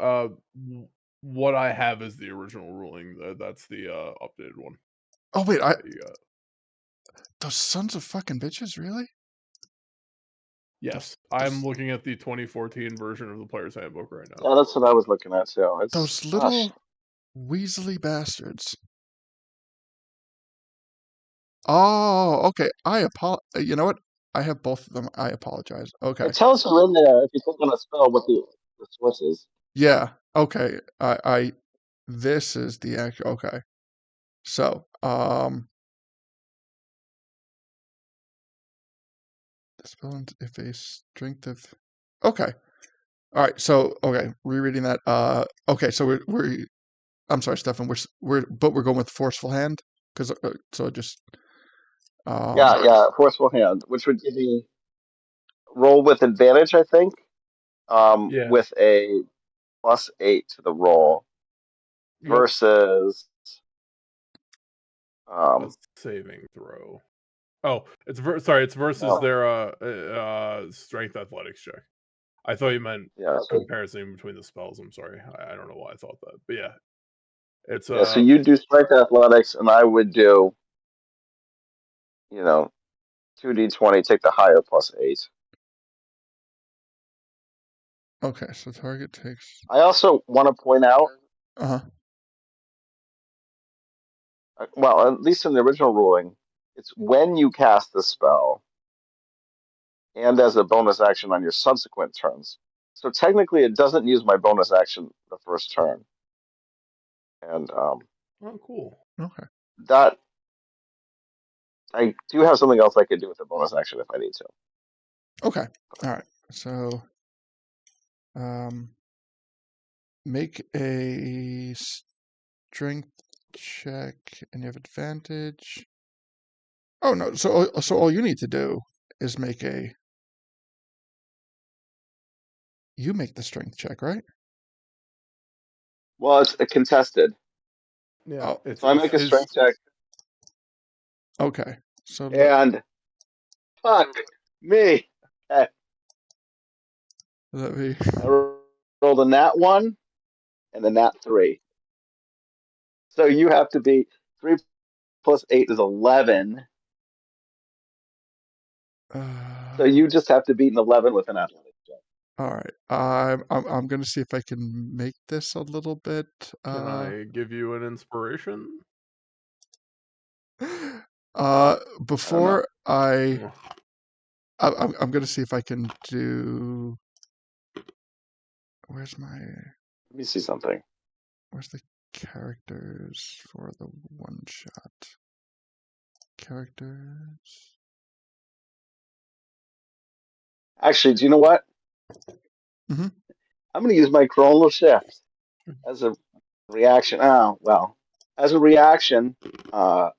what I have is the original ruling. That's the updated one. Oh wait, that you got. those sons of fucking bitches, really? Yes, Those- I'm looking at the 2014 version of the Player's Handbook right now. Yeah, that's what I was looking at too. It's Those little weaselly bastards. Oh, okay. You know what? I have both of them. I apologize. Okay. It tells you in there if you click on a spell what the source is. Yeah. Okay. This is the actual. Okay. So, the spell if a strength of. Okay. All right. So, okay, rereading that. Okay. So we're. I'm sorry, Stefan. We're going with forceful hand because so just. Yeah, forceful hand, which would give me roll with advantage, I think. Yeah. With a +8 to the roll Yep. versus A saving throw. Oh, it's versus No. their strength athletics check. I thought you meant yeah. So, comparison between the spells. I'm sorry. I don't know why I thought that. But yeah. It's yeah, so you do strength athletics, and I would do, 2d20, take the higher +8. Okay. So target takes. I also want to point out, Uh-huh. well, at least in the original ruling, it's when you cast the spell and as a bonus action on your subsequent turns. So technically, it doesn't use my bonus action the first turn. And oh, cool. Okay. that I do have something else I could do with the bonus action if I need to. Okay. All right. So, make a strength check, and you have advantage. Oh no! So all you need to do is you make the strength check, right? Well, it's contested. Yeah. Oh, It's So I make a his. strength check, okay. So and fuck me. Okay. let me. I rolled a nat 1 and a nat 3. So you have to be 3 plus 8 is 11. So you just have to beat an 11 with an athletics check. All right. I'm gonna see if I can make this a little bit. Can I give you an inspiration? Before I'm Oh, I'm gonna see if I can do. Where's Let me see something. the characters for the one shot? Characters. Actually, do you know what? Mhm. I'm going to use my chronal shift as a reaction. Oh, well. As a reaction, after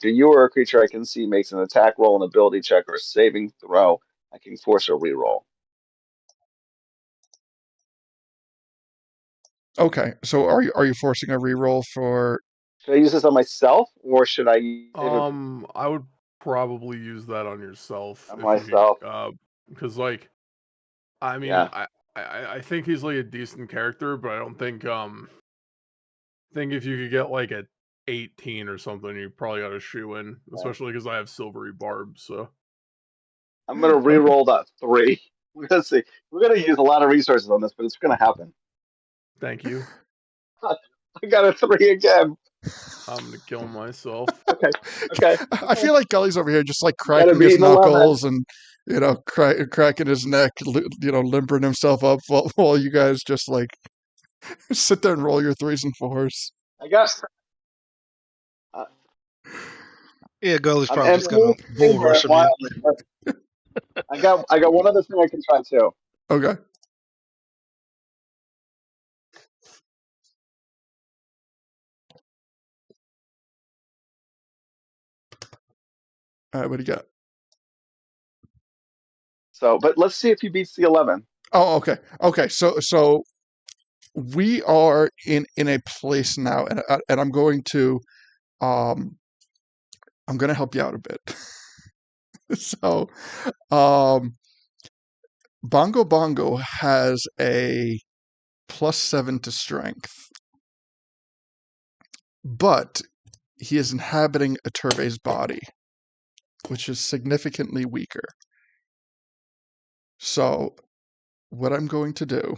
you or a creature I can see makes an attack roll, an ability check, or a saving throw, I can force a reroll. Okay. So are you forcing a reroll for? Should I use this on myself, or should I save it I would probably use that on yourself on if you myself? could, because I mean, Yeah. I think he's like a decent character, but I don't think if you could get like a 18 or something, you probably got a shoe in, especially because I have silvery barbs. So I'm going to reroll that 3. We're going to see. We're going to use a lot of resources on this, but it's going to happen. thank you. I got a 3 again. I'm gonna kill myself. Okay. I feel like Gully's over here just like You got to cracking beat his an 11. knuckles and cracking his neck, limbering himself up while you guys just like sit there and roll your 3s and 4s. I got. Yeah, Gully's I'm probably just emptying gonna bull here rush him in. wildly. I got one other thing I can try too. Okay. All right, what do you got? So, but let's see if he beats the 11. Oh, okay. Okay. So we are in a place now, and I'm going to help you out a bit. So, Bongo Bongo has a +7 to strength. But he is inhabiting Iturbe's body, which is significantly weaker. So what I'm going to do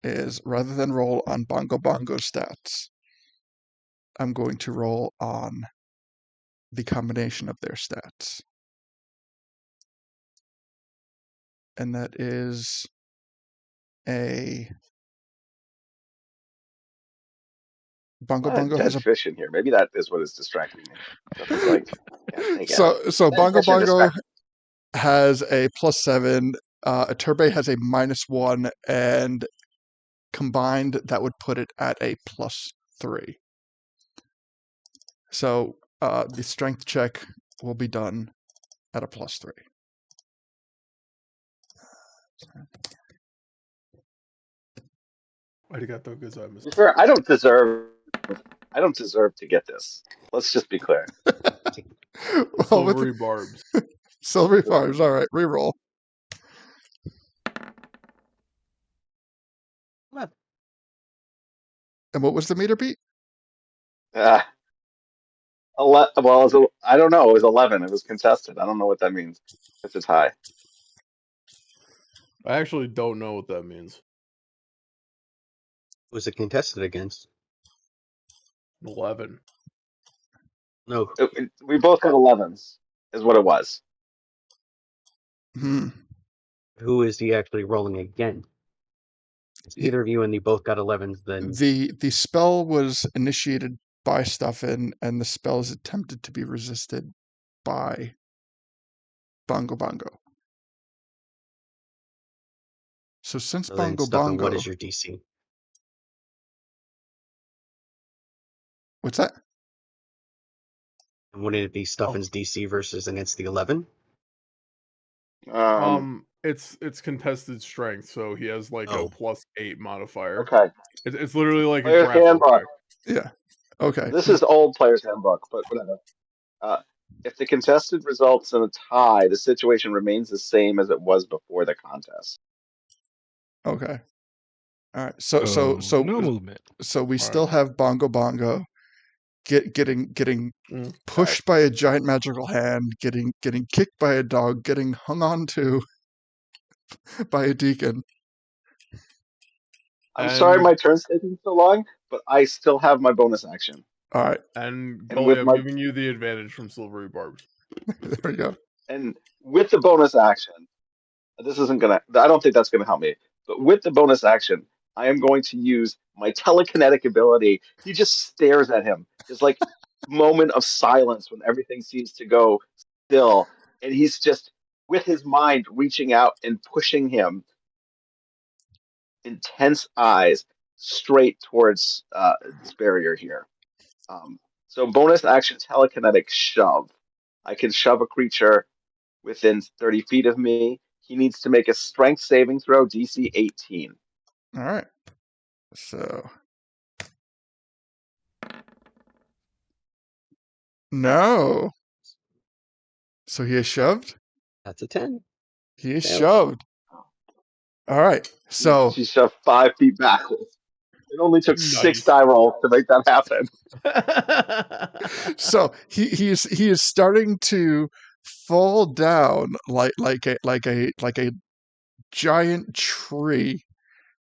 is, rather than roll on Bongo Bongo's stats, I'm going to roll on the combination of their stats. And that is a... A Bongo lot of Bongo has dead a... fish in here. Maybe that is what is distracting me. Stuff is like, can't think of. So Dead Bongo fish are Bongo distracting. has a +7, Iturbe has a -1, and combined that would put it at a +3. So the strength check will be done at a +3. Arigato To gozaimasu. be fair, I don't deserve to get this. Let's just be clear. Well, with Silvery barbs. Silvery Farms, all right, reroll. And what was the meter beat? Well, I don't know. It was 11. It was contested. I don't know what that means. It's a tie. I actually don't know what that means. Was it contested against? 11. No. We both got 11s, is what it was. Hmm. Who is he actually rolling against? It's either of you and they both got 11s, then The spell was initiated by Stuffin, and the spell is attempted to be resisted by Bongo Bongo. So since so then Bongo stuff. And what Bongo... is your DC? What's that? And wouldn't it be Stuffin's DC versus against the 11? It's contested strength, so he has like a +8 modifier. Okay. It's literally like a Player's grapple handbook. check. Yeah. Okay. This is old player's handbook, but whatever. If the contested results in a tie, the situation remains the same as it was before the contest. Okay. All right. So no movement. So we All still have Bongo Bongo getting pushed by a giant magical hand, getting kicked by a dog, getting hung on to by a deacon. I'm sorry my turn's taking so long, but I still have my bonus action. All right. And And Gully, with I'm my giving you the advantage from Silvery Barbs. There we go. and with the bonus action, this isn't gonna. I don't think that's gonna help me. But with the bonus action, I am going to use my telekinetic ability. He just stares at him. There's like moment of silence when everything seems to go still, and he's just with his mind reaching out and pushing him, intense eyes straight towards this barrier here. So bonus action telekinetic shove. I can shove a creature within 30 feet of me. He needs to make a strength saving throw, DC 18. All right. So no. So he is shoved? That's a 10. He is Fails. shoved. All right. So She shoved 5 feet backwards. It only took Nice. 6 die rolls to make that happen. so he is starting to fall down like a giant tree,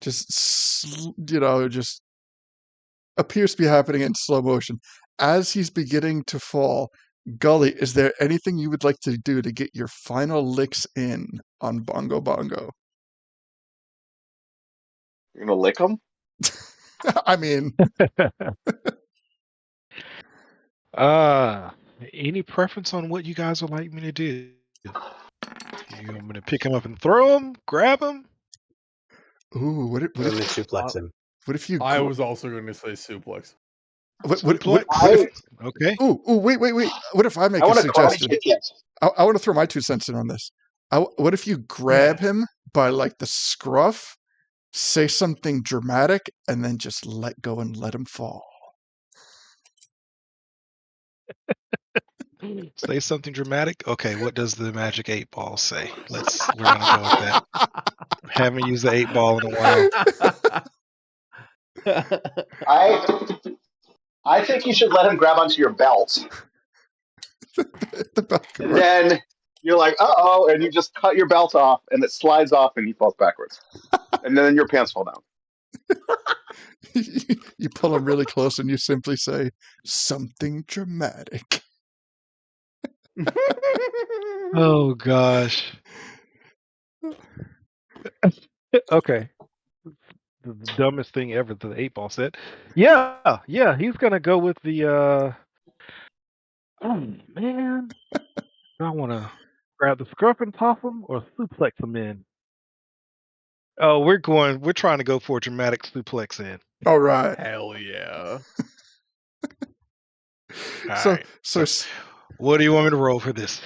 just appears to be happening in slow motion. As he's beginning to fall, Gully, is there anything you would like to do to get your final licks in on Bongo Bongo? You're going to lick him? I mean, Any preference on what you guys would like me to do? You want me to pick him up and throw him, grab him? ooh, what Throw him and if suplex him. I was also going to say suplex. what I, Okay. ooh, wait. What if I make I a want to karate suggestion? kick it. I want to throw my 2 cents in on this. What if you grab him by like the scruff, say something dramatic, and then just let go and let him fall? Say something dramatic. Okay, what does the magic 8-ball say? We're gonna go with that. Haven't used the 8-ball in a while. I think you should let him grab onto your belt, The belt can and work. then you're like, "Uh-oh," and you just cut your belt off, and it slides off, and he falls backwards, and then your pants fall down. You pull him really close and you simply say, something dramatic. Oh gosh. Okay. The dumbest thing ever the 8-ball said. Yeah, he's gonna go with the oh man. Do I wanna grab the scruff and toss him or suplex him in? Oh, we're trying to go for a dramatic suplex in. All right. Hell yeah. So, Alright. What do you want me to roll for this?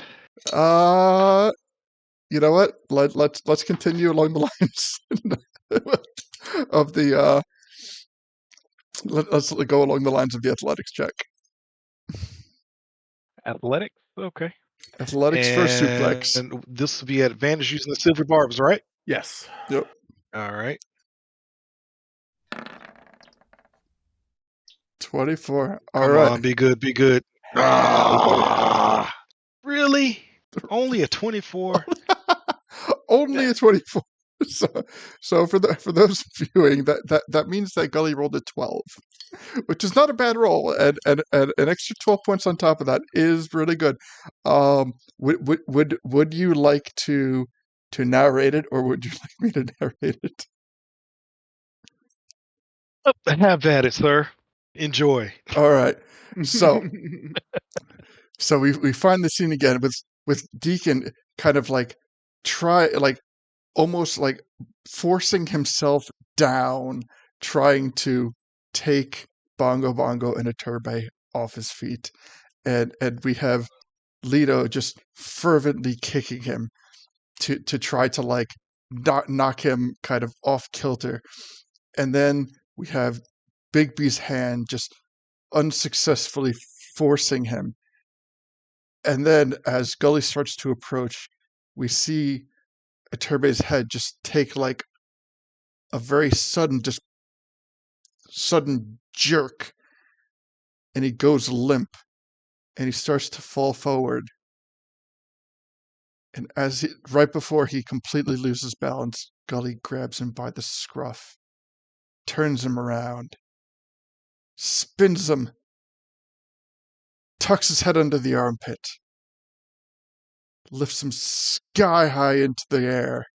you know what? Let's continue along the lines of the let's go along the lines of the athletics check. Athletics? Okay. Athletics for suplex. And this will be at advantage using the silver barbs, right? Yes. Yep. Alright. 24. All Come right. on, be good. Really? Only a 24? Only a 24. So for those viewing, that means that Gully rolled a 12, which is not a bad roll, and an extra 12 points on top of that is really good. Would you like to narrate it, or would you like me to narrate it? Have at it, sir. Enjoy. All right. So we find the scene again with Deacon kind of like almost like forcing himself down, trying to take Bongo Bongo and Iturbe off his feet. And we have Leto just fervently kicking him to try to like knock him kind of off kilter. And then we have Bigby's hand just unsuccessfully forcing him. And then as Gully starts to approach, we see Iturbe's head just take like a very sudden jerk, and he goes limp, and he starts to fall forward. And right before he completely loses balance, Gully grabs him by the scruff, turns him around, spins him, tucks his head under the armpit, lifts him sky high into the air.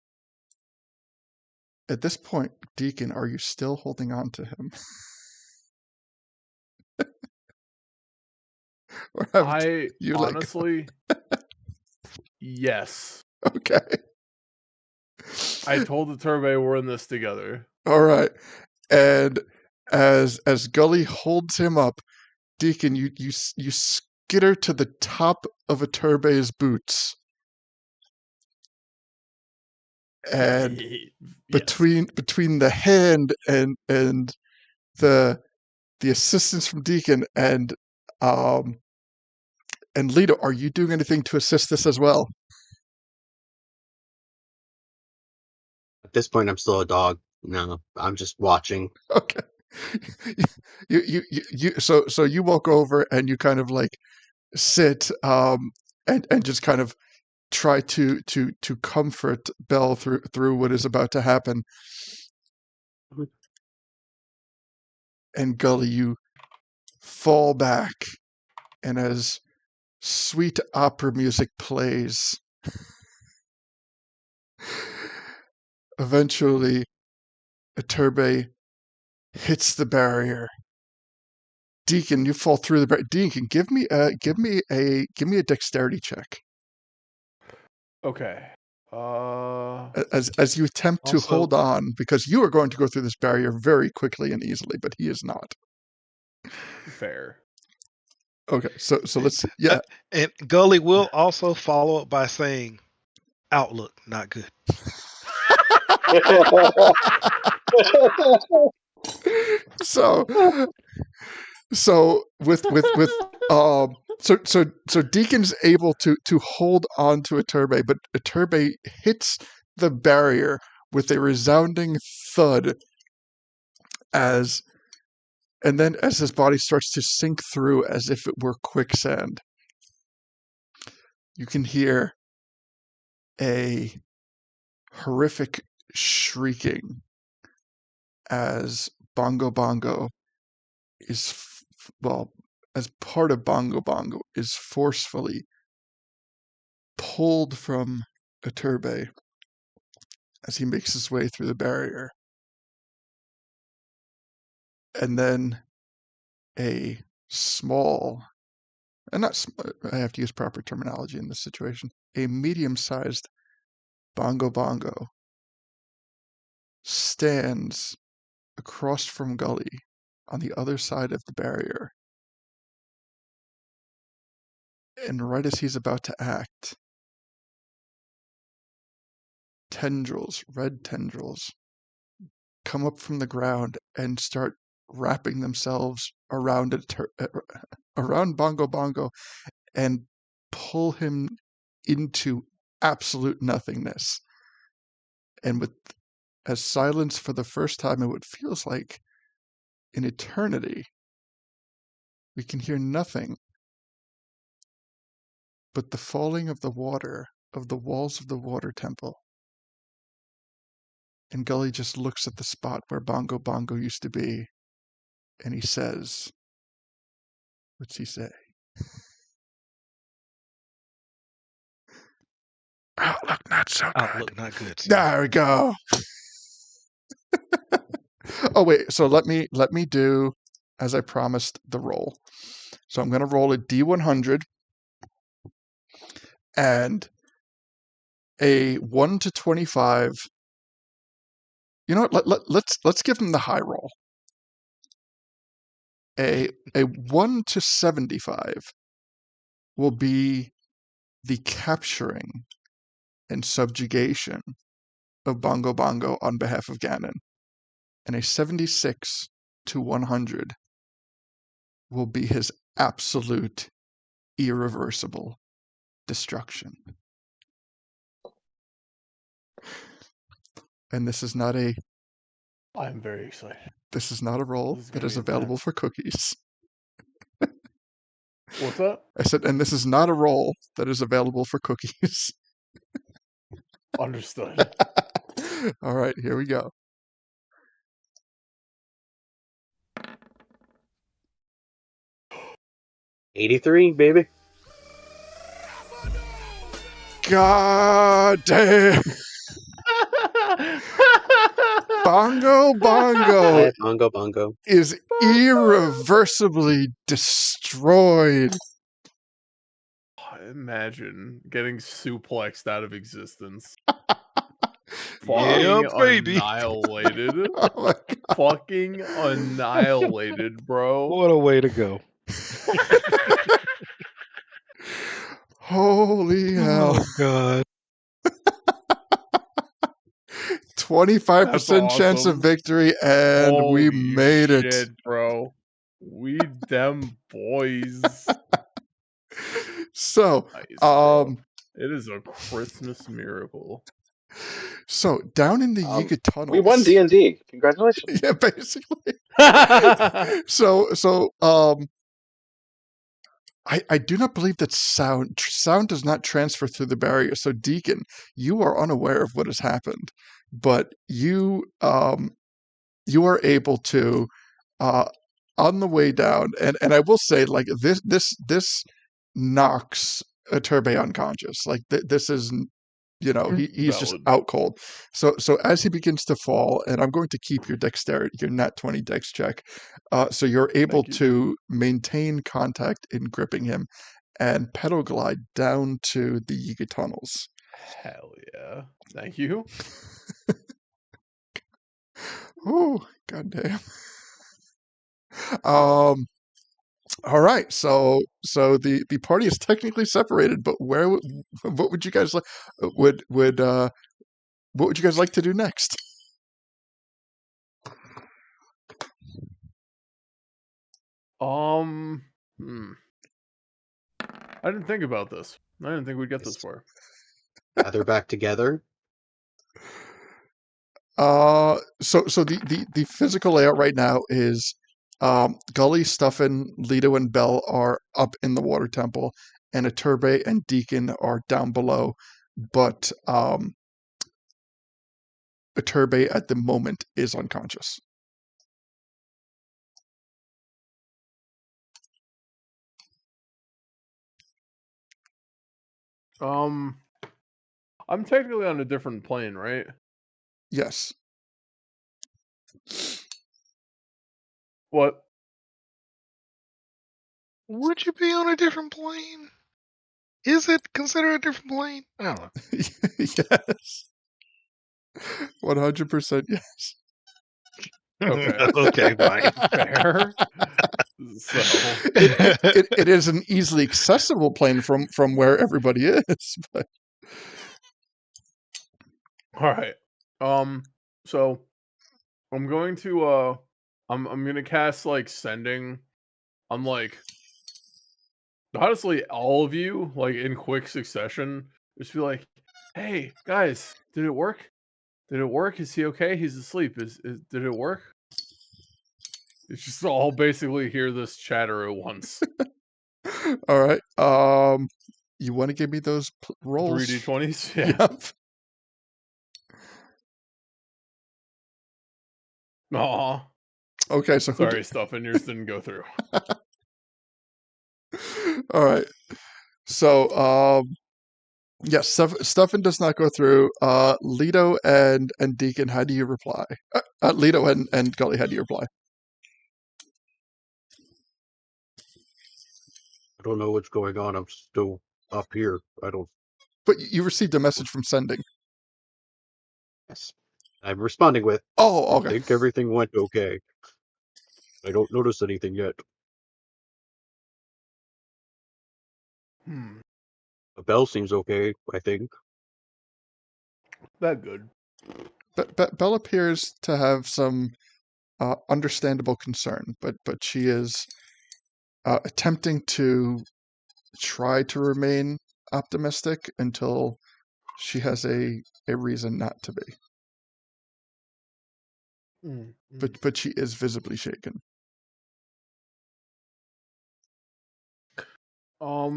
At this point, Deacon, are you still holding on to him? Or I honestly, yes. Okay. I told the Turbe we're in this together. All right. And as Gully holds him up, Deacon, you skitter to the top of Iturbe's boots. And between the hand and the assistance from Deacon and Leto, are you doing anything to assist this as well? At this point, I'm still a dog. No, I'm just watching. Okay. So you walk over and you kind of like sit and just kind of try to comfort Belle through what is about to happen. And Gully, you fall back, and as sweet opera music plays, eventually Iturbe hits the barrier. Deacon, you fall through the barrier. Deacon, give me a dexterity check. Okay. As you attempt to hold on, because you are going to go through this barrier very quickly and easily, but he is not. Fair. Okay, so let's and Gully will also follow up by saying, "Outlook not good." So with So Deacon's able to hold on to Iturbe, but Iturbe hits the barrier with a resounding thud and then as his body starts to sink through as if it were quicksand, you can hear a horrific shrieking as Bongo Bongo is, as part of Bongo Bongo, is forcefully pulled from Iturbe as he makes his way through the barrier. And then a small, and not, I have to use proper terminology in this situation, a medium-sized Bongo Bongo stands across from Gully on the other side of the barrier. And right as he's about to act, red tendrils, come up from the ground and start wrapping themselves around around Bongo Bongo and pull him into absolute nothingness. And with as silence for the first time in what feels like an eternity, we can hear nothing but the falling of the water, of the walls of the water temple. And Gully just looks at the spot where Bongo Bongo used to be, and he says, what's he say? Outlook not so good. Outlook not good. There we go. Oh wait, so let me do as I promised the roll. So I'm going to roll a D100 and a 1 to 25. You know what? Let's give him the high roll. A 1 to 75 will be the capturing and subjugation of Bongo Bongo on behalf of Ganon, and a 76 to 100 will be his absolute, irreversible destruction. And this is not a I'm very excited. This is not a roll that is available for cookies. What's that? I said, and this is not a roll that is available for cookies. Understood. All right, here we go. '83, baby. God damn. Bongo Bongo Bongo Bongo is irreversibly destroyed. Imagine getting suplexed out of existence. Yeah, Fucking baby. annihilated. Oh my God. Fucking annihilated, bro. What a way to go. Holy hell. Oh, God. 25% chance of awesome. victory, and we Holy made shit, it. bro. We them boys. So, Nice, bro. It is a Christmas miracle. So down in the Yiga tunnels, We won D&D. Congratulations. Yeah, basically. So I do not believe that sound does not transfer through the barrier. So Deacon, you are unaware of what has happened, but you are able to on the way down, and I will say, like, this knocks a Turbe unconscious. Like this is, he's just Valid. out cold. So as he begins to fall, and I'm going to keep your dexterity, your nat 20 dex check, so you're able to maintain contact in gripping him and pedal glide down to the Yiga tunnels. Hell yeah. Thank you. Oh, goddamn. All right, so the party is technically separated, but what would you guys like? What would you guys like to do next? Hmm. I didn't think about this. I didn't think we'd get this far. Gather back together. So the physical layout right now is Gully, Stuffin, Leto, and Bell are up in the water temple, and Aturbe and Deacon are down below. But Aturbe at the moment is unconscious. I'm technically on a different plane, right? Yes. What? Would you be on a different plane? Is it considered a different plane? I don't know. Yes. 100% yes. Okay. Okay, fine. Fair. So It is an easily accessible plane from where everybody is. But all right. So I'm going to I'm gonna cast like sending on like honestly all of you like in quick succession. Just be like, hey guys, did it work? Did it work? Is he okay? He's asleep. Did it work? It's just all basically hear this chatter at once. all right. You want to give me those rolls? 3d20s? Yeah. Yep. Aw. Okay, so Sorry, stuff and yours didn't go through. all right. So yes, Stuffin does not go through. Leto and Deacon, how do you reply? Leto and Gully, how do you reply? I don't know what's going on. I'm still up here. I don't. But you received a message from sending. Yes. I'm responding with. Oh, I okay. think everything went okay. I don't notice anything yet. The bell seems okay, I think. That good. Belle appears to have some understandable concern, but she is attempting to try to remain optimistic until she has a reason not to be. But she is visibly shaken. I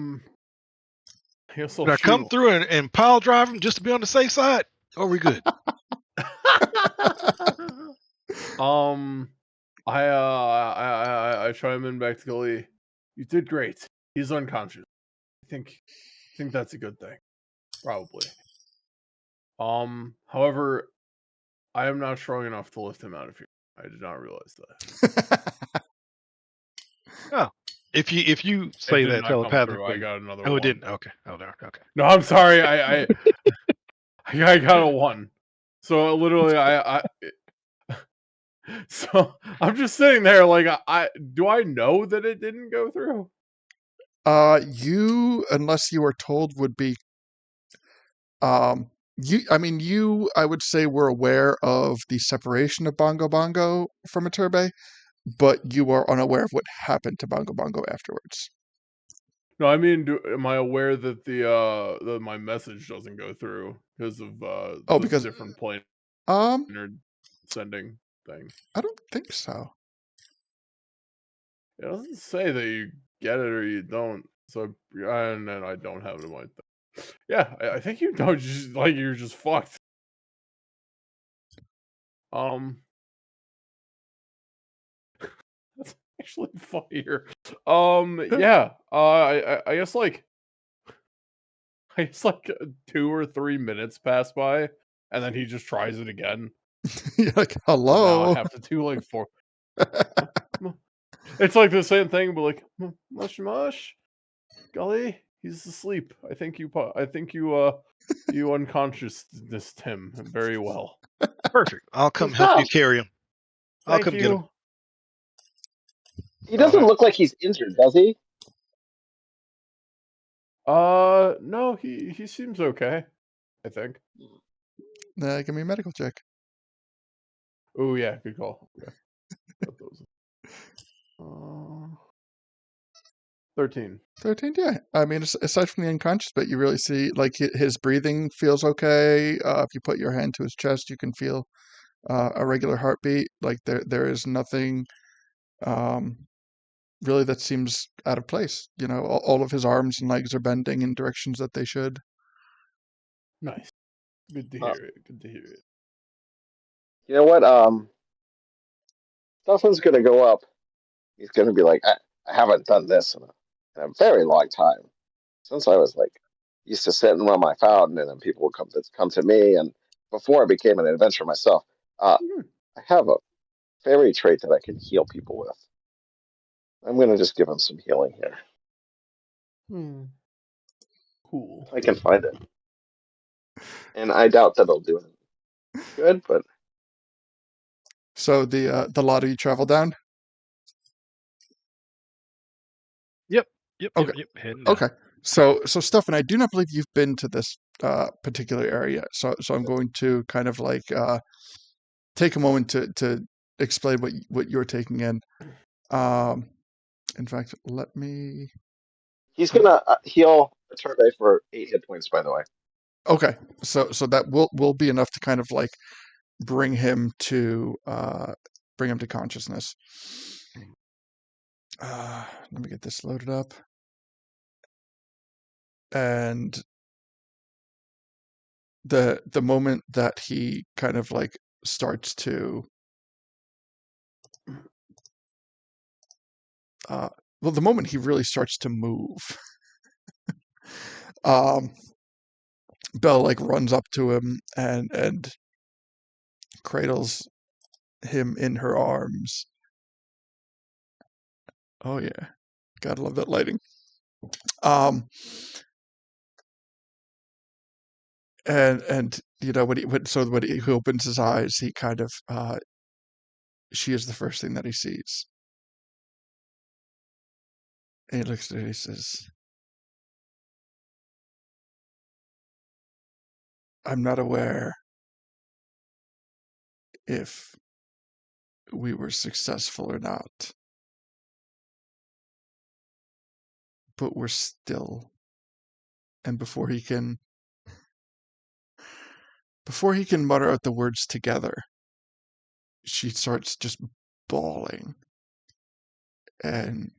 guess I'll Should I come shoot. through and pile drive him just to be on the safe side? Or are we good? I chime in back to Gully. You did great. He's unconscious. I think that's a good thing. Probably. However, I am not strong enough to lift him out of here. I did not realize that. Oh, if you say It did that not come through. I telepathically. got another Oh, one. it didn't. Okay. Oh, no. Okay. No, I'm sorry. I got a 1. So literally, so I'm just sitting there like, do I know that it didn't go through? You, unless you are told, would be you, I would say, were aware of the separation of Bongo Bongo from Aturbe, but you are unaware of what happened to Bongo Bongo afterwards. No, I mean, am I aware that that my message doesn't go through because of Oh, the because different plane sending thing? I don't think so. It doesn't say that you get it or you don't. So, and then I don't have it in my thing. Yeah, I think you don't. Just like you're just fucked. That's actually funnier. Yeah. I guess like 2 or 3 minutes pass by, and then he just tries it again. You're like, And now I hello. have to do like 4. It's like the same thing, but like mush mush, Golly, he's asleep. I think you unconsciousnessed him very well. Perfect. I'll come Good help you job. carry him. I'll Thank come get him. you. He doesn't look like he's injured, does he? No, he seems okay. I think. Give me a medical check. Oh yeah, good call. Okay. Got those. 13. 13, yeah. I mean, aside from the unconscious bit, you really see, like, his breathing feels okay. If you put your hand to his chest, you can feel a regular heartbeat. Like, there is nothing really that seems out of place. You know, all of his arms and legs are bending in directions that they should. Nice. Good to Uh, hear it. Good to hear it. You know what? Dustin's gonna go up. He's gonna be like, I haven't done this in a very long time. Since I was like used to sit and run my fountain, and then people would come to me. And before I became an adventurer myself, Mhm. I have a fairy trait that I can heal people with. I'm gonna just give him some healing here. Cool. If I can find it, and I doubt that it'll do it good, but So the lot of you travel down. Yep. Okay. Heading down. Okay. So Stefan, I do not believe you've been to this particular area. So I'm going to kind of like take a moment to explain what you're taking in. In fact, let me. he's gonna heal a turtle for 8 hit points. By the way, Okay. So that will be enough to kind of like bring him to consciousness. Let me get this loaded up. And the moment that he kind of like starts to well, the moment he really starts to move, um, Belle like runs up to him and cradles him in her arms. Oh yeah, gotta love that lighting. And you know when he opens his eyes, he kind of she is the first thing that he sees. And he looks at her and he says, I'm not aware if we were successful or not, but we're still. And before he can mutter out the words together, she starts just bawling and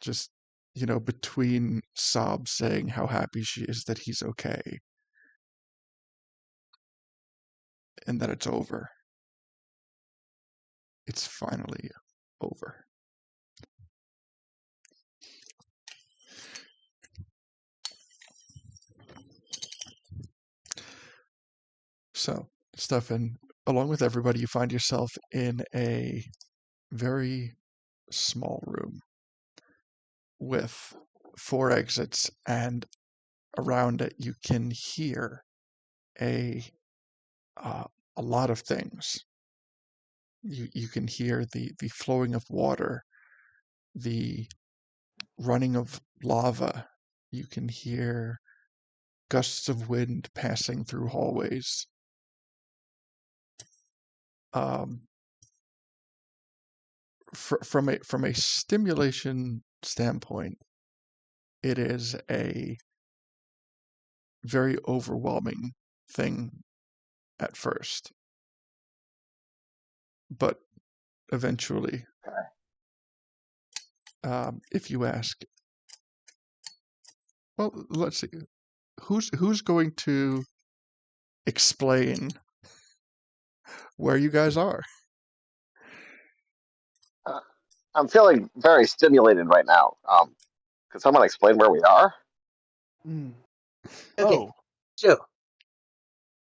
just, you know, between sobs saying how happy she is that he's okay and that it's over. It's finally over. So, Stefan, along with everybody, you find yourself in a very small room with 4 exits, and around it you can hear a uh, a lot of things. You can hear the flowing of water, the running of lava. You can hear gusts of wind passing through hallways. Um, from a stimulation standpoint, it is a very overwhelming thing at first, but eventually, if you ask, well, let's see, who's going to explain where you guys are? uh, I'm feeling very stimulated right now. Could someone explain where we are? Okay, Oh. so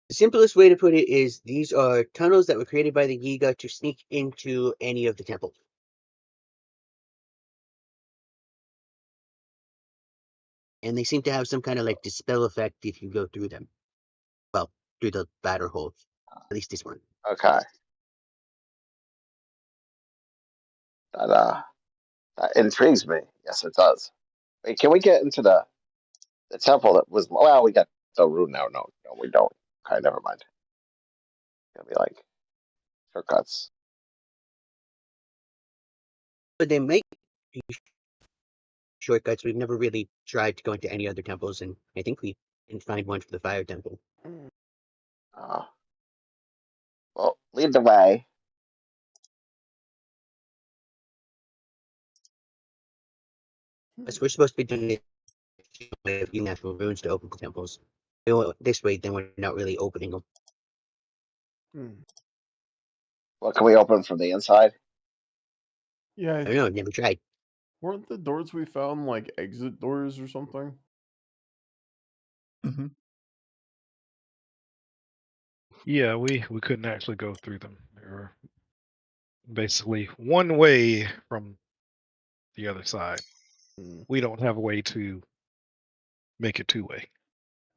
the simplest way to put it is these are tunnels that were created by the Yiga to sneak into any of the temples. And they seem to have some kind of like dispel effect if you go through them. Well, through the ladder holes. At least this one. Okay, that intrigues me. Yes, it does. Wait, can we get into the temple that was? Well, we got the room now. No, we don't. Okay, never mind. It'll be like shortcuts. But they might shortcuts. We've never really tried to go into any other temples, and I think we can find one for the fire temple. Uh, well, lead the way. As we're supposed to be doing it with natural runes to open the temples. This way, then we're not really opening them. Hmm. What can we open from the inside? Yeah, I don't know. I've never tried. weren't the doors we found like exit doors or something? Hmm. Yeah, we couldn't actually go through them. They were basically one way from the other side. Hmm. We don't have a way to make it two-way.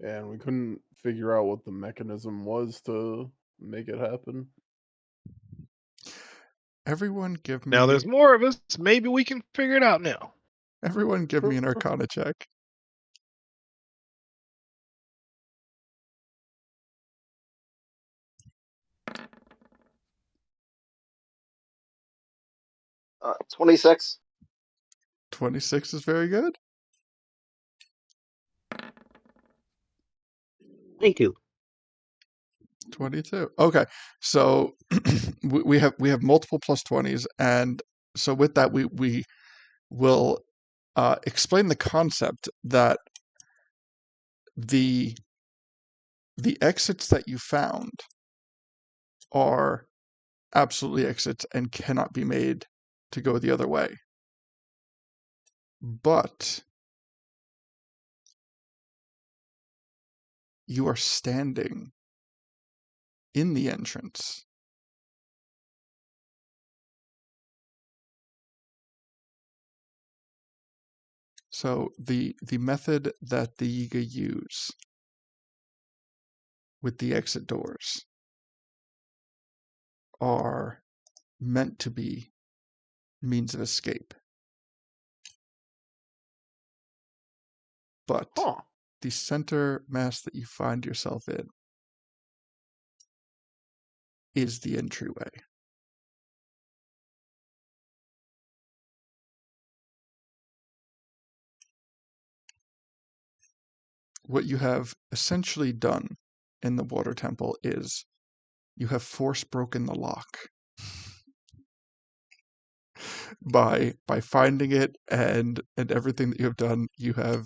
And we couldn't figure out what the mechanism was to make it happen. Everyone give Now me there's more of us. Maybe we can figure it out now. everyone give me an Arcana check. Uh, 26. 26 is very good. 22. 22. Okay, so we have multiple plus 20s, and so with that we will explain the concept that the exits that you found are absolutely exits and cannot be made to go the other way. But you are standing in the entrance. So the method that the Yiga use with the exit doors are meant to be means of escape. But Huh. the center mass that you find yourself in is the entryway. What you have essentially done in the water temple is you have force broken the lock by finding it and everything that you have done. You have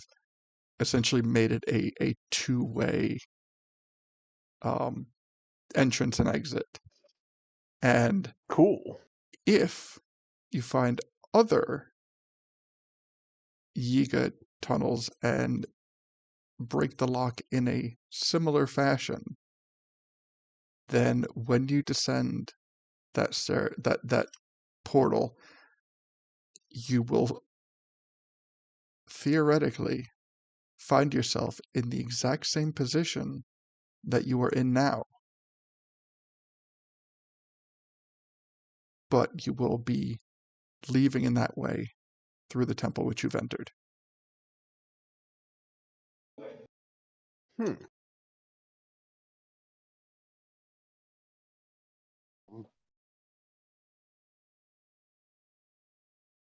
essentially made it a two-way entrance and exit. And Cool. if you find other Yiga tunnels and break the lock in a similar fashion, then when you descend that portal, you will theoretically find yourself in the exact same position that you are in now. But you will be leaving in that way through the temple which you've entered. Hmm.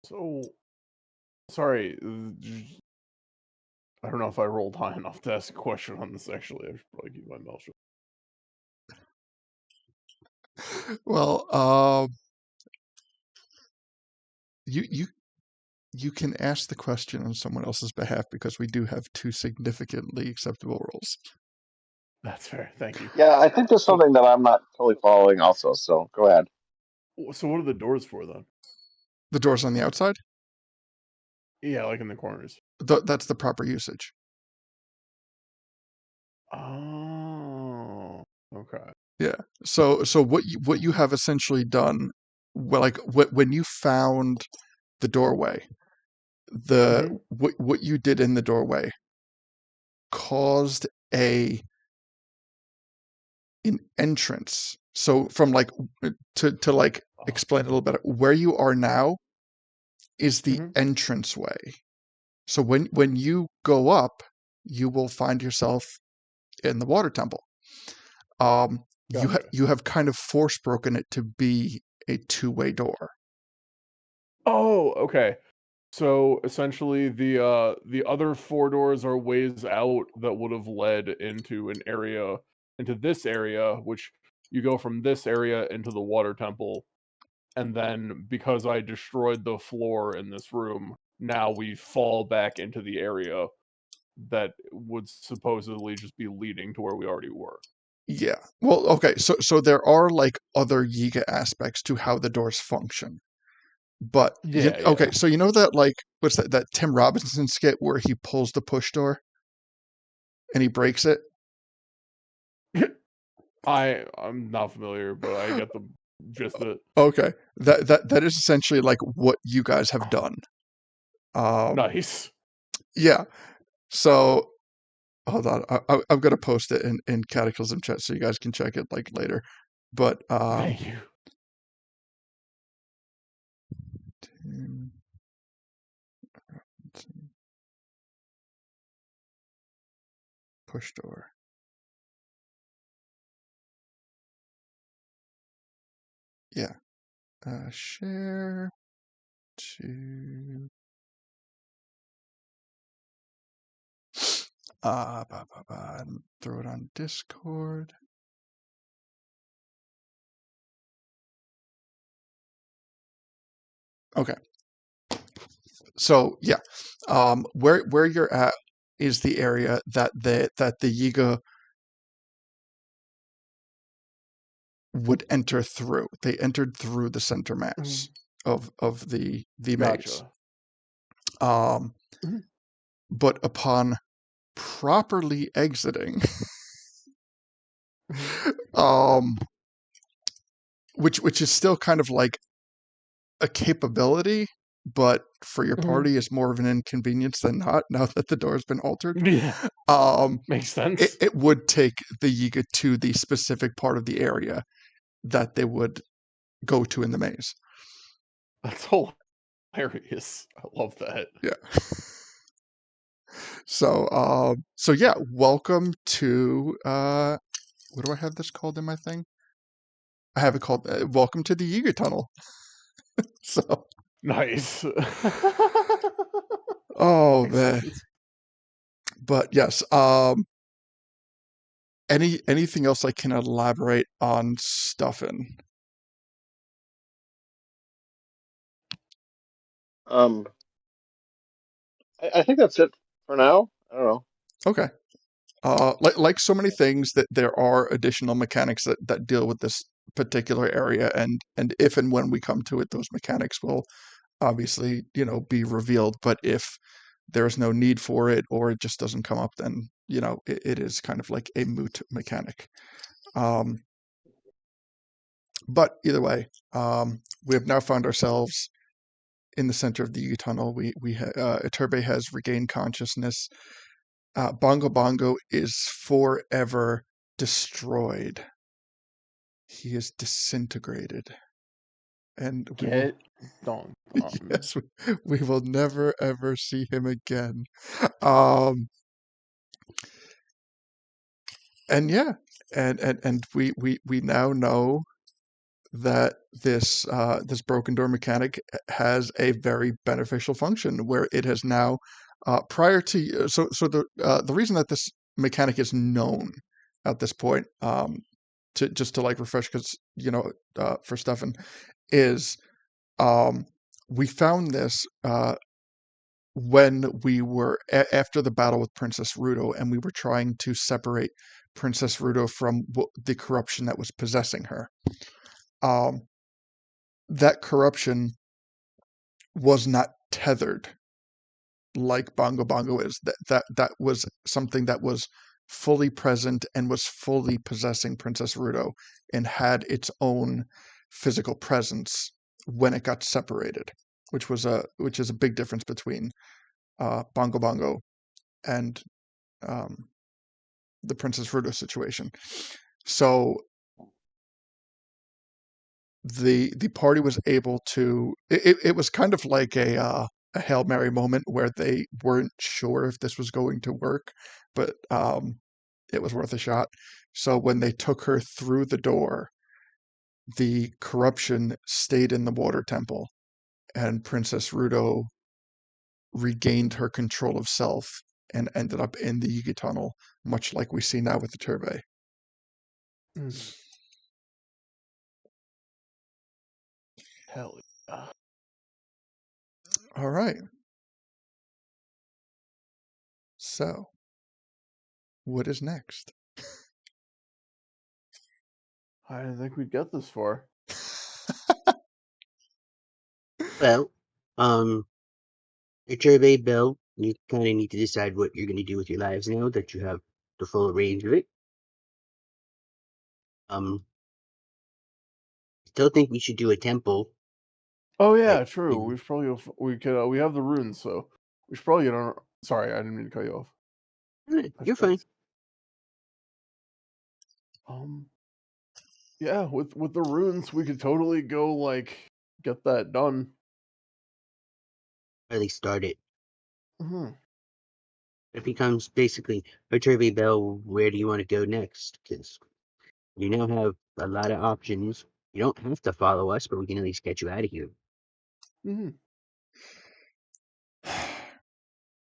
So, sorry. I don't know if I rolled high enough to ask a question on this. Actually, I should probably keep my mouth shut. Well, you can ask the question on someone else's behalf because we do have two significantly acceptable rolls. That's fair. Thank you. Yeah, I think there's So, something that I'm not totally following also, so go ahead. so what are the doors for then? The doors on the outside, Yeah, like in the corners. that's the proper usage. Oh, okay. Yeah. So what you have essentially done, well, like when you found the doorway, Mm-hmm. what you did in the doorway caused an entrance. So from like to like explain a little bit, where you are now is the Mm-hmm. entranceway. So when you go up, you will find yourself in the water temple. Gotcha. You have kind of force broken it to be a two-way door. Oh, okay. So essentially, the other 4 doors are ways out that would have led into an area, into this area, which you go from this area into the water temple, and then because I destroyed the floor in this room, now we fall back into the area that would supposedly just be leading to where we already were. Yeah. Well, okay. So there are like other Yiga aspects to how the doors function. But Yeah, okay, yeah. so you know that like what's that Tim Robinson skit where he pulls the push door and he breaks it? I'm not familiar, but I get the gist of it. Okay. That is essentially like what you guys have done. Nice. Yeah. So hold on. I'm gonna post it in Cataclysm chat so you guys can check it like later. But Thank you. push door. Yeah. Share to and throw it on Discord. Okay. So yeah, where you're at is the area that the Yiga would enter through. They entered through the center mass of the maze. Gotcha. Um, Mhm. but upon properly exiting, Mhm. um, which is still kind of like a capability, but for your Mhm. party is more of an inconvenience than not. Now that the door has been altered, Yeah, um, makes sense. it would take the Yiga to the specific part of the area that they would go to in the maze. That's hilarious. I love that. Yeah. So yeah, welcome to what do I have this called in my thing? I have it called Welcome to the Yiga Tunnel. So, Nice. oh man. Excellent. But yes, anything else I can elaborate on stuffing? Um, I think that's it for now. I don't know. Okay. Like so many things that there are additional mechanics that deal with this particular area, and if and when we come to it, those mechanics will obviously, be revealed. But if there's no need for it or it just doesn't come up, then, it is kind of like a moot mechanic. But either way, we have now found ourselves in the center of the U tunnel. Iturbe has regained consciousness. Bongo Bongo is forever destroyed. He is disintegrated, and we will. Get dong. Yes, we will never ever see him again. Um, and yeah, and we now know that this broken door mechanic has a very beneficial function where it has now prior to so the reason that this mechanic is known at this point to just to like refresh because for Stefan is we found this when we were after the battle with Princess Rudo and we were trying to separate Princess Rudo from the corruption that was possessing her. That corruption was not tethered like Bongo Bongo is. That was something that was fully present and was fully possessing Princess Rudo and had its own physical presence when it got separated, which is a big difference between Bongo Bongo and the Princess Rudo situation. So the party was able to it was kind of like a Hail Mary moment where they weren't sure if this was going to work, but it was worth a shot. So when they took her through the door, the corruption stayed in the water temple and Princess Rudo regained her control of self and ended up in the Yugi tunnel, much like we see now with the Turbay. Mhm. Hell yeah. All right. So, what is next? I didn't think we'd get this far. Well, it's your baby Bill. You kind of need to decide what you're going to do with your lives now that you have the full range of it. Still think we should do a temple. Oh But yeah, true. We should probably we could we have the runes, so we should probably get on. Sorry, I didn't mean to cut you off. You're fine. Um, yeah, with the runes, we could totally go like get that done. Or at least start it. Hmm. It becomes basically, Turby Bell, where do you want to go next? Because you now have a lot of options. You don't have to follow us, but we can at least get you out of here. Hmm.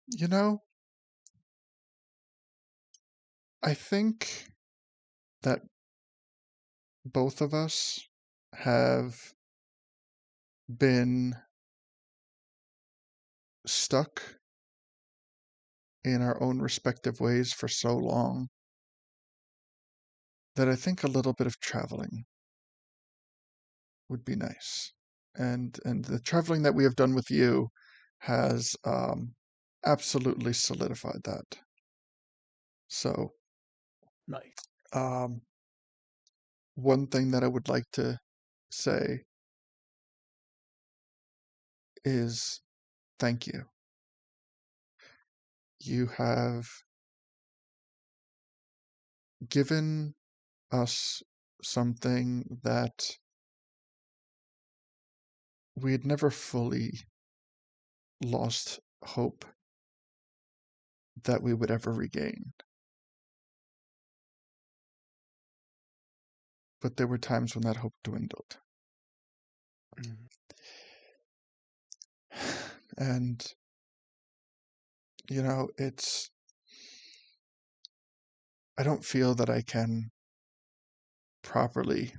You know, I think that both of us have been stuck in our own respective ways for so long that I think a little bit of traveling would be nice. And the traveling that we have done with you has absolutely solidified that. So, Nice. um, one thing that I would like to say is thank you. You have given us something that we had never fully lost hope that we would ever regain. But there were times when that hope dwindled. Mhm. And, you know, I don't feel that I can properly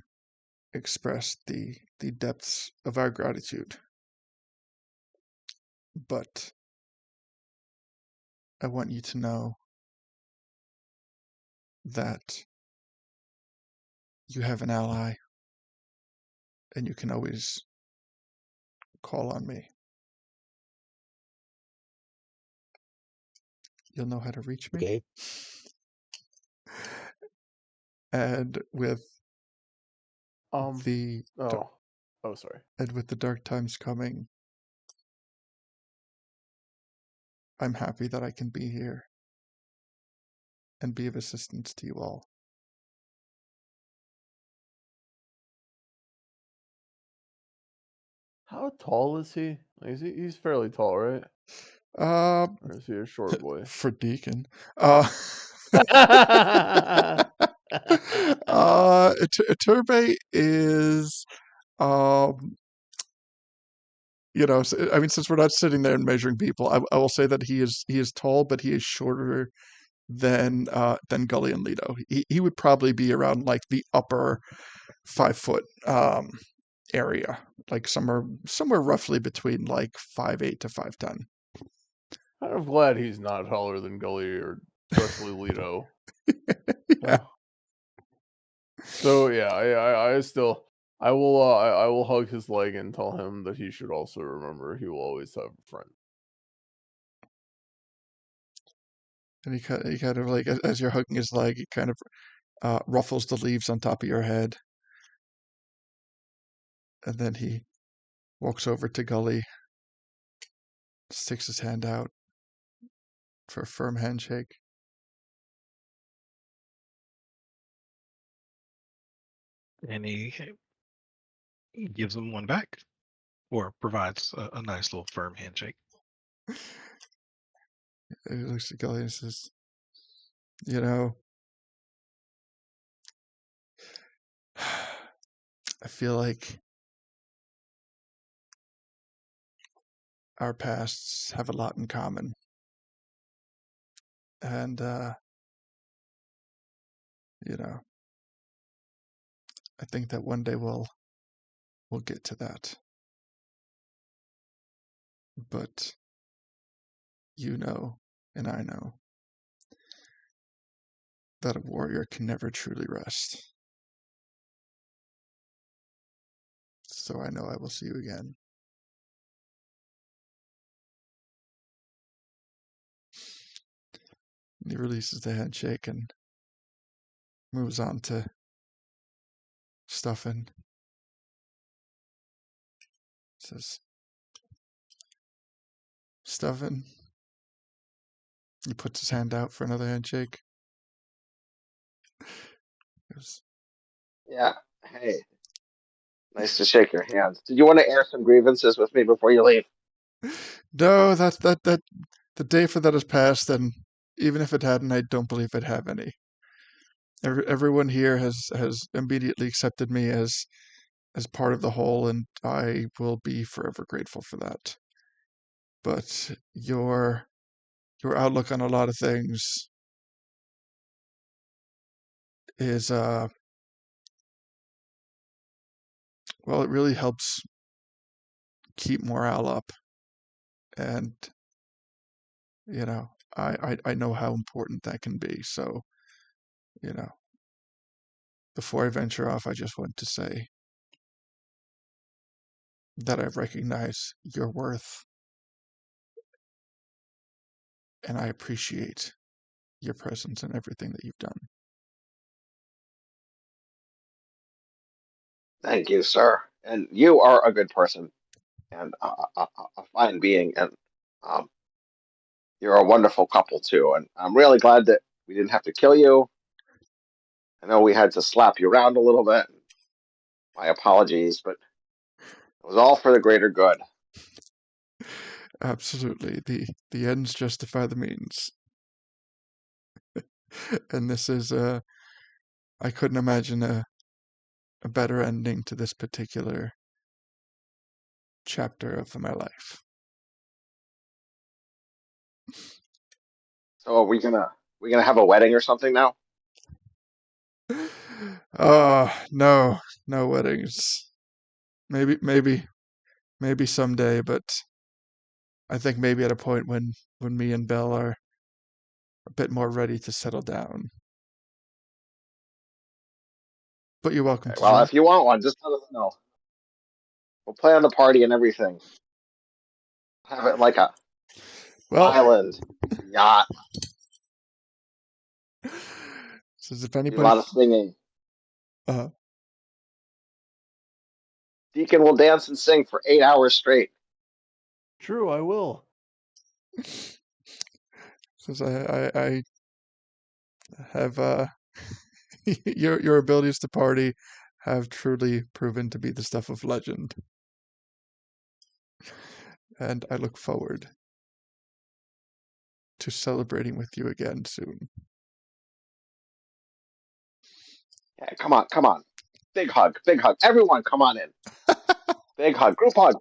express the depths of our gratitude. But I want you to know that you have an ally and you can always call on me. You'll know how to reach me. Okay? And with Um. the Oh. Oh, sorry. and with the dark times coming, I'm happy that I can be here and be of assistance to you all. How tall is he? He's fairly tall, right? Uh, Or is he a short boy? for Deacon. Uh, Turbe is, um, I mean, since we're not sitting there and measuring people, I will say that he is tall, but he is shorter than Gully and Lido. He would probably be around like the upper 5 foot area, like somewhere roughly between like 5'8" to 5'10". I'm glad he's not taller than Gully or especially Leto. Yeah. So yeah, I still I will hug his leg and tell him that he should also remember he will always have a friend. And he kind of like as you're hugging his leg, he kind of ruffles the leaves on top of your head, and then he walks over to Gully, sticks his hand out for a firm handshake. And he gives him one back, or provides a nice little firm handshake. And he looks at Gully and says, "You know, I feel like our pasts have a lot in common. And, you know, I think that one day we'll get to that. But you know, and I know, that a warrior can never truly rest. So I know I will see you again. And he releases the handshake and moves on to stuffing. Says, stuffing. He puts his hand out for another handshake. Goes, Yeah. Hey, nice to shake your hands. Did you want to air some grievances with me before you leave? no, that the day for that has passed, and even if it hadn't, I don't believe I'd have any. Everyone here has immediately accepted me as part of the whole, and I will be forever grateful for that. But your outlook on a lot of things is well, it really helps keep morale up, and you know, I know how important that can be. So, you know, before I venture off, I just want to say that I recognize your worth, and I appreciate your presence and everything that you've done. Thank you, sir. And you are a good person and a fine being, and um, you're a wonderful couple too. And I'm really glad that we didn't have to kill you. I know we had to slap you around a little bit. My apologies, but it was all for the greater good. Absolutely, the ends justify the means, and this is I couldn't imagine a better ending to this particular chapter of my life. So are we gonna have a wedding or something now? Oh, no, no weddings. Maybe someday, but I think maybe at a point when me and Belle are a bit more ready to settle down. But you're welcome Okay, to well, join. if you want one, just let us know. We'll plan the party and everything. Have it like a Well, island, yacht, says if do a anybody, lot of singing. uh, Deacon will dance and sing for 8 hours straight. True, I will. says I have your abilities to party have truly proven to be the stuff of legend, and I look forward to celebrating with you again soon. Yeah, come on, come on. Big hug, big hug. Everyone, come on in. Big hug, group hug.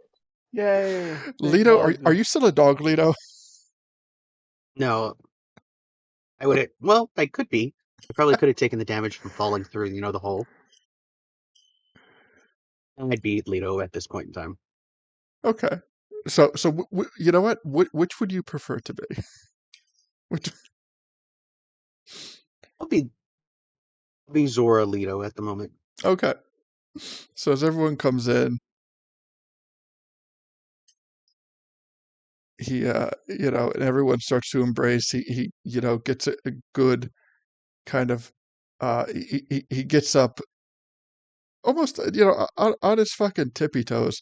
Yay! Big Leto, hug. are you still a dog, Leto? No, I would. Well, I could be. I probably could have taken the damage from falling through, the hole. I'd be Leto at this point in time. Okay. So you know what? Which would you prefer to be? Which, I'll be Zora Leto at the moment. okay. So as everyone comes in, he and everyone starts to embrace. He gets a good kind of he gets up almost on his fucking tippy toes,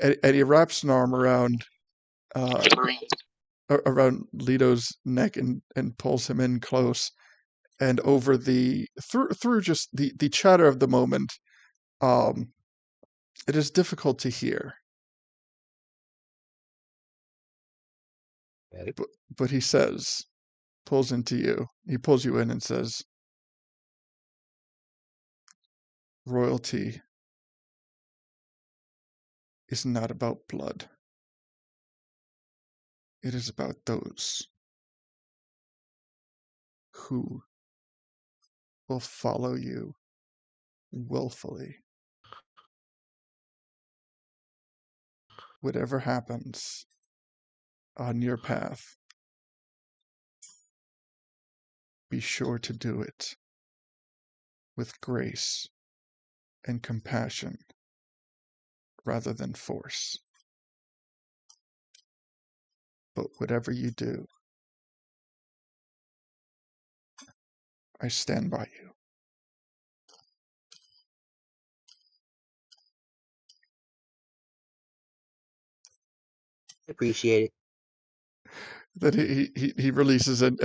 and he wraps an arm uh around Leto's neck and pulls him in close, and over the through just the chatter of the moment, um it is difficult to hear, Okay. but he says, he pulls you in and says, royalty is not about blood. It is about those who will follow you willfully. Whatever happens on your path, be sure to do it with grace and compassion rather than force. But whatever you do, I stand by you. I appreciate it. Then he releases and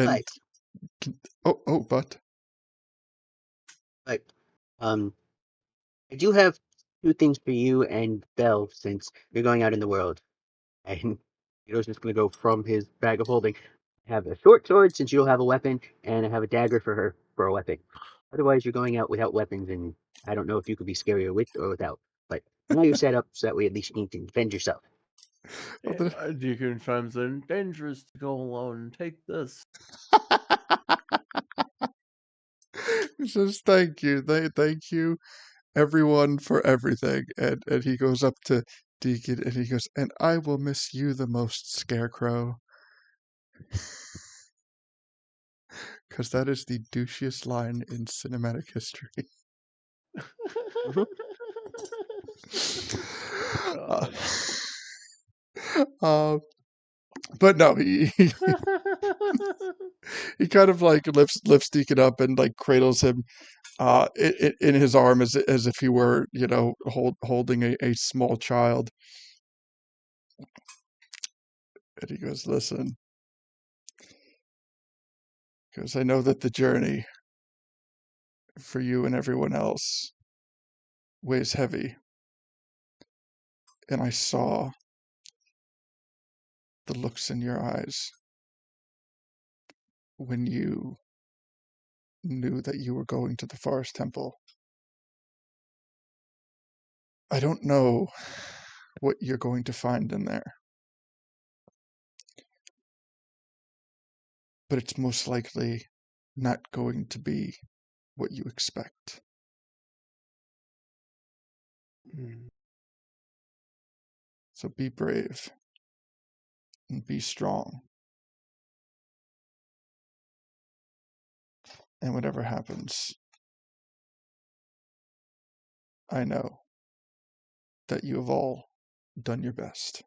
but But um, I do have two things for you and Belle since you're going out in the world. And Hito's just gonna go from his bag of holding. I have a short sword since you don't have a weapon, and I have a dagger for her for a weapon. Otherwise, you're going out without weapons, and I don't know if you could be scarier with or without. But now you're set up so that way at least you can defend yourself. oh, Yeah, Deacon chimes in. Dangerous to go alone. Take this. he says thank you, thank you everyone for everything, and he goes up to Deacon and he goes, and I will miss you the most, Scarecrow, because that is the douchiest line in cinematic history. Mhm. uh, God. but no, he kind of like lifts Deacon up and like cradles him in his arm as if he were, holding a small child. And he goes, listen, because I know that the journey for you and everyone else weighs heavy. And I saw the looks in your eyes when you knew that you were going to the Forest Temple. I don't know what you're going to find in there, but it's most likely not going to be what you expect. So be brave and be strong. And whatever happens, I know that you have all done your best.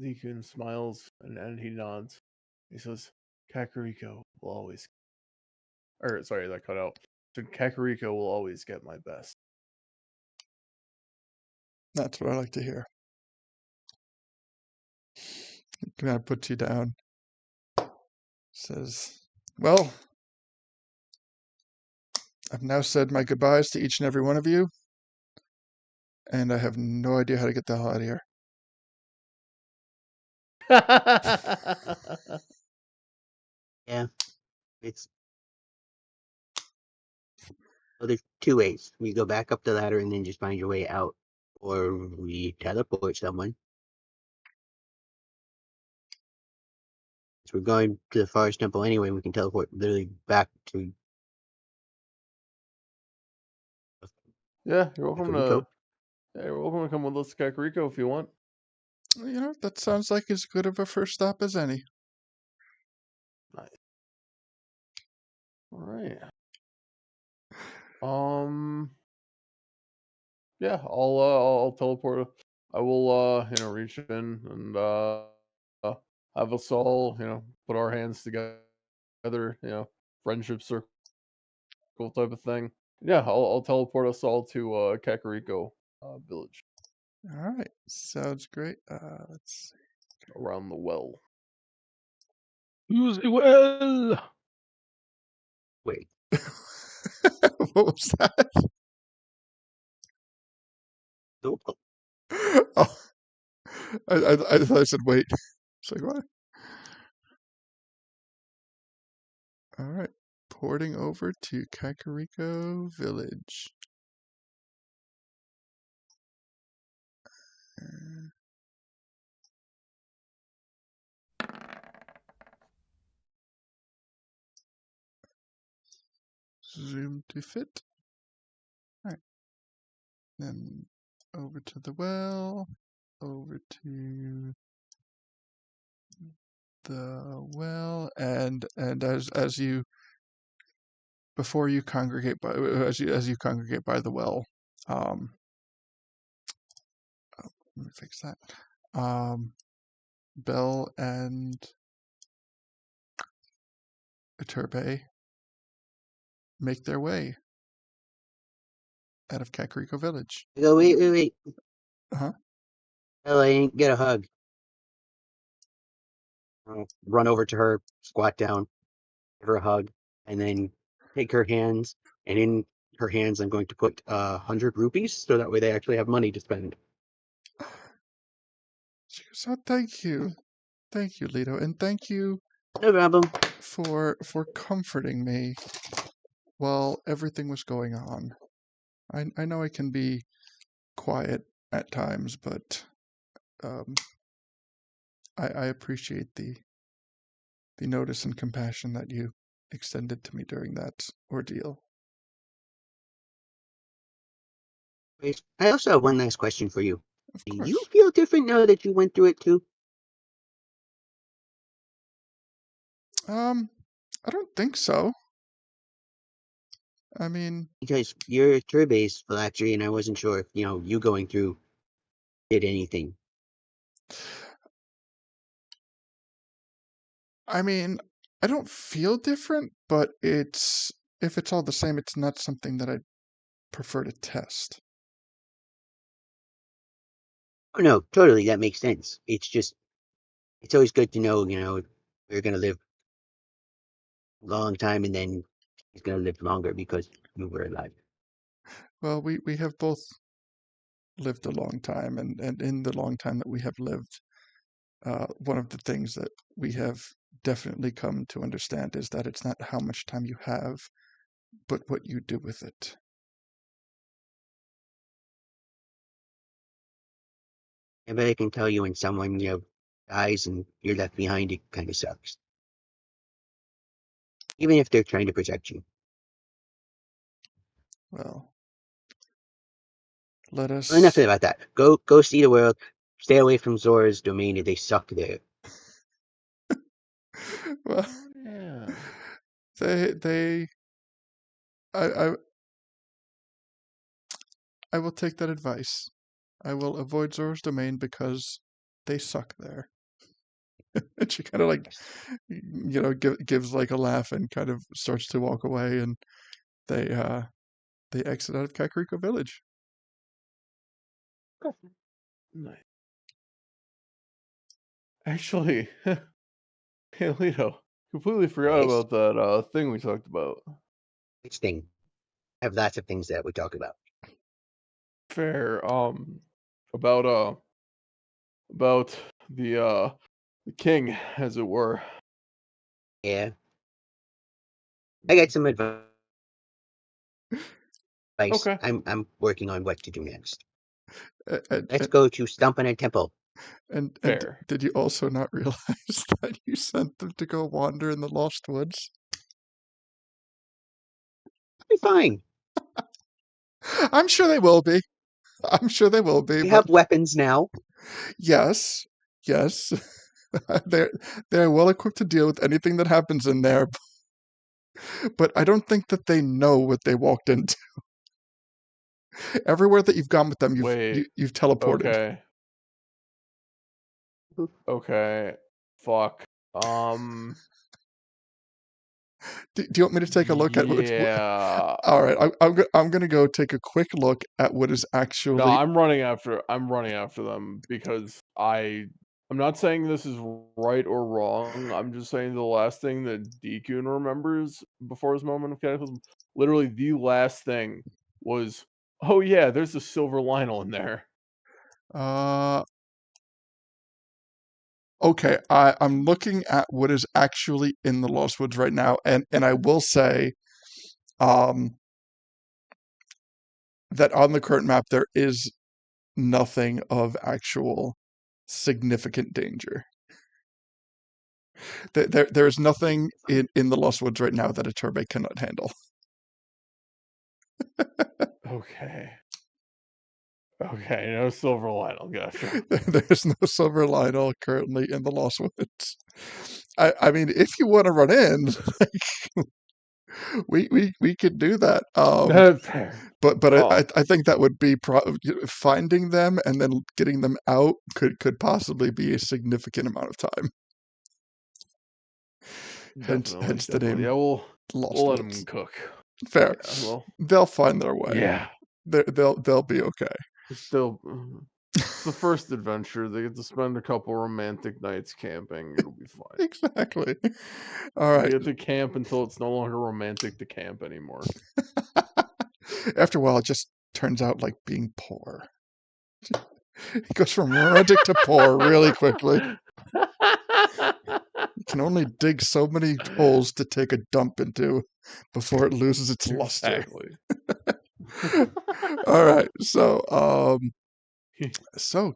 Deacon smiles and he nods. He says, Kakariko will always. Or, sorry, that cut out. So Kakariko will always get my best. That's what I like to hear. He kind of puts you down. Says, well, I've now said my goodbyes to each and every one of you, and I have no idea how to get the hell out of here. Yeah, it's well, there's two ways. We go back up the ladder and then just find your way out, or we teleport someone. So we're going to the Forest Temple anyway. We can teleport literally back to Yeah, you're welcome Kakariko. to. Yeah, you're welcome to come with us to Kakariko if you want. That sounds like as good of a first stop as any. Nice. All right. Um. Yeah, I'll teleport. I will reach in and have us all put our hands together. Friendship circle type of thing. Yeah, I'll teleport us all to Kakariko Village All right, sounds great. Let's around the well. Use it well. Wait, see. What was that? nope. Oh, I thought I said wait. It's like what? All right, porting over to Kakariko Village. zoom to fit. All right. Then over to the well, over to the well, and as you before you congregate by as you congregate by the well, let me fix that. Bell and Iturbe make their way out of Kakriko Village. I go, wait. Uh-huh. Oh, I didn't get a hug. I'll run over to her, squat down, give her a hug, and then take her hands, and in her hands I'm going to put 100 rupees, so that way they actually have money to spend. She goes, "Oh, thank you, Leto, and thank you No problem. for comforting me while everything was going on. I know I can be quiet at times, but I appreciate the notice and compassion that you extended to me during that ordeal." Wait, I also have one last question for you. Of Do you course. feel different now that you went through it too? I don't think so. I mean, Because your turbate's flattery, and I wasn't sure if, you going through did anything. I don't feel different, but if it's all the same, it's not something that I'd prefer to test. Oh, no, totally, that makes sense. It's always good to know, we're going to live a long time, and then he's going to live longer because you were alive. Well, we have both lived a long time, and in the long time that we have lived, one of the things that we have definitely come to understand is that it's not how much time you have, but what you do with it. But I can tell you when someone, dies and you're left behind, it kind of sucks. Even if they're trying to protect you. Well, let Well, enough us. about that. Go see the world. Stay away from Zora's domain. They suck there. Well, Yeah. they. I I will take that advice. I will avoid Zora's domain because they suck there. And she kind of Yes. gives like a laugh and kind of starts to walk away, and they exit out of Kakriko Village. Nice. Actually, hey Lito, completely forgot Yes. about that thing we talked about. Which thing? I have lots of things that we talk about. Fair. About about the king, as it were. Yeah. I got some advice. Okay. I'm working on what to do next. And Let's go to Stumpin' Temple. and Fair. did you also not realize that you sent them to go wander in the Lost Woods? I'll be fine. I'm sure they will be. I'm sure they will be, We but have weapons now. yes, yes, they're they're well equipped to deal with anything that happens in there. But I don't think that they know what they walked into. Everywhere that you've gone with them, Wait. you've teleported. Okay. Okay. Fuck. Do you want me to take a look at what Yeah. all right, I'm gonna go take a quick look at what is No, actually. I'm running after them because I'm not saying this is right or wrong. I'm just saying the last thing that Deacon remembers before his moment of cataclysm, literally the last thing was, oh yeah, there's a silver Lionel in there. Uh, okay, I'm looking at what is actually in the Lost Woods right now, and I will say, um, that on the current map there is nothing of actual significant danger. There is nothing in the Lost Woods right now that a Turbe cannot handle. Okay. Okay, no silver Lionel, gotcha. There's no silver Lionel currently in the Lost Woods. I mean, if you want to run in, like, we could do that. Fair. But I think that would be finding them and then getting them out could possibly be a significant amount of time. Hence the Definitely. name Yeah, we'll Lost let them Woods. cook. Fair. Yeah, well, They'll find their way. yeah. They'll be okay. It's the first adventure. They get to spend a couple romantic nights camping. It'll be fine. Exactly. All They right. get to camp until it's no longer romantic to camp anymore. After a while, it just turns out like being poor. It goes from romantic to poor really quickly. You can only dig so many holes to take a dump into before it loses its luster. Exactly. All right. So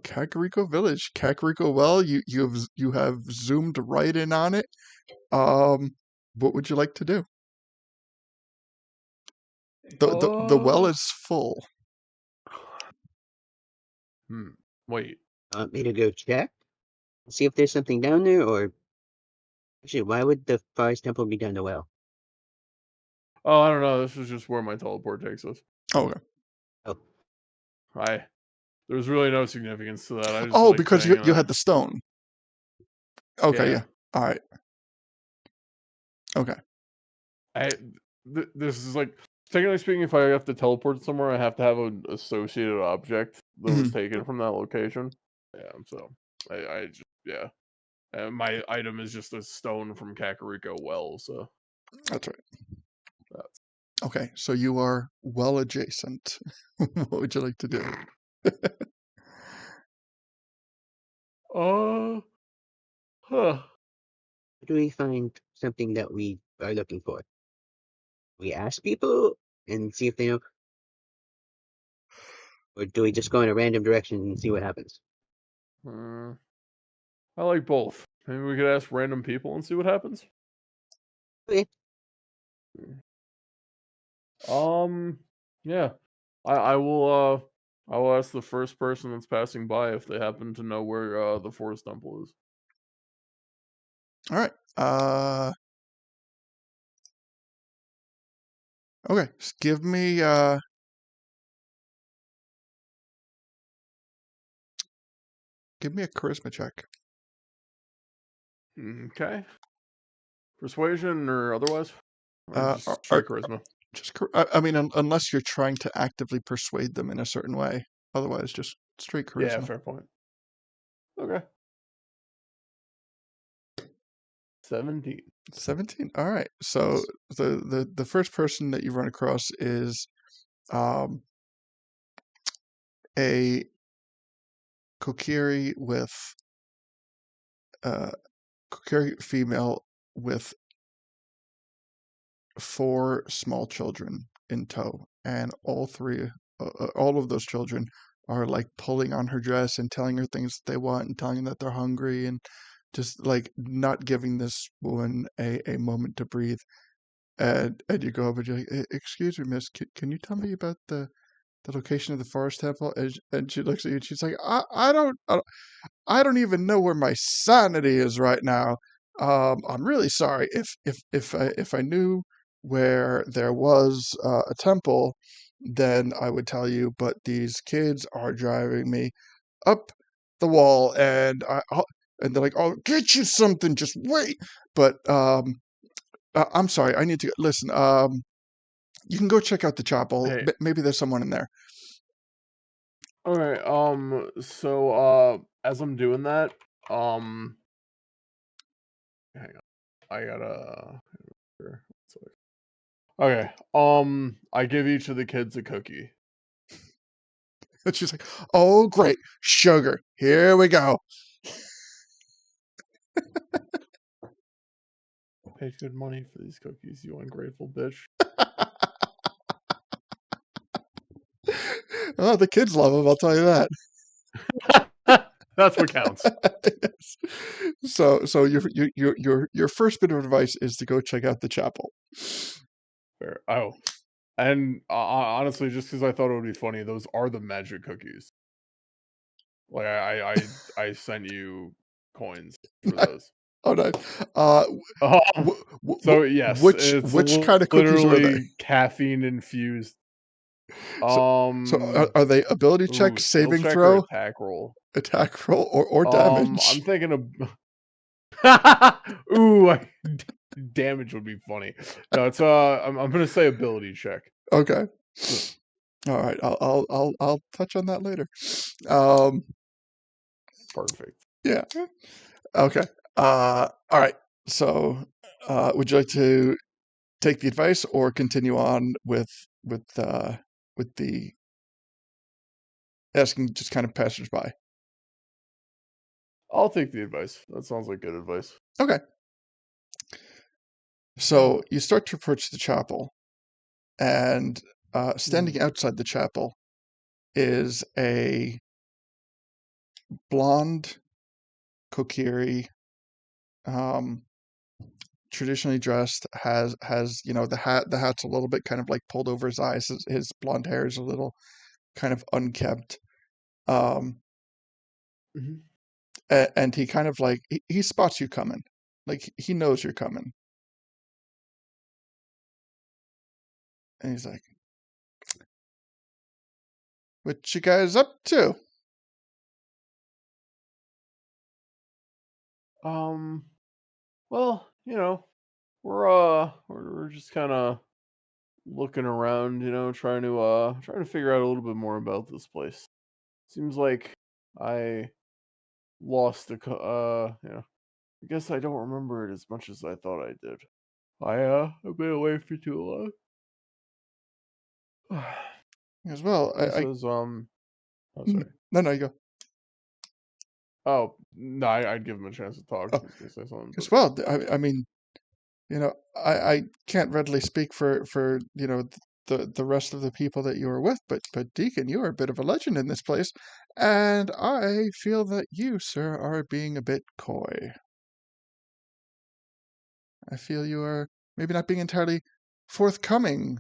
Kakariko Village, Kakariko Well, you have zoomed right in on it. What would you like to do? The well is full. Wait. Want me to go check? See if there's something down there, or actually, why would the forest temple be down the well? Oh, I don't know. This is just where my teleport takes us. Oh, okay. Oh, There's really no significance to that. I just Oh, like because saying you had the stone. Okay, yeah. Yeah. All right. Okay. This is like, technically speaking, if I have to teleport somewhere, I have to have an associated object that was taken from that location. Yeah, so I just, yeah. My item is just a stone from Kakariko Well, so That's right. that's Okay, so you are well adjacent. What would you like to do? huh. how do we find something that we are looking for? We ask people and see if they know, or do we just go in a random direction and see what happens? I like both. Maybe we could ask random people and see what happens. Okay. Yeah. I will ask the first person that's passing by if they happen to know where the forest temple is. All right. Okay, just give me a charisma check. Okay. Persuasion or otherwise? Or just Are, straight charisma? I mean, unless you're trying to actively persuade them in a certain way. Otherwise, just straight charisma. Yeah, fair point. Okay. 17. 17. All right. So the first person that you run across is a Kokiri Kokiri female with 4 small children in tow, and all of those children are like pulling on her dress and telling her things that they want and telling her that they're hungry and just like not giving this woman a moment to breathe. And you go up and you're like, excuse me, miss, can you tell me about the location of the forest temple? And she looks at you and she's like, I don't even know where my sanity is right now. I'm really sorry. If I knew where there was a temple, then I would tell you. But these kids are driving me up the wall, and and they're like, "I'll get you something. Just wait." But I'm sorry. I need to listen. You can go check out the chapel. Hey. Maybe there's someone in there. Okay, so as I'm doing that, hang on. I gotta Okay. I give each of the kids a cookie. And she's like, "Oh, great, sugar. Here we go." Paid good money for these cookies, you ungrateful bitch. Oh, the kids love them. I'll tell you that. That's what counts. Yes. So your first bit of advice is to go check out the chapel. Fair. Oh, And honestly, just because I thought it would be funny, those are the magic cookies. Like I sent you coins for those. Oh, no. Uh, Um, w- so yes, it's which kind of cookies were they? literally caffeine infused. So, are they ability check, Skill saving check or throw, attack roll? attack roll, or I'm damage? thinking of. Ooh, damage would be funny. No, it's I'm gonna say ability check. Okay. All right. I'll touch on that later. Um. Perfect. Yeah. Okay. All right. So, would you like to take the advice or continue on with the asking just kind of passersby? I'll take the advice. That sounds like good advice. Okay. So you start to approach the chapel, and standing outside the chapel is a blonde kokiri, um, traditionally dressed, has the hat's a little bit kind of like pulled over his eyes. His blonde hair is a little kind of unkempt. Um, Mhm. and he kind of like he spots you coming, like he knows you're coming, and he's like, "What you guys up to?" Well, we're just kind of looking around, trying to figure out a little bit more about this place. Seems like I lost I guess I don't remember it as much as I thought I did. I've been away for too long. As well, He I says, oh, sorry. no, you go. Oh, no, I'd give him a chance to talk. Oh, He's gonna say something, as but well, I mean, I can't readily speak for the rest of the people that you were with, but Deacon, you are a bit of a legend in this place, and I feel that you, sir, are being a bit coy. I feel you are maybe not being entirely forthcoming.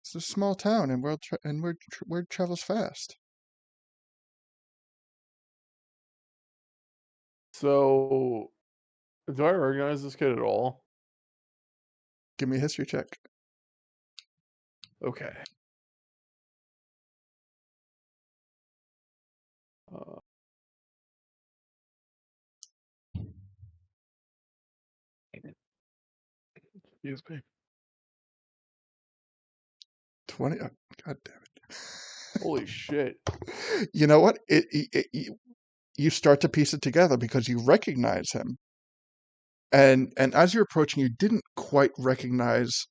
It's a small town, and word travels fast. so do I recognize this kid at all? Give me a history check. Okay. Uh, Excuse me. 20. Oh, God damn holy shit. it. You know what? You start to piece it together because you recognize him. And as you're approaching, you didn't quite recognize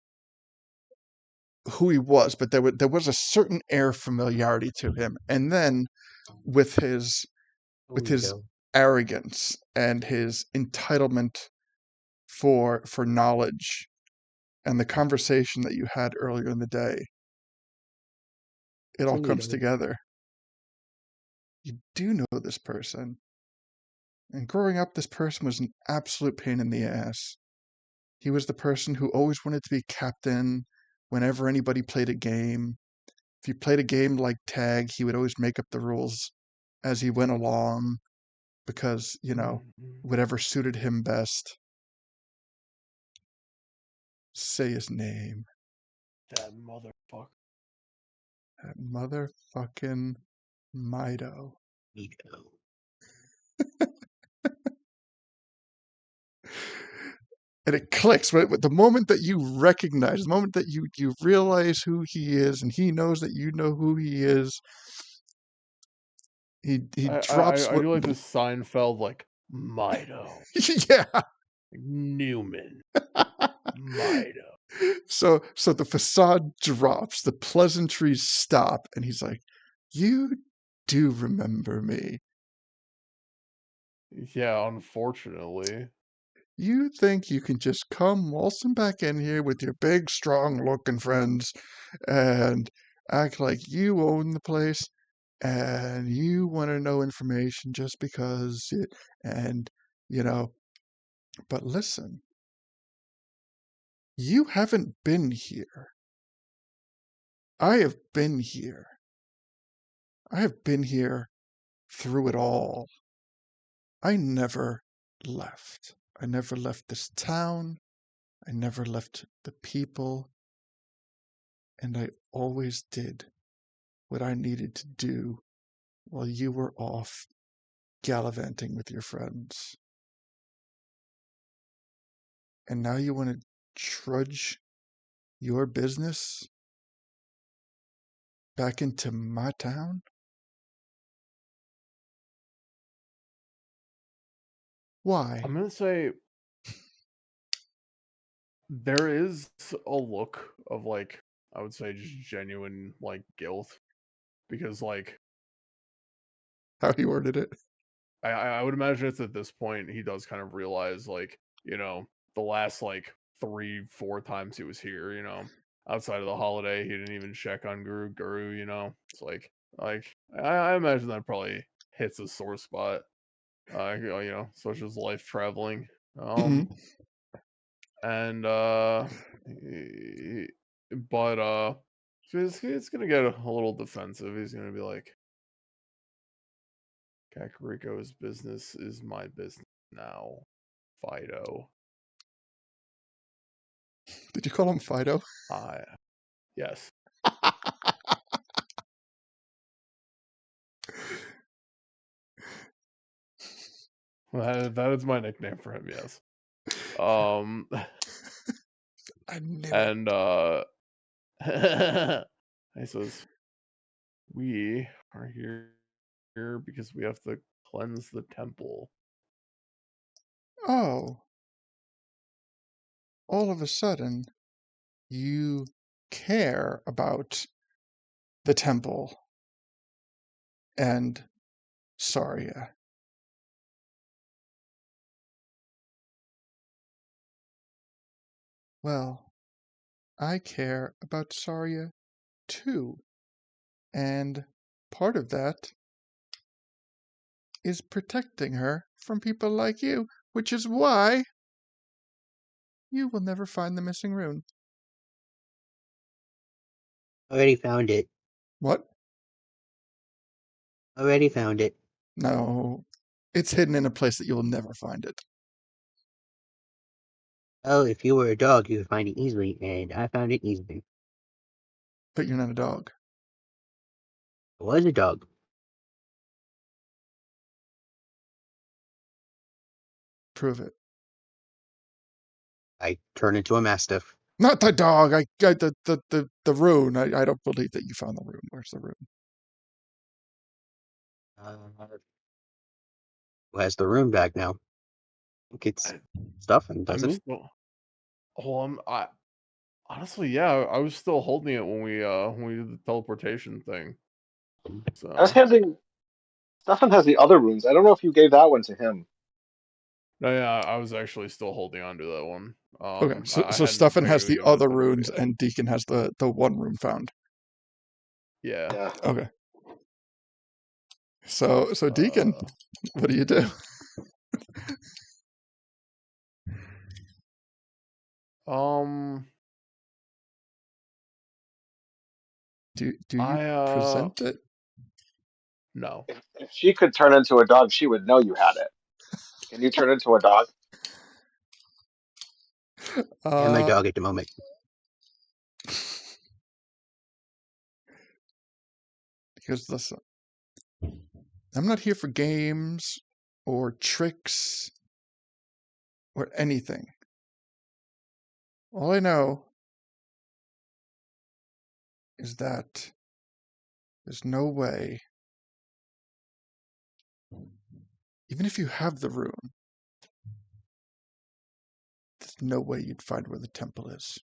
who he was, but there was a certain air of familiarity to him. And then with his Oh with his no. arrogance and his entitlement for knowledge and the conversation that you had earlier in the day, it all Oh comes no. together. You do know this person. And growing up, this person was an absolute pain in the ass. He was the person who always wanted to be captain whenever anybody played a game. If you played a game like tag, he would always make up the rules as he went along because, whatever suited him best. Say his name. That motherfucker. That motherfucking Mido. Mito. And it clicks with the moment that you recognize, the moment that you realize who he is, and he knows that you know who he is. He drops I what. do like this Seinfeld, like, Mido. Yeah. Newman. Mido. So the facade drops, the pleasantries stop, and he's like, "You do remember me. Yeah, unfortunately. You think you can just come waltzing back in here with your big, strong-looking friends and act like you own the place, and you want to know information just because and you know, but listen, you haven't been here. I have been here. I have been here through it all. I never left. I never left this town. I never left the people. And I always did what I needed to do while you were off gallivanting with your friends. And now you want to trudge your business back into my town? Why? I'm gonna say there is a look of like, I would say just genuine like guilt, because like How he worded it? I would imagine it's at this point he does kind of realize like, the last like 3-4 times he was here, outside of the holiday, he didn't even check on Guru, It's like I imagine that probably hits a sore spot. Such as life traveling. Mhm. And he- but so it's gonna get a little defensive. He's gonna be like, Kakariko's business is my business now, Fido. Did you call him Fido? I Yes. That is my nickname for him, yes. Um I knew it. and he says, we are here because we have to cleanse the temple. Oh, all of a sudden, you care about the temple and Saria. Well, I care about Saria too. And part of that is protecting her from people like you, which is why you will never find the missing rune. Already found it. What? Already found it. No. It's hidden in a place that you will never find it. Oh, if you were a dog, you would find it easily, and I found it easily. But you're not a dog. I was a dog. Prove it. I turned into a mastiff. Not the dog. I got the rune. I don't believe that you found the rune. Where's the rune? Uh, who has the room back now? I think it's I, stuffing, I'm doesn't it? still. Oh, I honestly, yeah, I was still holding it when we did the teleportation thing. I was So handing. Stefan has the other runes. I don't know if you gave that one to him. no, yeah, I was actually still holding on to that one. Okay, I so hadn't Stefan has technically the given it other to him runes, yet. and Deacon has the one rune found. Yeah. Yeah. Okay. So Deacon, what do you do? Um, Do you I present it? no. If she could turn into a dog, she would know you had it. Can you turn into a dog? And my Uh, dog at the moment. because listen, I'm not here for games or tricks or anything. All I know is that there's no way, even if you have the rune, there's no way you'd find where the temple is.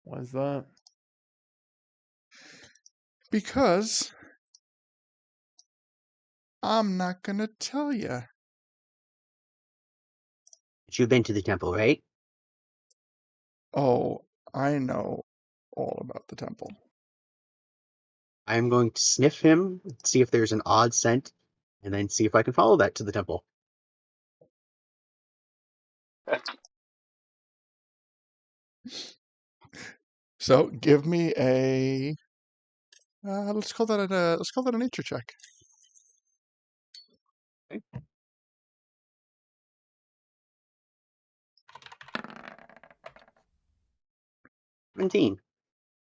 Why is that? Because I'm not gonna tell you. But you've been to the temple, right? Oh, I know all about the temple. I'm going to sniff him, see if there's an odd scent, and then see if I can follow that to the temple. So give me a let's call that a nature check. Okay. 17.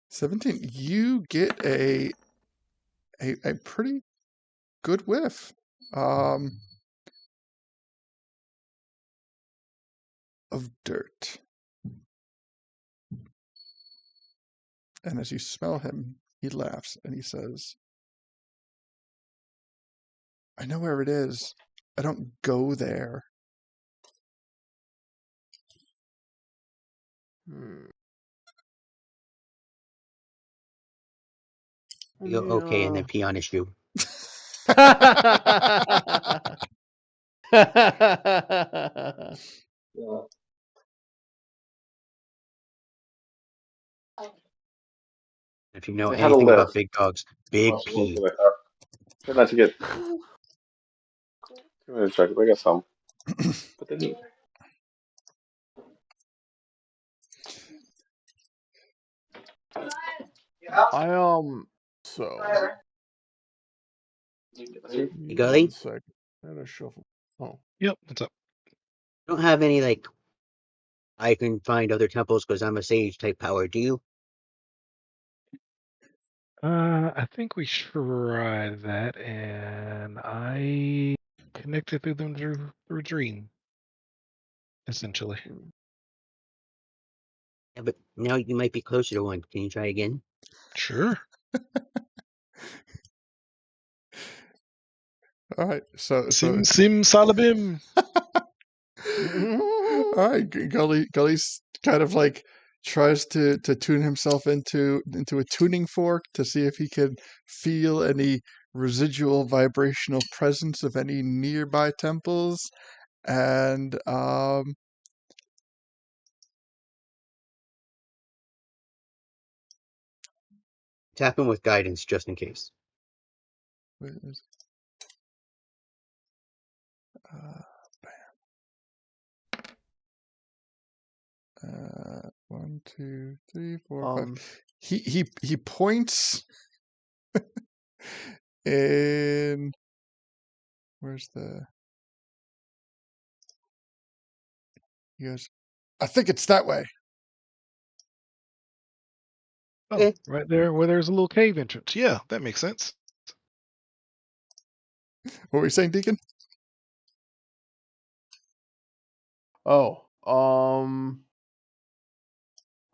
17. You get a pretty good whiff of dirt. And as you smell him, he laughs and he says, I know where it is. I don't go there. You go, okay, and then pee on his shoe. Yeah. If you know They had a anything about list. big dogs, big What pee. do I have? Try not to get too many distracted. I got some. But they need. So Hey, give me Gully, 1 second. I gotta shuffle. Oh, Yep. What's up? don't have any, like, I can find other temples because I'm a sage type power, do you? I think we tried that, and I connected through them through a dream, essentially. Yeah, but now you might be closer to one. Can you try again? Sure. All right. So Sim sim salabim. all right, Gully's kind of like tries to tune himself into a tuning fork to see if he can feel any residual vibrational presence of any nearby temples, and Tap him with guidance just in case. where is uh, 1, 2, 3, 4, 5. He points in. Where's the? He goes, I think it's that way. Oh, Okay. right there where there's a little cave entrance. Yeah, that makes sense. What were you saying, Deacon? oh,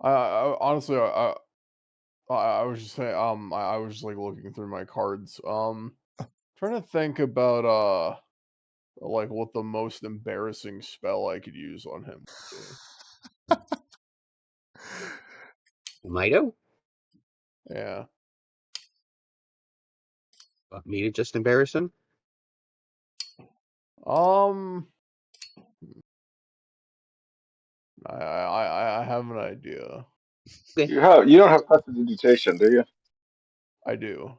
I honestly, I was just saying, I was just like looking through my cards, trying to think about, like what the most embarrassing spell I could use on him would Mito? be. Yeah. Want me to just embarrass him? Um, I have an idea. Okay. You don't have prestidigitation, do you? I do.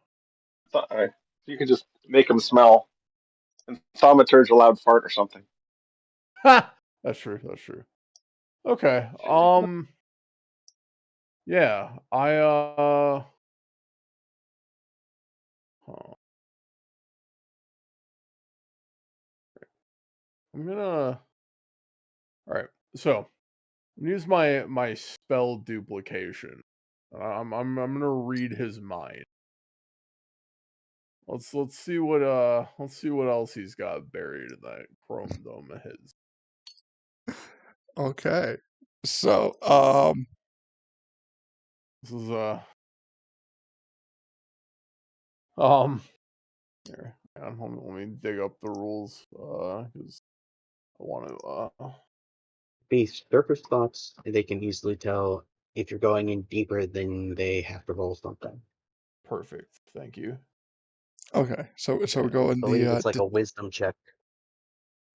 Alright. You can just make them smell. And thaumaturge a loud fart or something. Ha! That's true. That's true. Okay. Yeah. Huh. I'm gonna. All right. So use my spell duplication. I'm gonna read his mind. Let's see what else he's got buried in that chrome dome of his. Okay. So, This is here. Let me dig up the rules because I want to These surface thoughts, they can easily tell if you're going in deeper, then they have to roll something. perfect. Thank you. okay. So we're Okay. going I believe the it's like a wisdom check.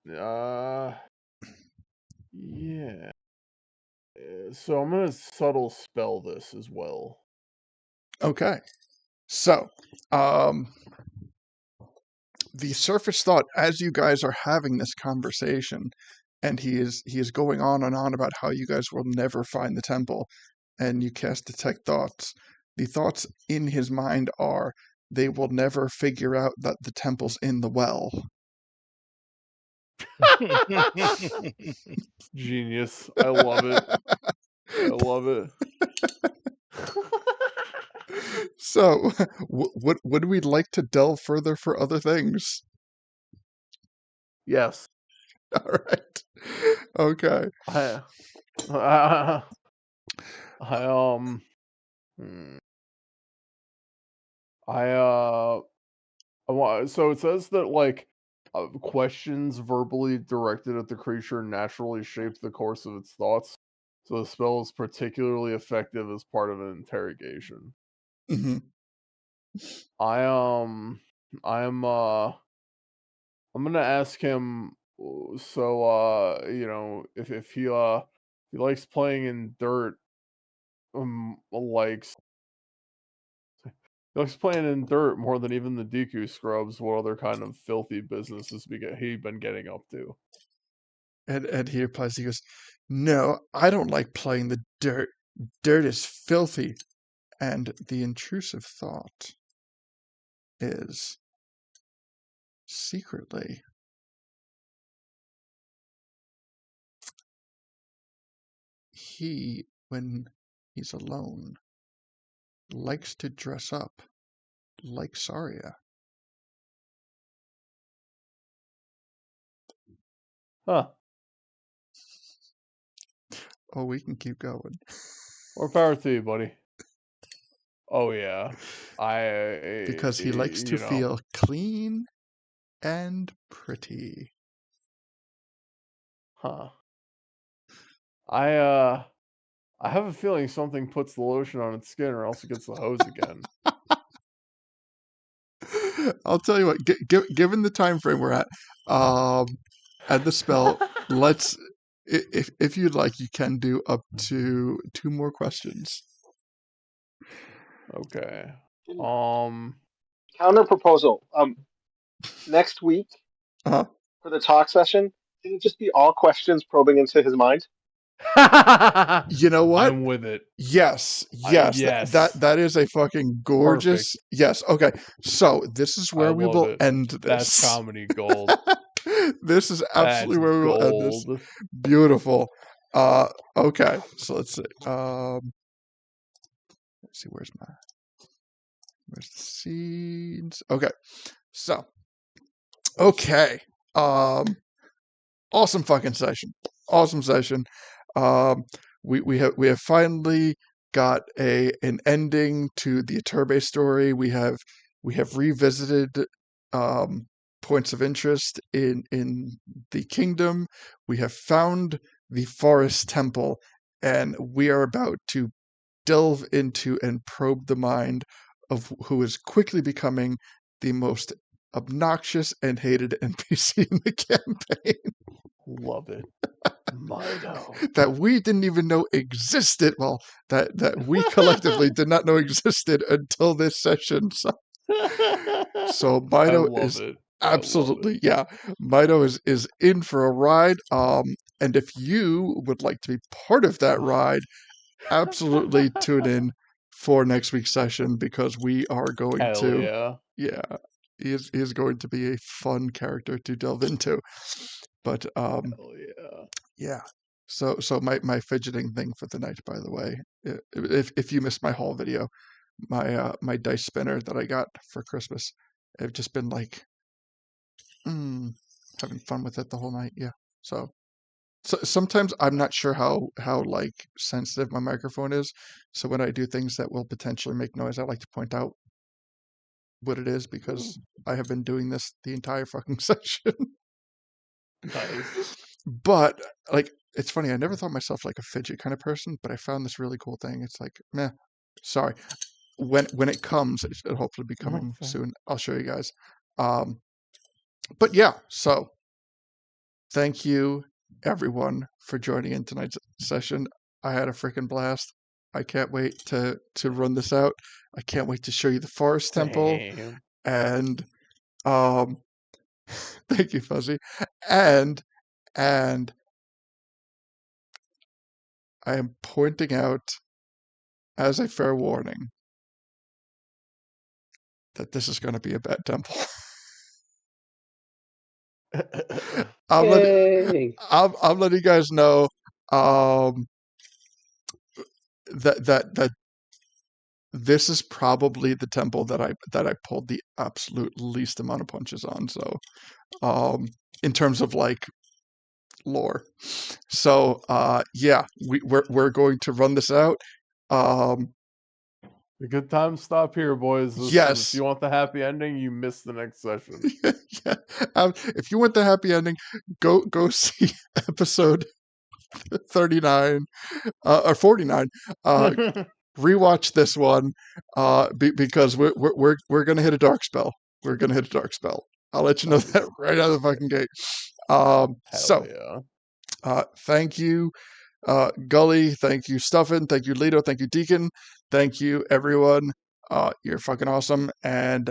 Yeah. So I'm gonna subtle spell this as well. okay. So, the surface thought as you guys are having this conversation, and he is going on and on about how you guys will never find the temple. and you cast Detect Thoughts. The thoughts in his mind are, they will never figure out that the temple's in the well. Genius. I love it. I love it. So, would we like to delve further for other things? Yes. All right. Okay. I I hmm, I want. So it says that like questions verbally directed at the creature naturally shape the course of its thoughts. So the spell is particularly effective as part of an interrogation. hmm I I'm I'm gonna ask him. So if he likes playing in dirt, likes he likes playing in dirt more than even the Deku scrubs. What other kind of filthy business has he been getting up to? And he replies, he goes, "No, I don't like playing the dirt. Dirt is filthy." And the intrusive thought is, secretly, he, when he's alone, likes to dress up like Saria. Huh. Oh, we can keep going. More power to you, buddy. Oh yeah. Because he likes to you know. feel clean and pretty. Huh. I I have a feeling something puts the lotion on its skin or else it gets the hose again. I'll tell you what, given the time frame we're at, um, and the spell, let's, if you'd like, you can do up to 2 more questions. Okay. Can- Um Counter proposal. Next week Uh-huh. for the talk session, can it just be all questions probing into his mind? You know what? I'm with it. Yes, Yes. that is a fucking gorgeous. Perfect. Yes, okay. So this is I where we love will it. end That's this. comedy gold. This is That's absolutely where we will end this. gold. Beautiful. Okay. So let's see. Let's see. Where's the scenes? Okay. So, okay. Awesome fucking session. Awesome session. Um, we have finally got an ending to the Iturbe story. We have revisited points of interest in the kingdom. We have found the forest temple, and we are about to delve into and probe the mind of who is quickly becoming the most obnoxious and hated NPC in the campaign Love it. Mido. that we didn't even know existed. Well, that we collectively did not know existed until this session. So I Mido love is it. I love it. absolutely, yeah. Mido is in for a ride. And if you would like to be part of that ride, absolutely tune in for next week's session, because we are going Hell to, yeah. yeah, he is going to be a fun character to delve into. But Hell yeah. yeah. So my fidgeting thing for the night, by the way, if you missed my haul video, my dice spinner that I got for Christmas, I've just been like having fun with it the whole night. Yeah. So sometimes I'm not sure how like sensitive my microphone is. So when I do things that will potentially make noise, I like to point out what it is, because I have been doing this the entire fucking session. Nice. But like, it's funny, I never thought myself like a fidget kind of person, but I found this really cool thing. It's like, meh, sorry. When it comes, it'll hopefully be coming fair. soon. I'll show you guys. But yeah, so thank you everyone for joining in tonight's session. I had a freaking blast. I can't wait to run this out. I can't wait to show you the forest temple. Same. And thank you, Fuzzy. And I am pointing out as a fair warning that this is going to be a bad temple. I'm letting Yay! I'm letting you guys know that this is probably the temple that I pulled the absolute least amount of punches on. So in terms of like lore. So yeah, we're going to run this out. The good times stop here, boys. If Yes. you want the happy ending, you miss the next session. Yeah. If you want the happy ending, go see episode 39 or 49. Rewatch this one because we're gonna hit a dark spell. We're gonna hit a dark spell. I'll let you know Nice. that right out of the fucking gate. Hell So yeah. thank you, Gully. Thank you, Stuffin. Thank you, Lito. Thank you, Deacon. Thank you, everyone. You're fucking awesome. And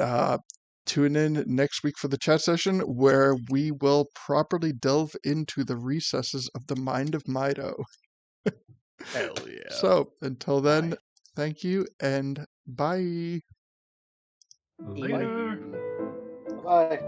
tune in next week for the chat session where we will properly delve into the recesses of the mind of Mido. Hell yeah. So until then, Bye. thank you and bye. Later. Bye.